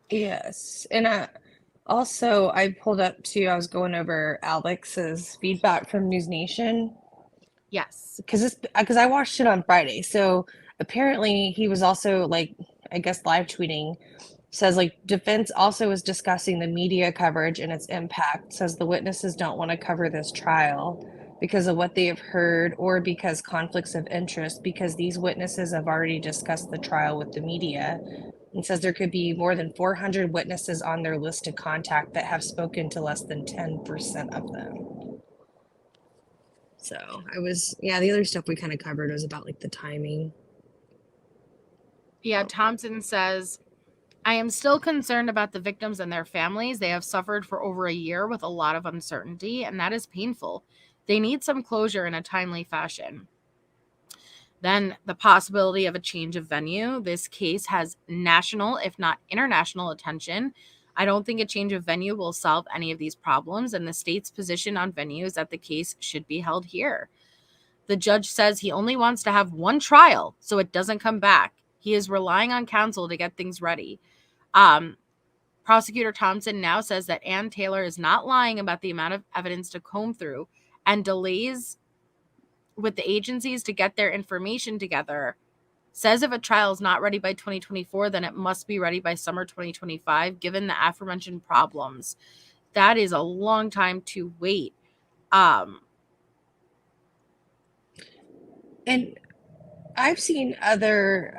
Yes. And also, I pulled up too, I was going over Alex's feedback from News Nation. Yes. Because I watched it on Friday. So apparently he was also like, I guess, live tweeting. Says like defense also is discussing the media coverage and its impact. Says the witnesses don't want to cover this trial because of what they have heard or because conflicts of interest, because these witnesses have already discussed the trial with the media. And says there could be more than 400 witnesses on their list to contact that have spoken to less than 10% of them. So the other stuff we kind of covered was about like the timing. Yeah, Thompson says, I am still concerned about the victims and their families. They have suffered for over a year with a lot of uncertainty, and that is painful. They need some closure in a timely fashion. Then the possibility of a change of venue. This case has national, if not international, attention. I don't think a change of venue will solve any of these problems, and the state's position on venue is that the case should be held here. The judge says he only wants to have one trial, so it doesn't come back. He is relying on counsel to get things ready. Prosecutor Thompson now says that Ann Taylor is not lying about the amount of evidence to comb through, and delays with the agencies to get their information together. Says if a trial is not ready by 2024, then it must be ready by summer 2025, given the aforementioned problems. That is a long time to wait. And I've seen other,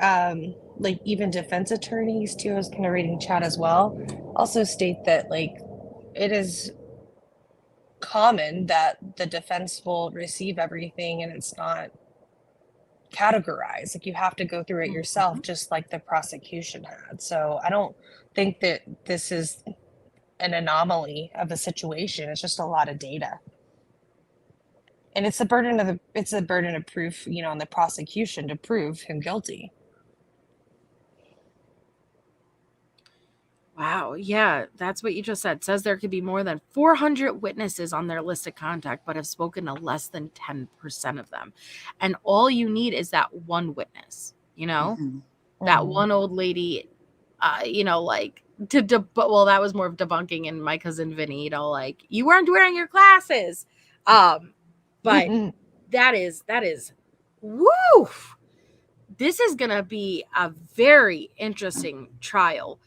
like even defense attorneys too, I was kind of reading chat as well, also state that like it is common that the defense will receive everything and it's not categorized. Like you have to go through it yourself, just like the prosecution had. So I don't think that this is an anomaly of a situation. It's just a lot of data. And it's a burden of proof, on the prosecution to prove him guilty. Wow. Yeah, that's what you just said. Says there could be more than 400 witnesses on their list of contact, but have spoken to less than 10% of them. And all you need is that one witness, that one old lady, like well, that was more of debunking in my cousin Vinny, like you weren't wearing your glasses. But that is woof. this is going to be a very interesting trial.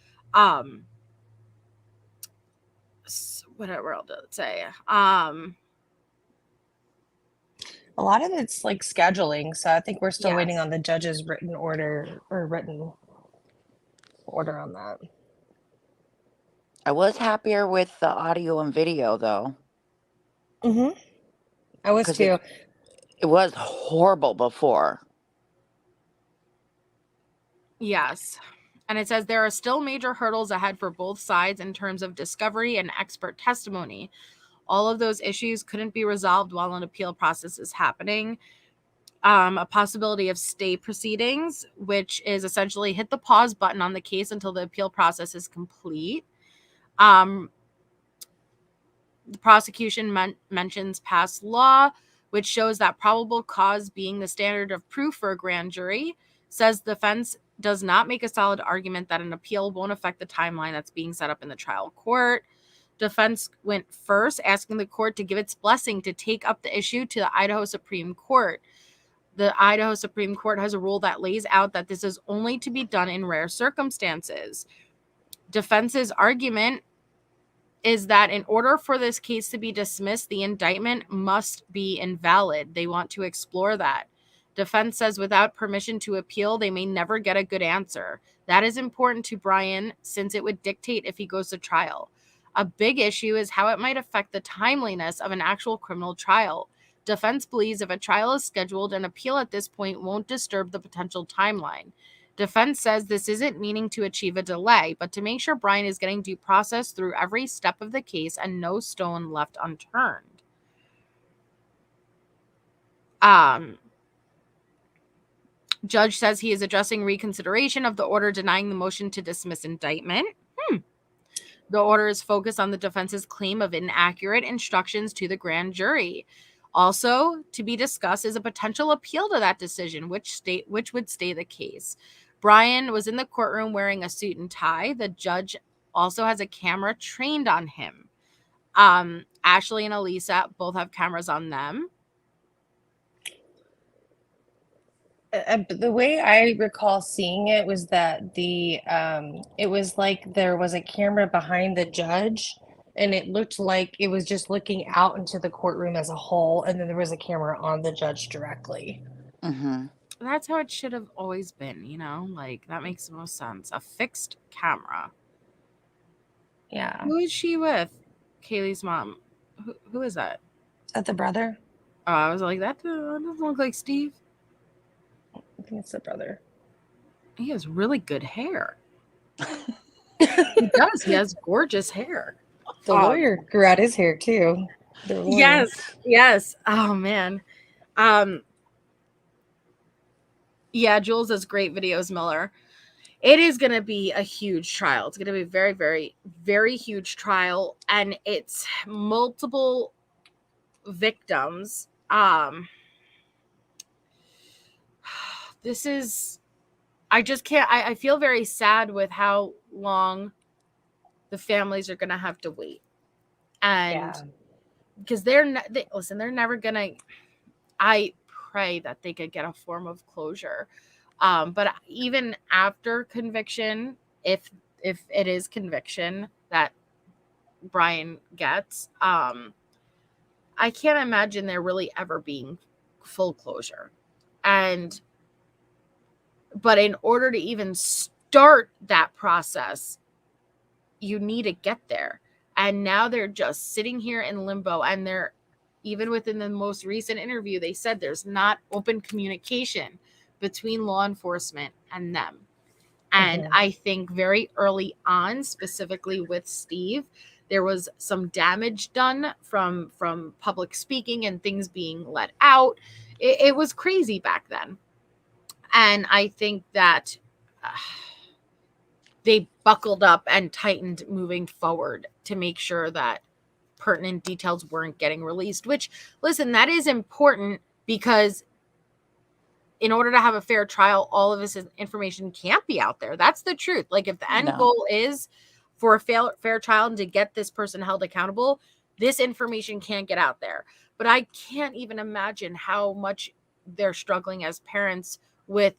Whatever I'll say. A lot of it's like scheduling, so I think we're still waiting Yes. on the judge's written order on that. I was happier with the audio and video though. Mm-hmm. I was 'Cause too. It was horrible before. Yes. And it says there are still major hurdles ahead for both sides in terms of discovery and expert testimony. All of those issues couldn't be resolved while an appeal process is happening. A possibility of stay proceedings, which is essentially hit the pause button on the case until the appeal process is complete. The prosecution mentions past law, which shows that probable cause being the standard of proof for a grand jury, says the defense does not make a solid argument that an appeal won't affect the timeline that's being set up in the trial court. Defense went first, asking the court to give its blessing to take up the issue to the Idaho Supreme Court. The Idaho Supreme Court has a rule that lays out that this is only to be done in rare circumstances. Defense's argument is that in order for this case to be dismissed, the indictment must be invalid. They want to explore that. Defense says without permission to appeal, they may never get a good answer. That is important to Brian since it would dictate if he goes to trial. A big issue is how it might affect the timeliness of an actual criminal trial. Defense believes if a trial is scheduled, an appeal at this point won't disturb the potential timeline. Defense says this isn't meaning to achieve a delay, but to make sure Brian is getting due process through every step of the case and no stone left unturned. Judge says he is addressing reconsideration of the order denying the motion to dismiss indictment. The order is focused on the defense's claim of inaccurate instructions to the grand jury. Also, to be discussed is a potential appeal to that decision, which would stay the case. Brian was in the courtroom wearing a suit and tie. The judge also has a camera trained on him. Ashley and Elisa both have cameras on them. The way I recall seeing it was that it was like there was a camera behind the judge, and it looked like it was just looking out into the courtroom as a whole, and then there was a camera on the judge directly. Mm-hmm. That's how it should have always been, like that makes the most sense. A fixed camera. Yeah. Who is she with? Kaylee's mom. Who is that? Is that the brother? Oh, I was like, that doesn't look like Steve. I think it's the brother. He has really good hair. He does. He has gorgeous hair. The lawyer grew out his hair too. Yes. Oh man. Yeah, Jules does great videos, Miller. It is going to be a huge trial. It's going to be a very, very, very huge trial, and it's multiple victims. This is, I just can't, I feel very sad with how long the families are going to have to wait. And because they're never going to, I pray that they could get a form of closure. But even after conviction, if it is conviction that Brian gets, I can't imagine there really ever being full closure. But in order to even start that process, you need to get there. And now they're just sitting here in limbo, and they're, even within the most recent interview, they said there's not open communication between law enforcement and them. And I think very early on, specifically with Steve, there was some damage done from public speaking and things being let out. It was crazy back then. And I think that they buckled up and tightened moving forward to make sure that pertinent details weren't getting released, which, listen, that is important, because in order to have a fair trial, all of this information can't be out there. That's the truth. Like, if the end goal is for a fair trial and to get this person held accountable, this information can't get out there. But I can't even imagine how much they're struggling as parents with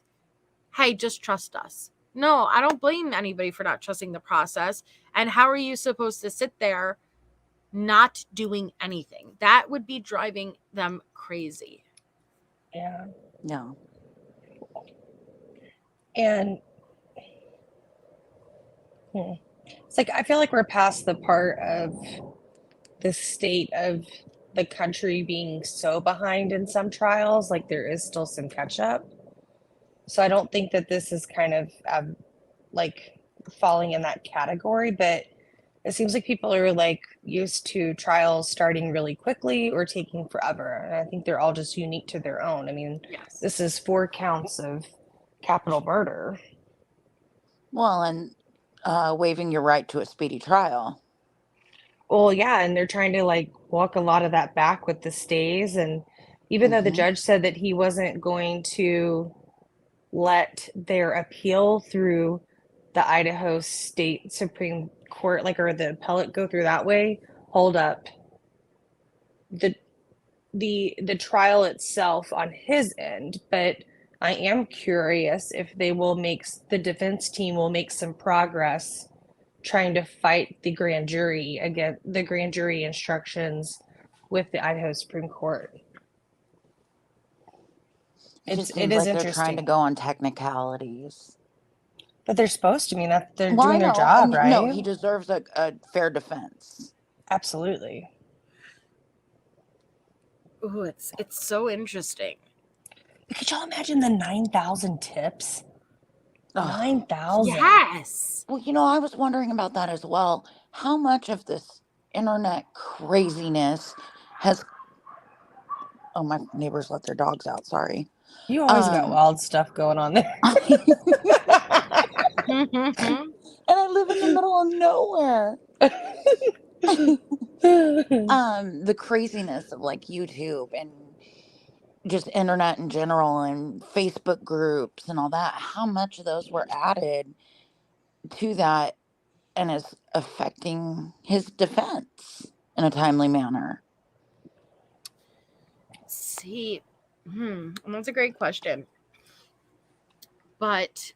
hey, just trust us. No, I don't blame anybody for not trusting the process. And how are you supposed to sit there not doing anything? That would be driving them crazy. Yeah. No. And it's like I feel like we're past the part of the state of the country being so behind in some trials. Like there is still some catch up. So I don't think that this is kind of like falling in that category, but it seems like people are like used to trials starting really quickly or taking forever. And I think they're all just unique to their own. I mean, Yes. this is 4 counts of capital murder. Well, and waiving your right to a speedy trial. Well, yeah, and they're trying to like walk a lot of that back with the stays. And even though the judge said that he wasn't going to let their appeal through the Idaho State Supreme Court, like, or the appellate go through that way, hold up. The trial itself on his end, but I am curious if they will the defense team will make some progress trying to fight the grand jury against the grand jury instructions with the Idaho Supreme Court. It just It seems is like they're trying interesting. to go on technicalities. But they're supposed to. I mean, that they're Well, I doing their know. job, right? No, he deserves a fair defense. Absolutely. Ooh, it's so interesting. But could y'all imagine the 9,000 tips? 9,000. Yes. Well, I was wondering about that as well. How much of this internet craziness has... Oh, my neighbors let their dogs out. Sorry. You always got wild stuff going on there. Mm-hmm. And I live in the middle of nowhere. The craziness of like YouTube and just internet in general and Facebook groups and all that, how much of those were added to that and is affecting his defense in a timely manner? See, that's a great question. But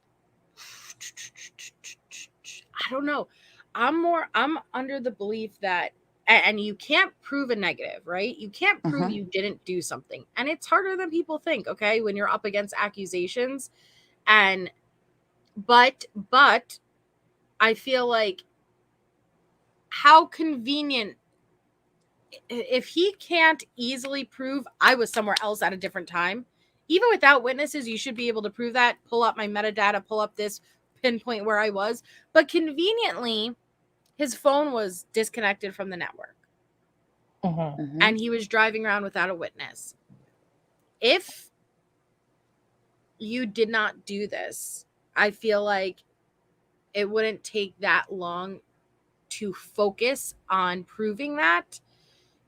I don't know. I'm under the belief that, and you can't prove a negative, right? You can't prove you didn't do something. And it's harder than people think, okay, when you're up against accusations. But I feel like how convenient, if he can't easily prove I was somewhere else at a different time, even without witnesses, you should be able to prove that. Pull up my metadata, pull up this, pinpoint where I was. But conveniently, his phone was disconnected from the network. And he was driving around without a witness. If you did not do this, I feel like it wouldn't take that long to focus on proving that.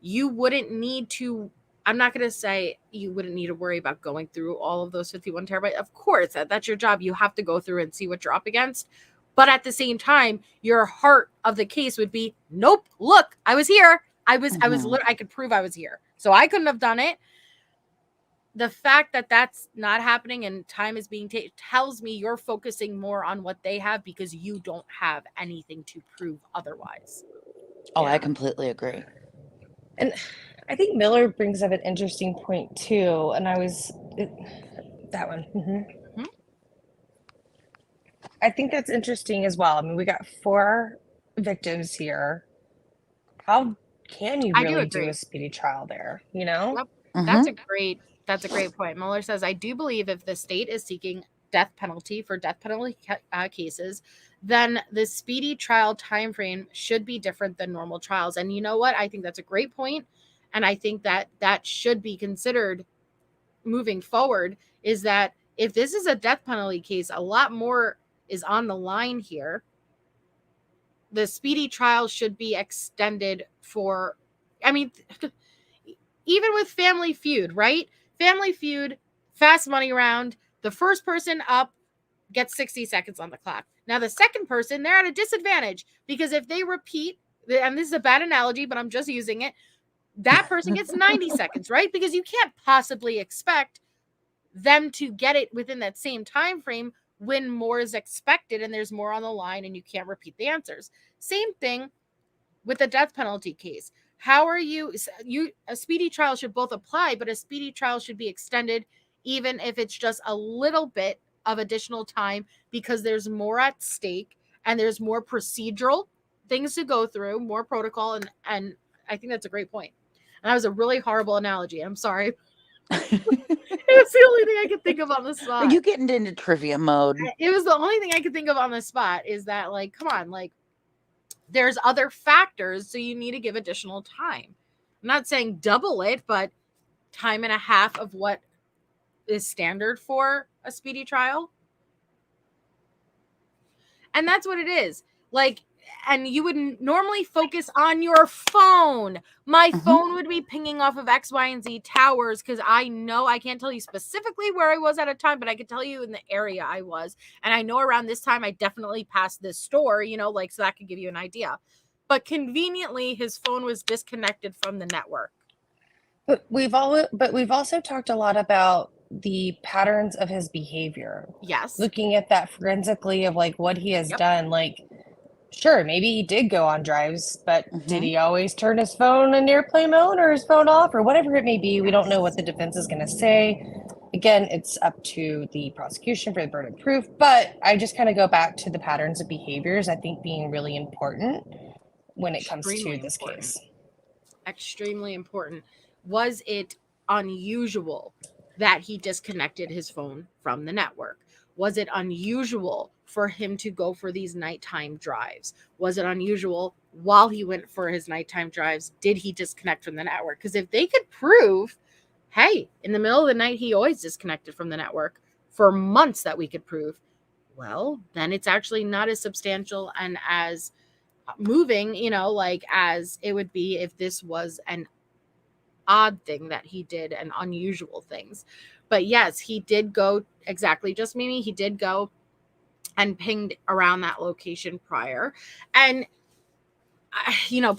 You wouldn't need to, I'm not going to say you wouldn't need to worry about going through all of those 51 terabytes. Of course, that's your job. You have to go through and see what you're up against. But at the same time, your heart of the case would be, nope, look, I was here. I could prove I was here. So I couldn't have done it. The fact that that's not happening and time is being taken tells me you're focusing more on what they have because you don't have anything to prove otherwise. Oh, yeah. I completely agree. And I think Miller brings up an interesting point too. And that one. I think that's interesting as well. I mean, we got 4 victims here. How can you really do a speedy trial there? Yep. That's a great point. Mueller says, I do believe if the state is seeking death penalty for death penalty cases, then the speedy trial time frame should be different than normal trials. And you know what? I think that's a great point. And I think that should be considered moving forward, is that if this is a death penalty case, a lot more is on the line here. The speedy trial should be extended for, even with Family Feud, right? Family Feud, fast money round. The first person up gets 60 seconds on the clock. Now, the second person, they're at a disadvantage because if they repeat, and this is a bad analogy, but I'm just using it, that person gets 90 seconds, right? Because you can't possibly expect them to get it within that same time frame when more is expected and there's more on the line and you can't repeat the answers. Same thing with the death penalty case. How are you a speedy trial should both apply, but a speedy trial should be extended even if it's just a little bit of additional time, because there's more at stake and there's more procedural things to go through, more protocol, and I think that's a great point. And that was a really horrible analogy. I'm sorry. It was the only thing I could think of on the spot. Are you getting into trivia mode? It was the only thing I could think of on the spot, is that, like, come on, like, there's other factors, so you need to give additional time. I'm not saying double it, but time and a half of what is standard for a speedy trial. And that's what it is. Like, and you would normally focus on your phone. My phone would be pinging off of X, Y, and Z towers, because I know, I can't tell you specifically where I was at a time, but I could tell you in the area I was. And I know around this time I definitely passed this store, you know, like, so that could give you an idea. But conveniently, his phone was disconnected from the network. But we've also talked a lot about the patterns of his behavior. Yes. Looking at that forensically of like what he has done, like, sure, maybe he did go on drives, but did he always turn his phone in airplane mode or his phone off or whatever it may be? We don't know what the defense is going to say. Again, it's up to the prosecution for the burden of proof, but I just kind of go back to the patterns of behaviors, I think, being really important when it comes to this case. Extremely important. Was it unusual that he disconnected his phone from the network? Was it unusual for him to go for these nighttime drives? Was it unusual while he went for his nighttime drives, did he disconnect from the network? Because if they could prove, hey, in the middle of the night, he always disconnected from the network for months, that we could prove, well, then it's actually not as substantial and as moving, you know, like, as it would be if this was an odd thing that he did and unusual things. But yes, he did go, exactly, just Mimi, he did go and pinged around that location prior. And you know,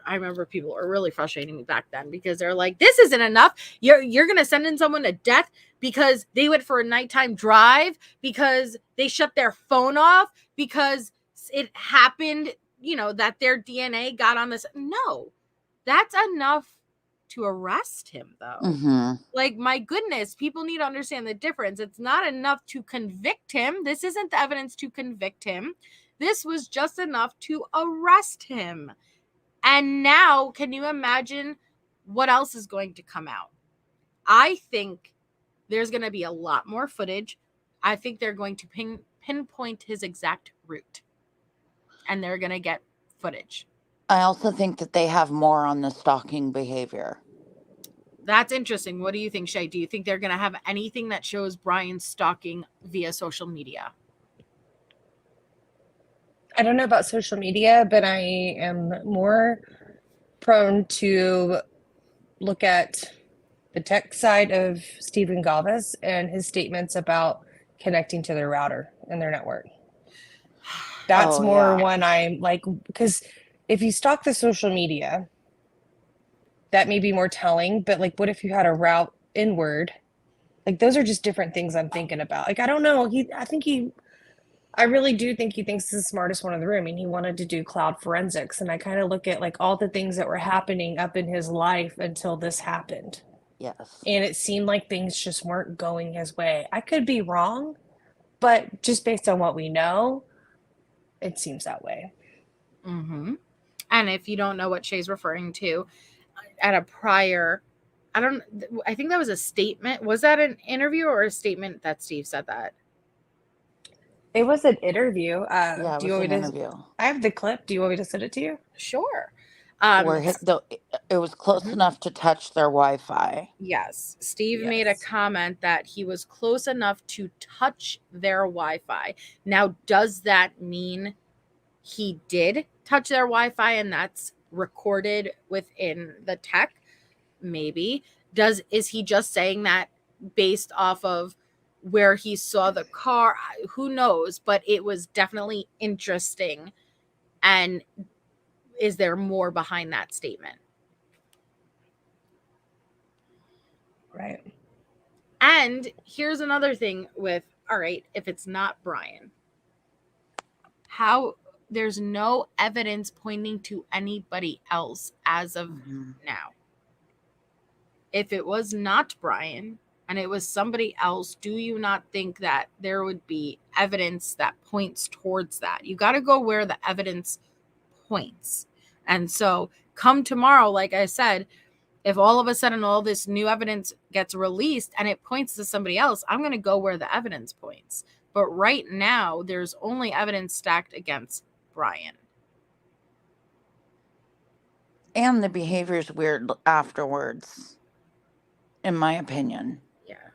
I remember people were really frustrating me back then, because they're like, this isn't enough. You're gonna send in someone to death because they went for a nighttime drive, because they shut their phone off, because it happened, you know, that their DNA got on this. No, that's enough to arrest him, though. Like, my goodness, people need to understand the difference. It's not enough to convict him. This isn't the evidence to convict him. This was just enough to arrest him. And now, can you imagine what else is going to come out? I think there's going to be a lot more footage. I think they're going to pinpoint his exact route, and they're going to get footage. I also think that they have more on the stalking behavior. That's interesting. What do you think, Shay? Do you think they're going to have anything that shows Brian stalking via social media? I don't know about social media, but I am more prone to look at the tech side of Stephen Galvez and his statements about connecting to their router and their network. That's one I'm like, because if you stalk the social media, that may be more telling, but like, what if you had a route inward? Like, those are just different things I'm thinking about. Like, I don't know. I really do think he thinks he's the smartest one in the room. I mean, he wanted to do cloud forensics, and I kind of look at like all the things that were happening up in his life until this happened. Yes. And it seemed like things just weren't going his way. I could be wrong, but just based on what we know, it seems that way. And if you don't know what Shay's referring to, at a prior, I think that was a statement. Was that an interview or a statement that Steve said that? It was an interview. Yeah, do you want me to? I have the clip. Do you want me to send it to you? Sure. Where it was close enough to touch their Wi-Fi. Yes. Steve made a comment that he was close enough to touch their Wi-Fi. Now, does that mean he did touch their Wi-Fi and that's recorded within the tech? Maybe. Is he just saying that based off of where he saw the car? Who knows? But it was definitely interesting. And is there more behind that statement? Right. And here's another thing with all right, if it's not Brian, how there's no evidence pointing to anybody else as of now. If it was not Brian and it was somebody else, do you not think that there would be evidence that points towards that? You got to go where the evidence points. And so come tomorrow, like I said, if all of a sudden all this new evidence gets released and it points to somebody else, I'm going to go where the evidence points. But right now, there's only evidence stacked against Brian. And the behavior's weird afterwards, in my opinion. Yeah.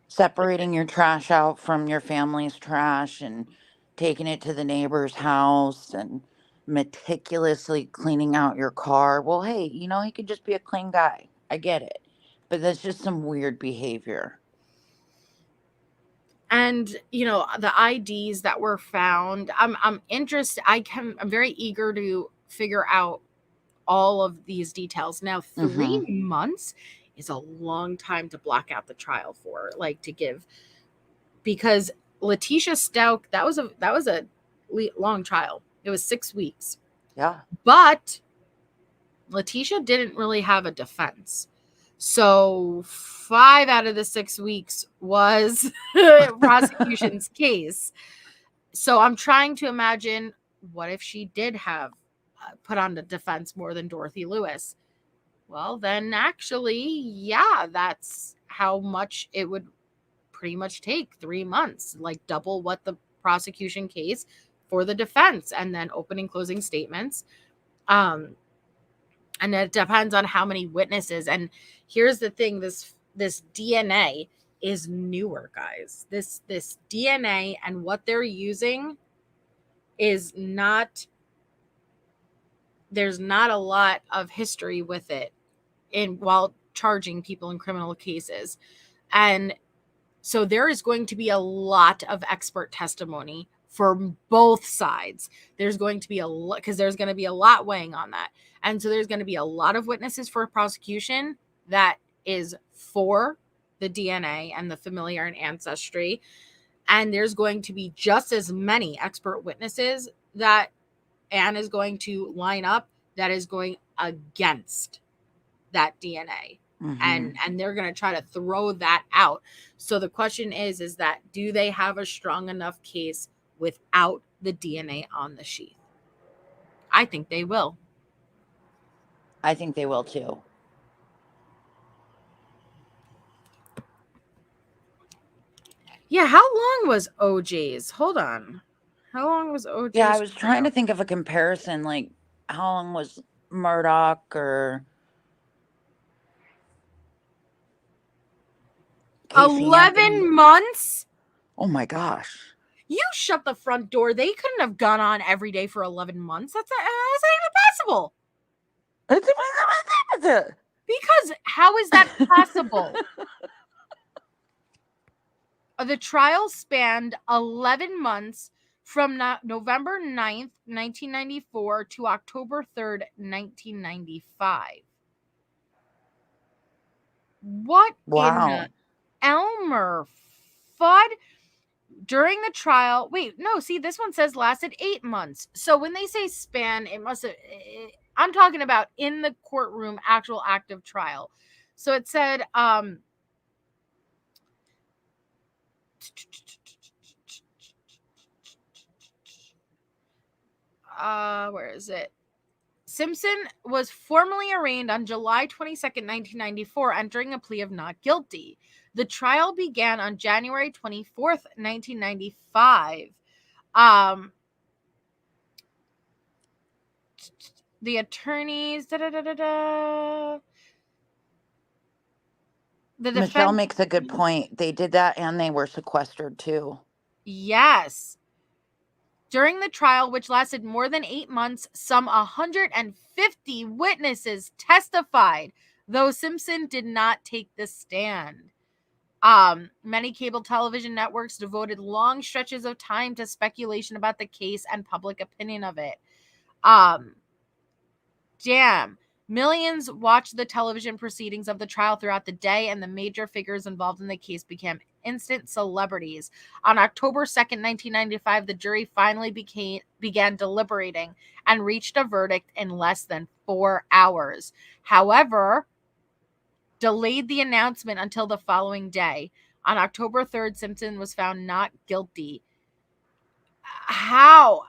Separating your trash out from your family's trash and taking it to the neighbor's house and meticulously cleaning out your car. Well, hey, you know, he could just be a clean guy. I get it. But that's just some weird behavior. And, you know, the IDs that were found, I'm interested. I'm very eager to figure out all of these details. Now, 3 months is a long time to block out the trial for, like, to give, because Letitia Stout, that was a long trial. It was 6 weeks. Yeah. But Letitia didn't really have a defense. So 5 out of the 6 weeks was prosecution's case. So I'm trying to imagine, what if she did have put on the defense more than Dorothy Lewis? Well, then actually, yeah, that's how much it would pretty much take, 3 months, like double what the prosecution case for the defense, and then opening, closing statements. And it depends on how many witnesses. And here's the thing, this DNA is newer, guys. This DNA and what they're using is not, there's not a lot of history with it while charging people in criminal cases. And so there is going to be a lot of expert testimony for both sides. There's going to be a lot, because there's going to be a lot weighing on that. And so there's going to be a lot of witnesses for prosecution that is for the DNA and the familiar and ancestry. And there's going to be just as many expert witnesses that Anne is going to line up that is going against that DNA. And they're going to try to throw that out. So the question is that, do they have a strong enough case without the DNA on the sheath? I think they will. I think they will too. Yeah, how long was OJ's? Hold on. How long was OJ's? Yeah, I was trying to think of a comparison, like how long was Murdoch or 11 months? Oh my gosh. You shut the front door. They couldn't have gone on every day for 11 months. That's not even possible. Because how is that possible? The trial spanned 11 months from November 9th, 1994 to October 3rd, 1995. What in the Elmer Fudd? During the trial, this one says lasted 8 months. So when they say span, it must have, I'm talking about in the courtroom, actual active trial. So it said, where is it? Simpson was formally arraigned on July 22nd, 1994, entering a plea of not guilty. The trial began on January 24th, 1995. The attorneys, Michelle makes a good point. They did that and they were sequestered too. Yes. During the trial, which lasted more than 8 months, some 150 witnesses testified, though Simpson did not take the stand. Many cable television networks devoted long stretches of time to speculation about the case and public opinion of it. Millions watched the television proceedings of the trial throughout the day, and the major figures involved in the case became instant celebrities. On October 2nd, 1995, the jury finally began deliberating and reached a verdict in less than 4 hours. However, delayed the announcement until the following day. On October 3rd, Simpson was found not guilty. How?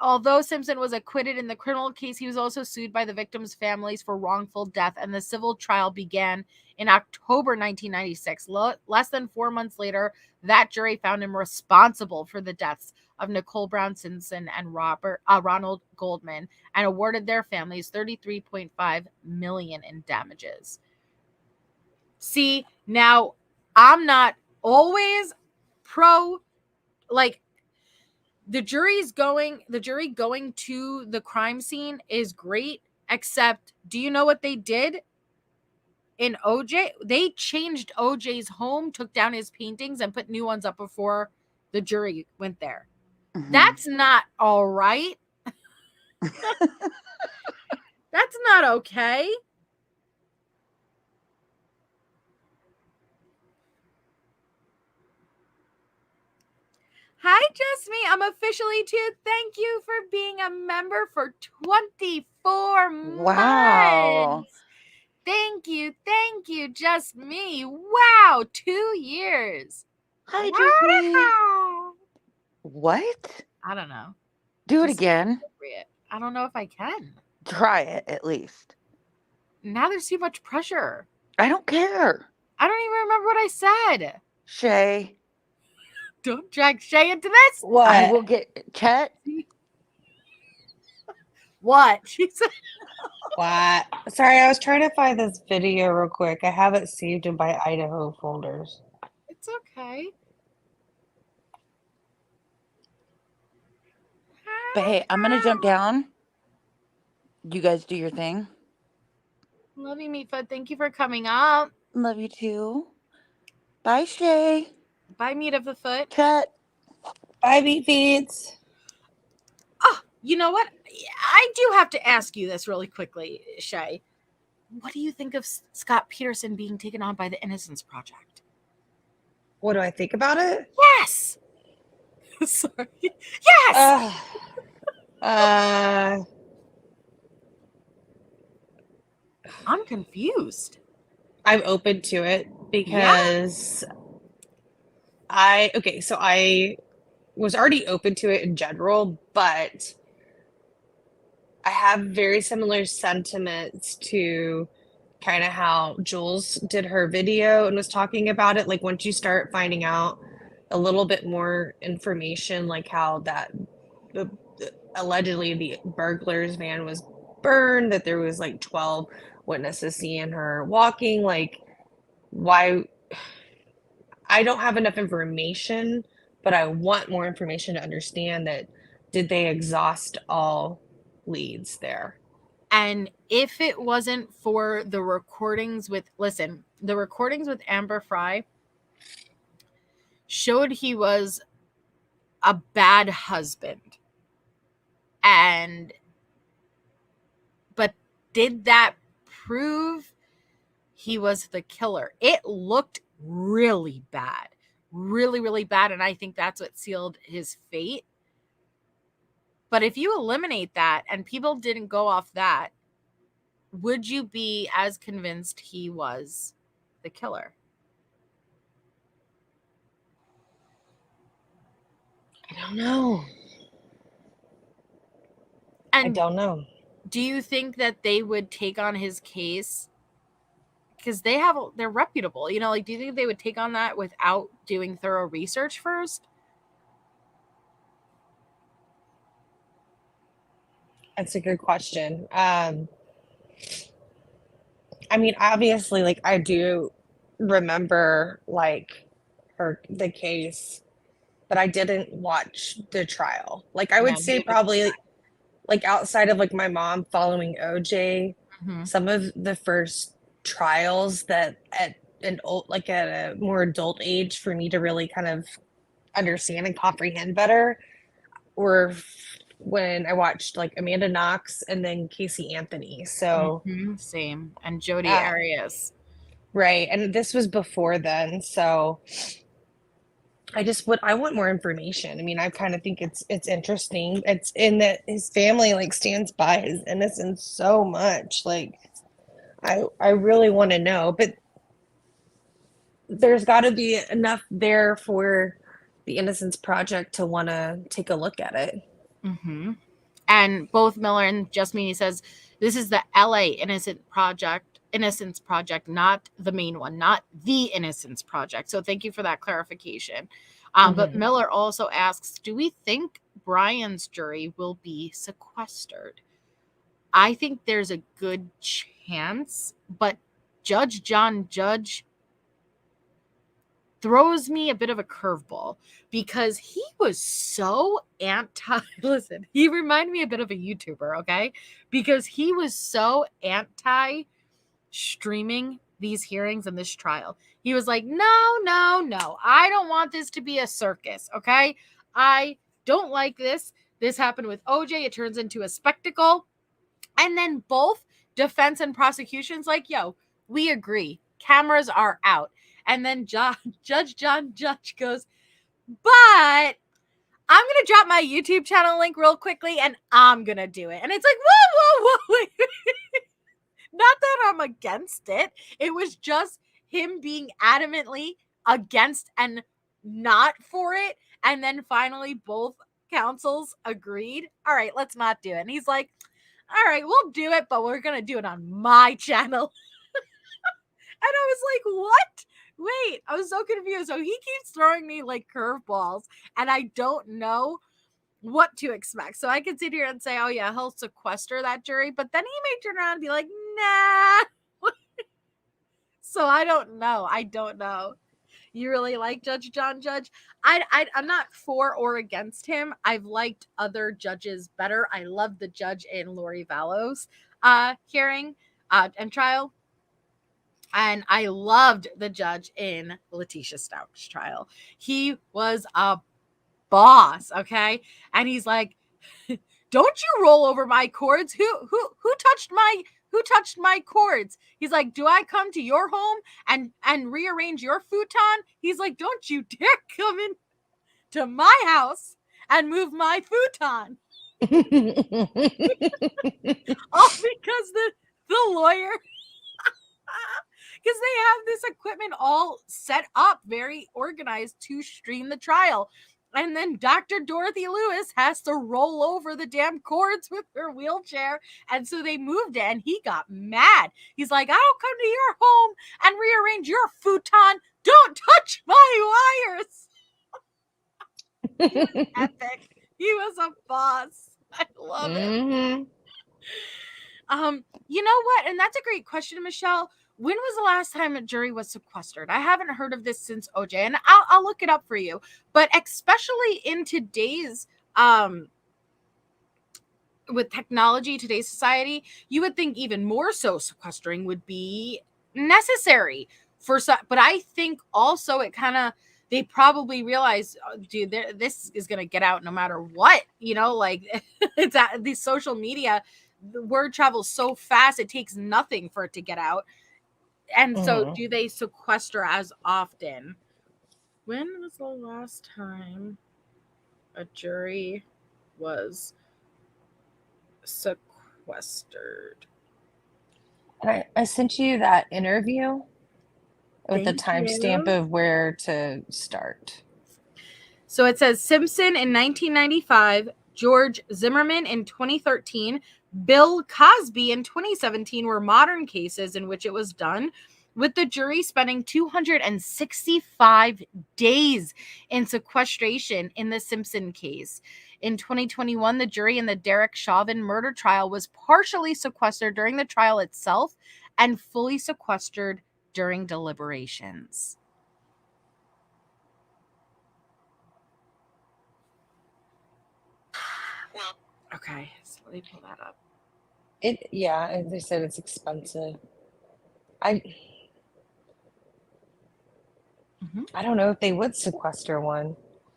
Although Simpson was acquitted in the criminal case, he was also sued by the victims' families for wrongful death, and the civil trial began in October 1996. Less than 4 months later, that jury found him responsible for the deaths of Nicole Brown Simpson and Ronald Goldman, and awarded their families $33.5 million in damages. See, now I'm not always pro, like, the jury going to the crime scene is great, except do you know what they did in OJ? They changed OJ's home, took down his paintings, and put new ones up before the jury went there. Mhm. That's not all right. That's not okay. Hi, Just Me. I'm officially too. Thank you for being a member for 24 Wow. months. Thank you. Just Me. Wow, 2 years. Hi, Just Me. Wow. What? I don't know. Do it Just again. appropriate. I don't know if I can. Try it at least. Now there's too much pressure. I don't care. I don't even remember what I said. Shay. Don't drag Shay into this. What? I will get Chet. What? She said. What? Sorry, I was trying to find this video real quick. I have it saved in my Idaho folders. It's okay. But hey, I'm gonna jump down. You guys do your thing. Love you, Meatfoot. Thank you for coming up. Love you too. Bye, Shay. Bye, Meat of the Foot. Chet. Bye, meat feeds. Oh, you know what? I do have to ask you this really quickly, Shay. What do you think of Scott Peterson being taken on by the Innocence Project? What do I think about it? Yes. Sorry. Yes. I'm confused. I'm open to it because I was already open to it in general, but I have very similar sentiments to kind of how Jules did her video and was talking about it. Like, once you start finding out a little bit more information, like how allegedly the burglar's van was burned, that there was like 12 witnesses seeing her walking, like, why? I don't have enough information, but I want more information to understand that, did they exhaust all leads there? And if it wasn't for the recordings with Amber Fry showed he was a bad husband. But did that prove he was the killer? It looked really bad. Really, really bad. And I think that's what sealed his fate. But if you eliminate that and people didn't go off that, would you be as convinced he was the killer? I don't know. And I don't know. Do you think that they would take on his case? Because they're reputable. You know, like, do you think they would take on that without doing thorough research first? That's a good question. I mean, obviously, like, I do remember, like, the case, but I didn't watch the trial. Like, I would say probably, like, outside of, like, my mom following OJ, some of the first trials that at a more adult age for me to really kind of understand and comprehend better were when I watched, like, Amanda Knox and then Casey Anthony. So same. And Jodi Arias. Right. And this was before then, so I want more information. I mean, I kind of think it's interesting. It's in that his family like stands by his innocence so much. Like I really want to know, but there's got to be enough there for the Innocence Project to want to take a look at it. Mm-hmm. And both Miller and Jasmine says this is the LA Innocence Project, not the main one, not the Innocence Project. So thank you for that clarification. But Miller also asks, do we think Brian's jury will be sequestered? I think there's a good chance, but Judge John Judge throws me a bit of a curveball because he was so listen, he reminded me a bit of a YouTuber, okay? Because he was so anti streaming these hearings and this trial. He was like, no, I don't want this to be a circus, okay? I don't like this. This happened with OJ. It turns into a spectacle. And then both defense and prosecution's like, yo, we agree. Cameras are out. And then Judge John Judge goes, but I'm going to drop my YouTube channel link real quickly and I'm going to do it. And it's like, whoa. Not that I'm against it. It was just him being adamantly against and not for it. And then finally both counsels agreed. All right, let's not do it. And he's like, all right, we'll do it, but we're going to do it on my channel. And I was like, what? Wait, I was so confused. So he keeps throwing me like curveballs and I don't know what to expect. So I can sit here and say, oh yeah, he'll sequester that jury, but then he may turn around and be like, nah. So I don't know. You really like Judge John Judge? I'm not for or against him. I've liked other judges better. I love the judge in Lori Vallow's hearing and trial. And I loved the judge in Letitia Stouch's trial. He was a boss, okay? And he's like, don't you roll over my cords. Who touched my cords? He's like, do I come to your home and rearrange your futon? He's like, don't you dare come in to my house and move my futon. All because the lawyer, because they have this equipment all set up, very organized to stream the trial. And then Dr. Dorothy Lewis has to roll over the damn cords with her wheelchair. And so they moved it and he got mad. He's like, I don't come to your home and rearrange your futon. Don't touch my wires. He was epic. He was a boss. I love it. You know what? And that's a great question, Michelle. When was the last time a jury was sequestered? I haven't heard of this since OJ, and I'll look it up for you. But especially in today's with technology, today's society, you would think even more so sequestering would be necessary for some. But I think also it kind of, they probably realize, dude, this is gonna get out no matter what. You know, like it's the social media. The word travels so fast; it takes nothing for it to get out. And so do they sequester as often? When was the last time a jury was sequestered? I sent you that interview with the timestamp of where to start. So it says Simpson in 1995, George Zimmerman in 2013, Bill Cosby in 2017 were modern cases in which it was done, with the jury spending 265 days in sequestration in the Simpson case. In 2021, the jury in the Derek Chauvin murder trial was partially sequestered during the trial itself and fully sequestered during deliberations. Okay, so let me pull that up. As they said, it's expensive. I don't know if they would sequester one,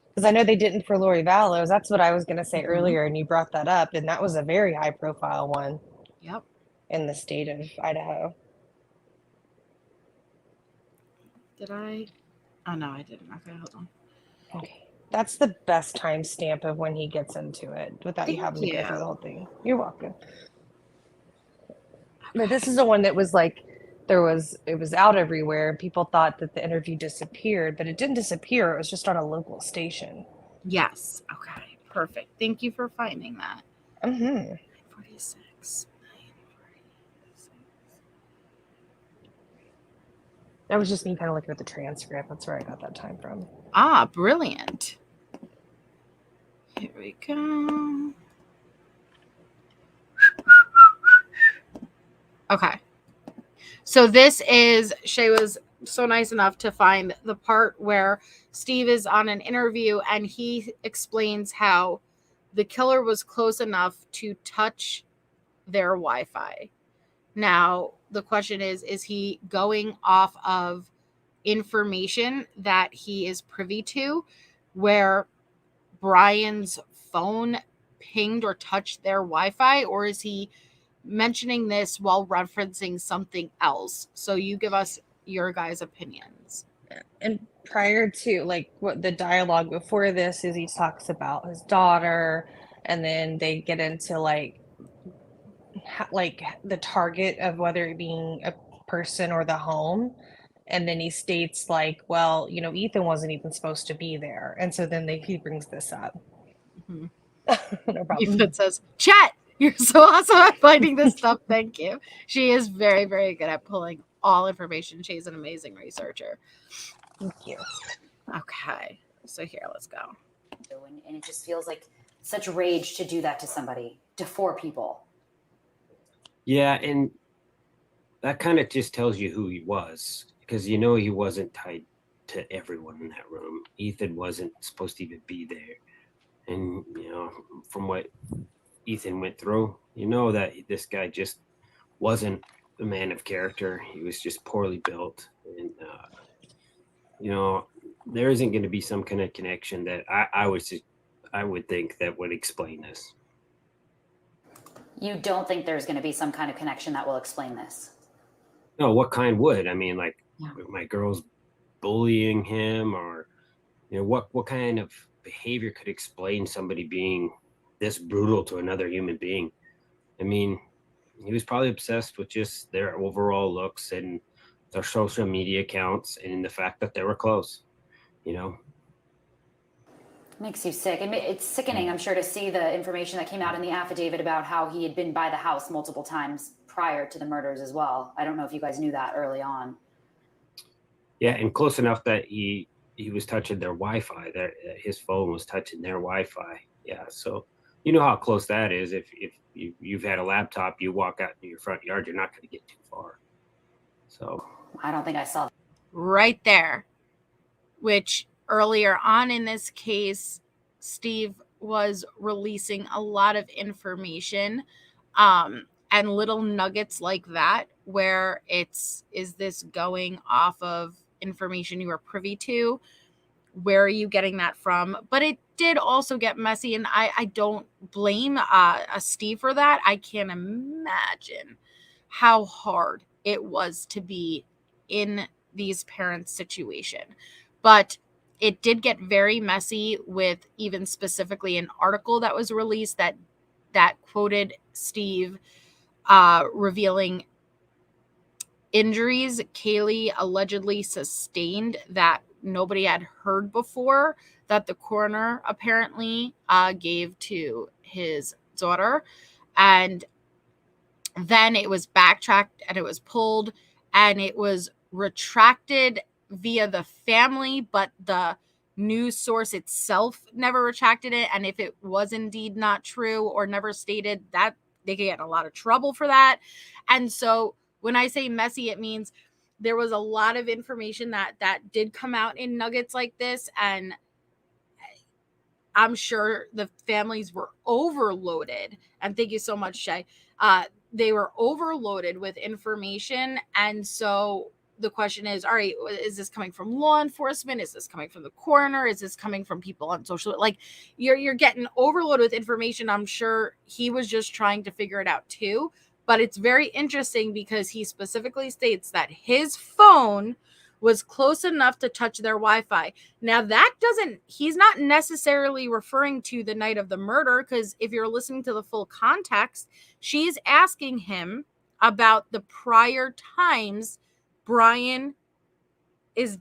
because I know they didn't for Lori Vallows. That's what I was going to say earlier, and you brought that up, and that was a very high-profile one. Yep. In the state of Idaho. Did I? Oh no, I didn't. Okay, hold on. Okay. That's the best timestamp of when he gets into it without you Thank having to go through the you. whole thing. You're welcome. But this is the one that was like it was out everywhere. People thought that the interview disappeared, but it didn't disappear. It was just on a local station. Yes. Okay. Perfect. Thank you for finding that. Mm-hmm. 46. That was just me kind of looking at the transcript. That's where I got that time from. Ah, brilliant. Here we go. Okay. So this is, Shay was so nice enough to find the part where Steve is on an interview and he explains how the killer was close enough to touch their Wi-Fi. Now, the question is he going off of information that he is privy to where Brian's phone pinged or touched their Wi-Fi, or is he mentioning this while referencing something else? So you give us your guys' opinions. And prior to like what the dialogue before this is, he talks about his daughter, and then they get into like the target of whether it being a person or the home. And then he states like, well, Ethan wasn't even supposed to be there. And so then he brings this up. Mhm. No problem. Ethan says, Chat, you're so awesome at finding this stuff. Thank you. She is very, very good at pulling all information. She's an amazing researcher. Thank you. Okay. So here, let's go. And it just feels like such rage to do that to somebody, to 4 people. Yeah, and that kind of just tells you who he was, because he wasn't tied to everyone in that room. Ethan wasn't supposed to even be there. And, from what Ethan went through, that this guy just wasn't a man of character. He was just poorly built. And, there isn't going to be some kind of connection that I would think that would explain this. You don't think there's going to be some kind of connection that will explain this? No, what kind would? I mean, like, my girl's bullying him, or, what kind of behavior could explain somebody being this brutal to another human being? I mean, he was probably obsessed with just their overall looks and their social media accounts and the fact that they were close, Makes you sick. It's sickening, I'm sure, to see the information that came out in the affidavit about how he had been by the house multiple times prior to the murders as well. I don't know if you guys knew that early on. Yeah, and close enough that he was touching their Wi-Fi. That his phone was touching their Wi-Fi. Yeah, so you know how close that is. If you've had a laptop, you walk out in your front yard, you're not going to get too far. So I don't think I saw that. Right there, which earlier on in this case, Steve was releasing a lot of information and little nuggets like that, where is this going off of information you were privy to? Where are you getting that from? But it did also get messy, and I don't blame Steve for that. I can't imagine how hard it was to be in these parents' situation. But it did get very messy with even specifically an article that was released that quoted Steve revealing injuries Kaylee allegedly sustained that nobody had heard before, that the coroner apparently gave to his daughter. And then it was backtracked and it was pulled and it was retracted via the family, but the news source itself never retracted it. And if it was indeed not true or never stated, that they could get in a lot of trouble for that. And so when I say messy, it means there was a lot of information that did come out in nuggets like this. And I'm sure the families were overloaded. And thank you so much, Shay. They were overloaded with information. And so the question is, all right, is this coming from law enforcement? Is this coming from the coroner? Is this coming from people on social? Like, you're getting overloaded with information. I'm sure he was just trying to figure it out too. But it's very interesting because he specifically states that his phone was close enough to touch their Wi-Fi. Now he's not necessarily referring to the night of the murder, because if you're listening to the full context, she's asking him about the prior times Brian is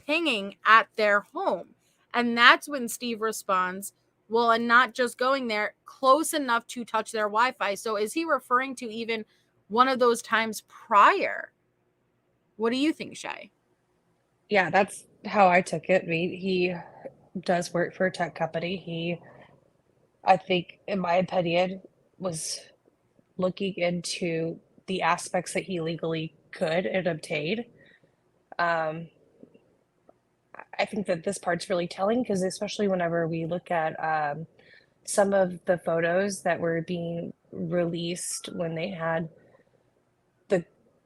pinging at their home. And that's when Steve responds, well, and not just going there, close enough to touch their Wi-Fi. So is he referring to even one of those times prior? What do you think, Shay? Yeah, that's how I took it. I mean, he does work for a tech company. I think, in my opinion, was looking into the aspects that he legally could and obtained. I think that this part's really telling, because especially whenever we look at some of the photos that were being released when they had the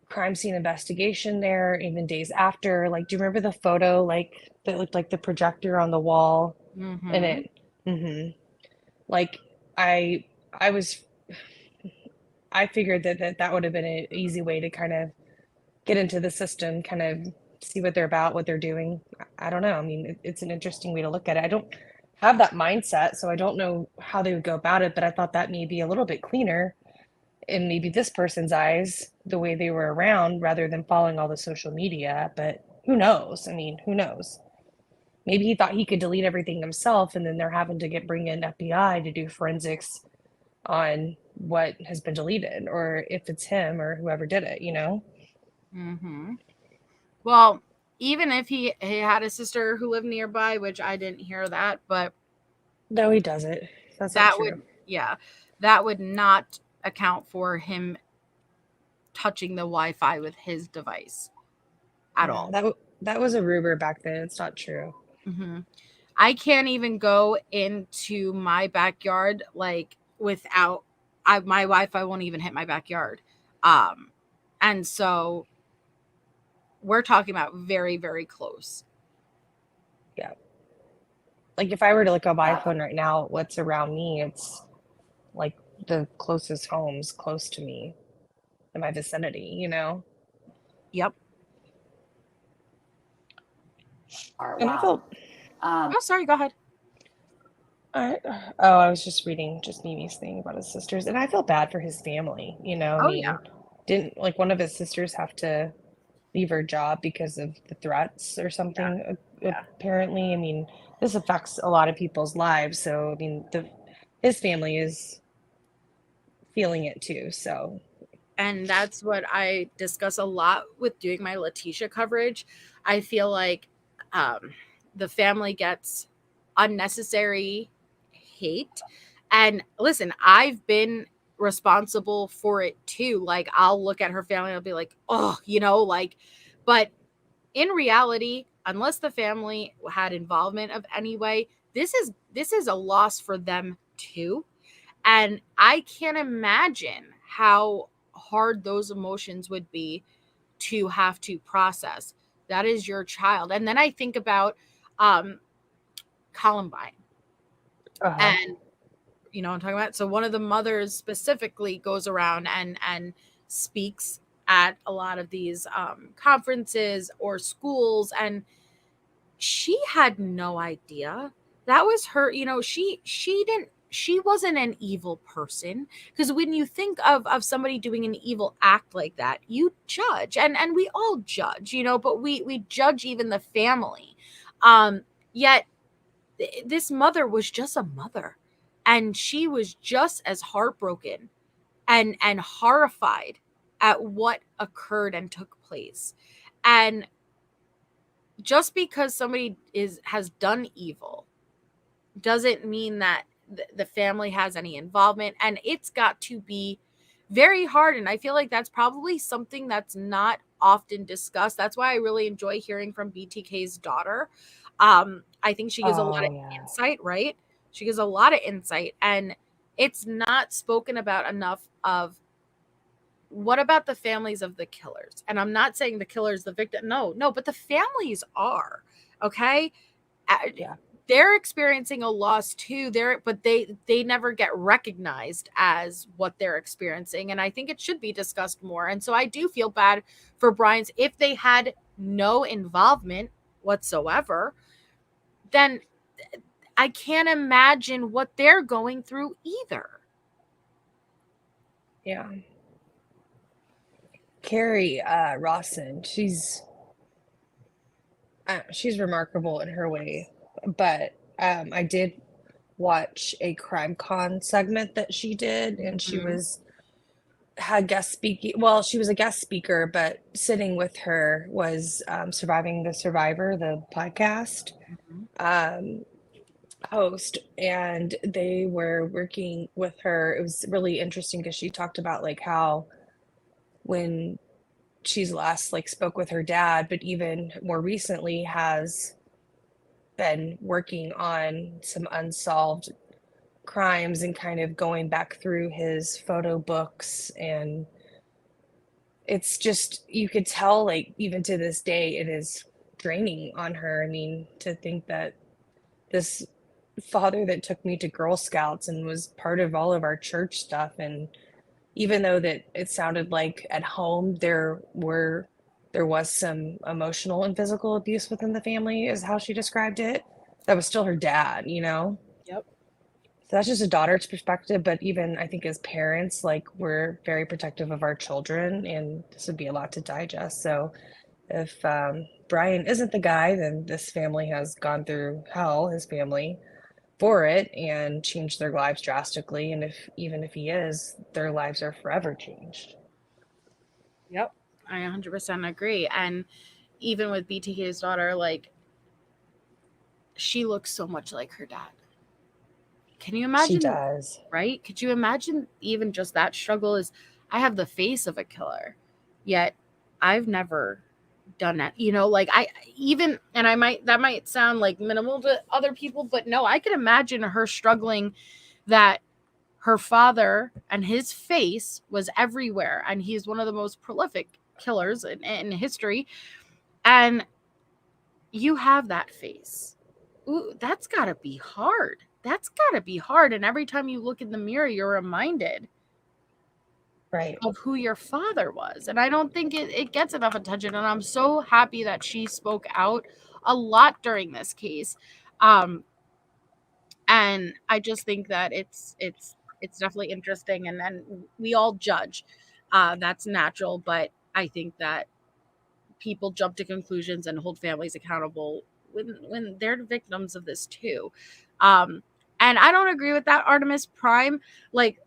crime scene investigation there, even days after. Like, do you remember the photo, like, that looked like the projector on the wall? Mm-hmm. And like, I figured that would have been an easy way to kind of get into the system, kind of see what they're about, what they're doing. I don't know. I mean, it's an interesting way to look at it. I don't have that mindset, so I don't know how they would go about it, but I thought that may be a little bit cleaner in maybe this person's eyes, the way they were around, rather than following all the social media. But who knows? I mean, who knows? Maybe he thought he could delete everything himself, and then they're having to bring in FBI to do forensics on what has been deleted, or if it's him or whoever did it, you know? Mm-hmm. Well, even if he had a sister who lived nearby, which I didn't hear that, but no, he doesn't. That's not true. That would not account for him touching the Wi-Fi with his device at all. That was a rumor back then. It's not true. Mm-hmm. I can't even go into my backyard like without my Wi-Fi won't even hit my backyard. And so we're talking about very, very close. Yeah. Like, if I were to look on my phone right now, what's around me, it's like the closest homes close to me in my vicinity, you know? Yep. All right, And I felt oh, sorry, go ahead. I was just reading just Mimi's thing about his sisters, and I feel bad for his family, you know? I mean, didn't like one of his sisters have to leave her job because of the threats or something, apparently. I mean, this affects a lot of people's lives, so I mean, his family is feeling it too, so. And that's what I discuss a lot with doing my Letitia coverage. I feel like the family gets unnecessary hate. And listen, I've been responsible for it too. Like, I'll look at her family and I'll be like, oh, you know, like, but in reality, unless the family had involvement of any way, this is a loss for them too. And I can't imagine how hard those emotions would be to have to process. That is your child. And then I think about Columbine. And you know what I'm talking about? So one of the mothers specifically goes around and speaks at a lot of these conferences or schools, and she had no idea. That was her, you know, she wasn't an evil person, because when you think of somebody doing an evil act like that, you judge, and we all judge, you know, but we judge even the family. Yet this mother was just a mother, and she was just as heartbroken and horrified at what occurred and took place. And just because somebody has done evil doesn't mean that the family has any involvement, and it's got to be very hard. And I feel like that's probably something that's not often discussed. That's why I really enjoy hearing from BTK's daughter. I think she gives a lot of insight, right? She gives a lot of insight, and it's not spoken about enough of what about the families of the killers. And I'm not saying the killer's the victim. No, but the families are, okay? They're experiencing a loss too. But they never get recognized as what they're experiencing. And I think it should be discussed more. And so I do feel bad for Brian's. If they had no involvement whatsoever, then I can't imagine what they're going through either. Yeah. Carrie Rawson, she's remarkable in her way, but I did watch a Crime Con segment that she did, and she had guest speaking. Well, she was a guest speaker, but sitting with her was Surviving the Survivor, the podcast host, and they were working with her. It was really interesting because she talked about like how when she's last like spoke with her dad, but even more recently has been working on some unsolved crimes and kind of going back through his photo books. And it's just, you could tell, like, even to this day, it is draining on her. I mean, to think that this father that took me to Girl Scouts and was part of all of our church stuff, and even though that it sounded like at home there was some emotional and physical abuse within the family, is how she described it, that was still her dad, you know? Yep. So that's just a daughter's perspective, but even I think as parents, like, we're very protective of our children, and this would be a lot to digest. So if Brian isn't the guy, then this family has gone through hell, his family, for it, and changed their lives drastically. And even if he is, their lives are forever changed. Yep. I 100% agree. And even with BTK's daughter, like, she looks so much like her dad. Can you imagine? She does. Right? Could you imagine even just that struggle? Is I have the face of a killer, yet I've never done that. You know, like that might sound like minimal to other people, but no, I can imagine her struggling that her father and his face was everywhere, and he's one of the most prolific killers in history, and you have that face. Ooh, that's gotta be hard. That's gotta be hard. And every time you look in the mirror, you're reminded of who your father was. And I don't think it gets enough attention. And I'm so happy that she spoke out a lot during this case. And I just think that it's definitely interesting. And then we all judge. That's natural. But I think that people jump to conclusions and hold families accountable when they're victims of this too. And I don't agree with that, Artemis Prime. Like,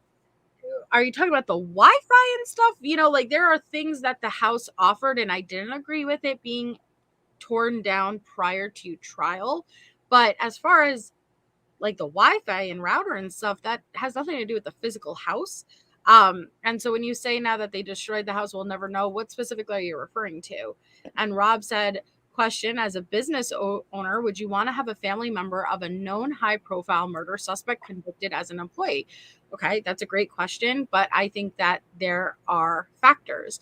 are you talking about the Wi-Fi and stuff? You know, like, there are things that the house offered, and I didn't agree with it being torn down prior to trial. But as far as like the Wi-Fi and router and stuff, that has nothing to do with the physical house. And so when you say now that they destroyed the house, we'll never know, what specifically are you referring to? And Rob said, question, as a business owner, would you want to have a family member of a known high profile murder suspect convicted as an employee? Okay, that's a great question, but I think that there are factors.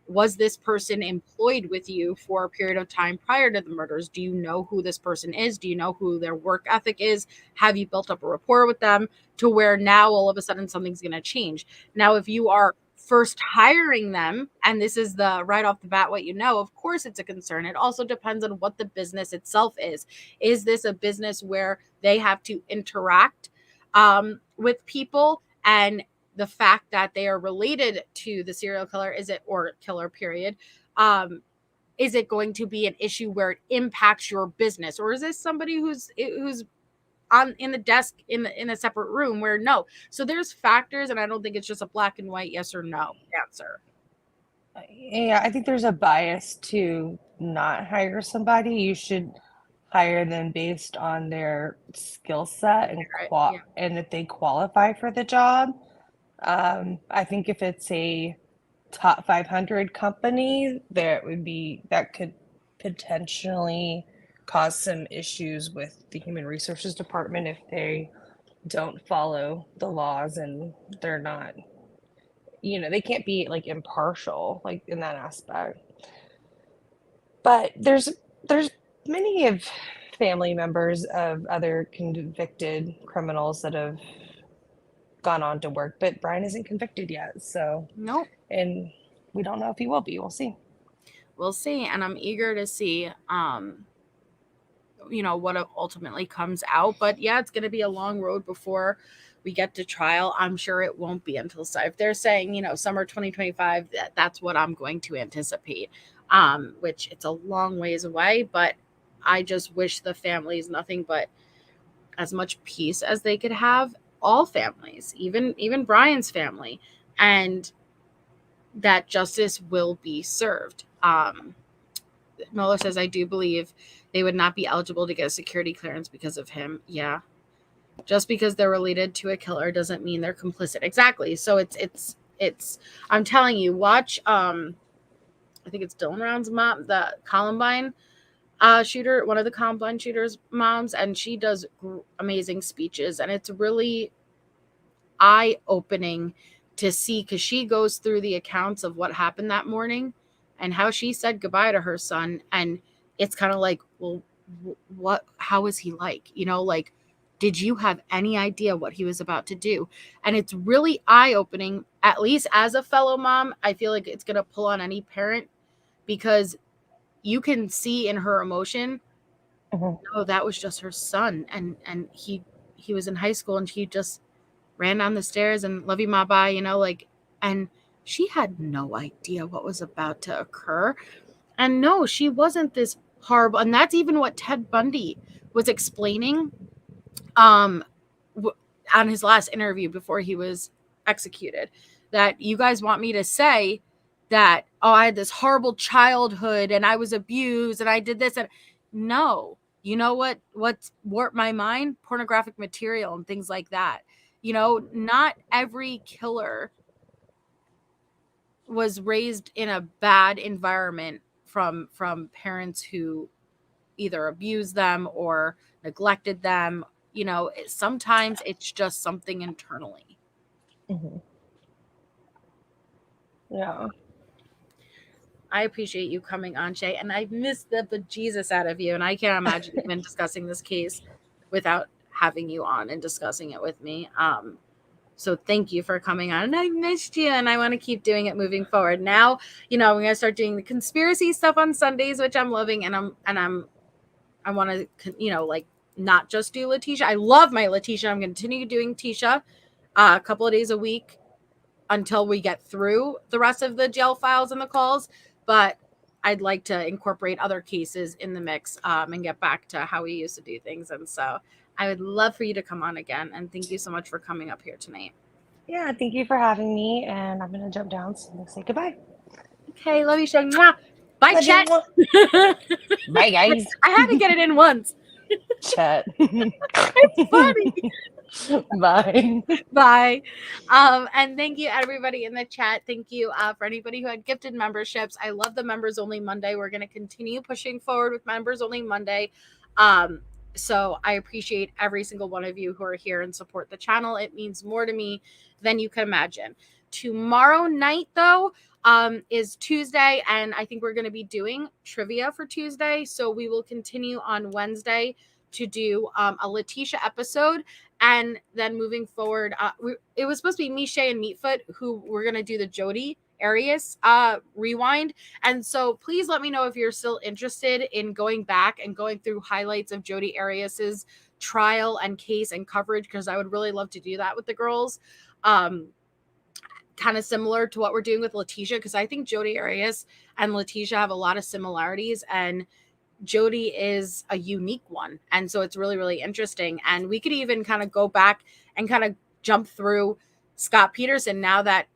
Was this person employed with you for a period of time prior to the murders? Do you know who this person is? Do you know who their work ethic is? Have you built up a rapport with them to where now all of a sudden something's going to change? Now, if you are first hiring them, and this is the right off the bat what you know, of course it's a concern. It also depends on what the business itself is. Is this a business where they have to interact with people, and the fact that they are related to the serial killer, or killer period, is it going to be an issue where it impacts your business? Or is this somebody who's in the desk in a separate room where no? So there's factors, and I don't think it's just a black and white yes or no answer. Yeah, I think there's a bias to not hire somebody. You should hire them based on their skill set and and if they qualify for the job. I think if it's a top 500 company, that could potentially cause some issues with the human resources department if they don't follow the laws and they're not, they can't be like impartial, like in that aspect. But there's many of family members of other convicted criminals that have gone on to work, but Brian isn't convicted yet, so nope. And we don't know if he will be. We'll see. we'll see. And I'm eager to see, what ultimately comes out. But yeah, it's going to be a long road before we get to trial. I'm sure it won't be until if they're saying, summer 2025, that's what I'm going to anticipate. Which it's a long ways away, but I just wish the families nothing but as much peace as they could have, all families, even Brian's family, and that justice will be served. Miller says, I do believe they would not be eligible to get a security clearance because of him. Yeah. Just because they're related to a killer doesn't mean they're complicit. Exactly. So it's I'm telling you, watch I think it's Dylan Round's mom, the Columbine shooter, one of the Columbine shooters' moms, and she does amazing speeches, and it's really eye-opening to see, because she goes through the accounts of what happened that morning and how she said goodbye to her son, and it's kind of like, well, how was he like? Like, did you have any idea what he was about to do? And it's really eye-opening, at least as a fellow mom. I feel like it's going to pull on any parent, because you can see in her emotion, no, that was just her son, and he was in high school, and he just ran down the stairs and love you, ma, bye, and she had no idea what was about to occur. And no, she wasn't this horrible. And that's even what Ted Bundy was explaining on his last interview before he was executed, that you guys want me to say that, oh, I had this horrible childhood and I was abused and I did this. And no, you know what's warped my mind? Pornographic material and things like that. Not every killer was raised in a bad environment from parents who either abused them or neglected them. Sometimes it's just something internally. Yeah. I appreciate you coming on, Shay, and I've missed the bejesus out of you, and I can't imagine even discussing this case without having you on and discussing it with me. So thank you for coming on, and I missed you, and I want to keep doing it moving forward. Now, we're gonna start doing the conspiracy stuff on Sundays, which I'm loving, and I want to, not just do Letitia. I love my Letitia. I'm going to continue doing Tisha a couple of days a week until we get through the rest of the jail files and the calls. But I'd like to incorporate other cases in the mix and get back to how we used to do things. And so I would love for you to come on again. And thank you so much for coming up here tonight. Yeah, thank you for having me. And I'm going to jump down so say goodbye. Okay, love you, Shay. Mwah. Bye, Love Chet. Bye, guys. I had to get it in once. Chet. It's funny. Bye. Bye. And thank you, everybody in the chat. Thank you for anybody who had gifted memberships. I love the Members Only Monday. We're going to continue pushing forward with Members Only Monday. So I appreciate every single one of you who are here and support the channel. It means more to me than you can imagine. Tomorrow night, though, is Tuesday, and I think we're going to be doing trivia for Tuesday. So we will continue on Wednesday to do a Letitia episode, and then moving forward, it was supposed to be me, Shay, and Meatfoot who were going to do the Jody Arias rewind. And so please let me know if you're still interested in going back and going through highlights of Jody Arias's trial and case and coverage, because I would really love to do that with the girls. Kind of similar to what we're doing with Letitia, because I think Jody Arias and Letitia have a lot of similarities, and Jody is a unique one. And so it's really, really interesting. And we could even kind of go back and kind of jump through Scott Peterson now that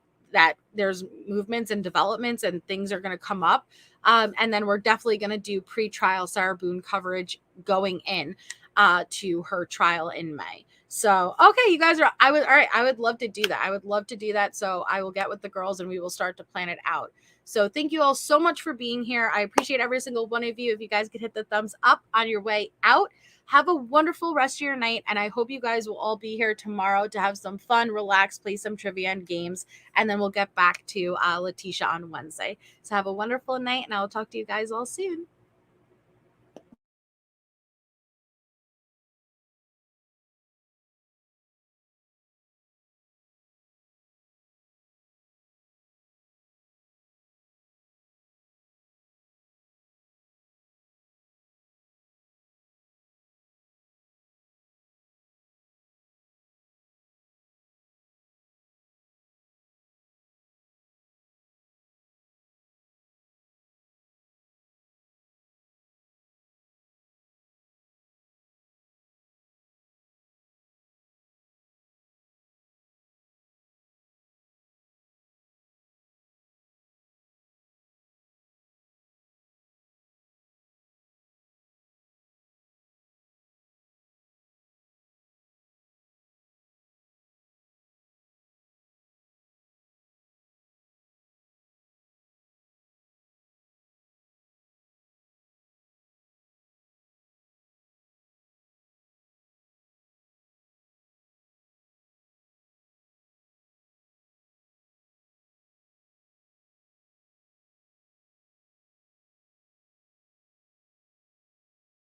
there's movements and developments and things are going to come up. And then we're definitely going to do pre-trial Sarah Boone coverage going in to her trial in May. So, okay, you guys all right. I would love to do that. So I will get with the girls and we will start to plan it out. So thank you all so much for being here. I appreciate every single one of you. If you guys could hit the thumbs up on your way out, have a wonderful rest of your night. And I hope you guys will all be here tomorrow to have some fun, relax, play some trivia and games. And then we'll get back to Letitia on Wednesday. So have a wonderful night, and I'll talk to you guys all soon.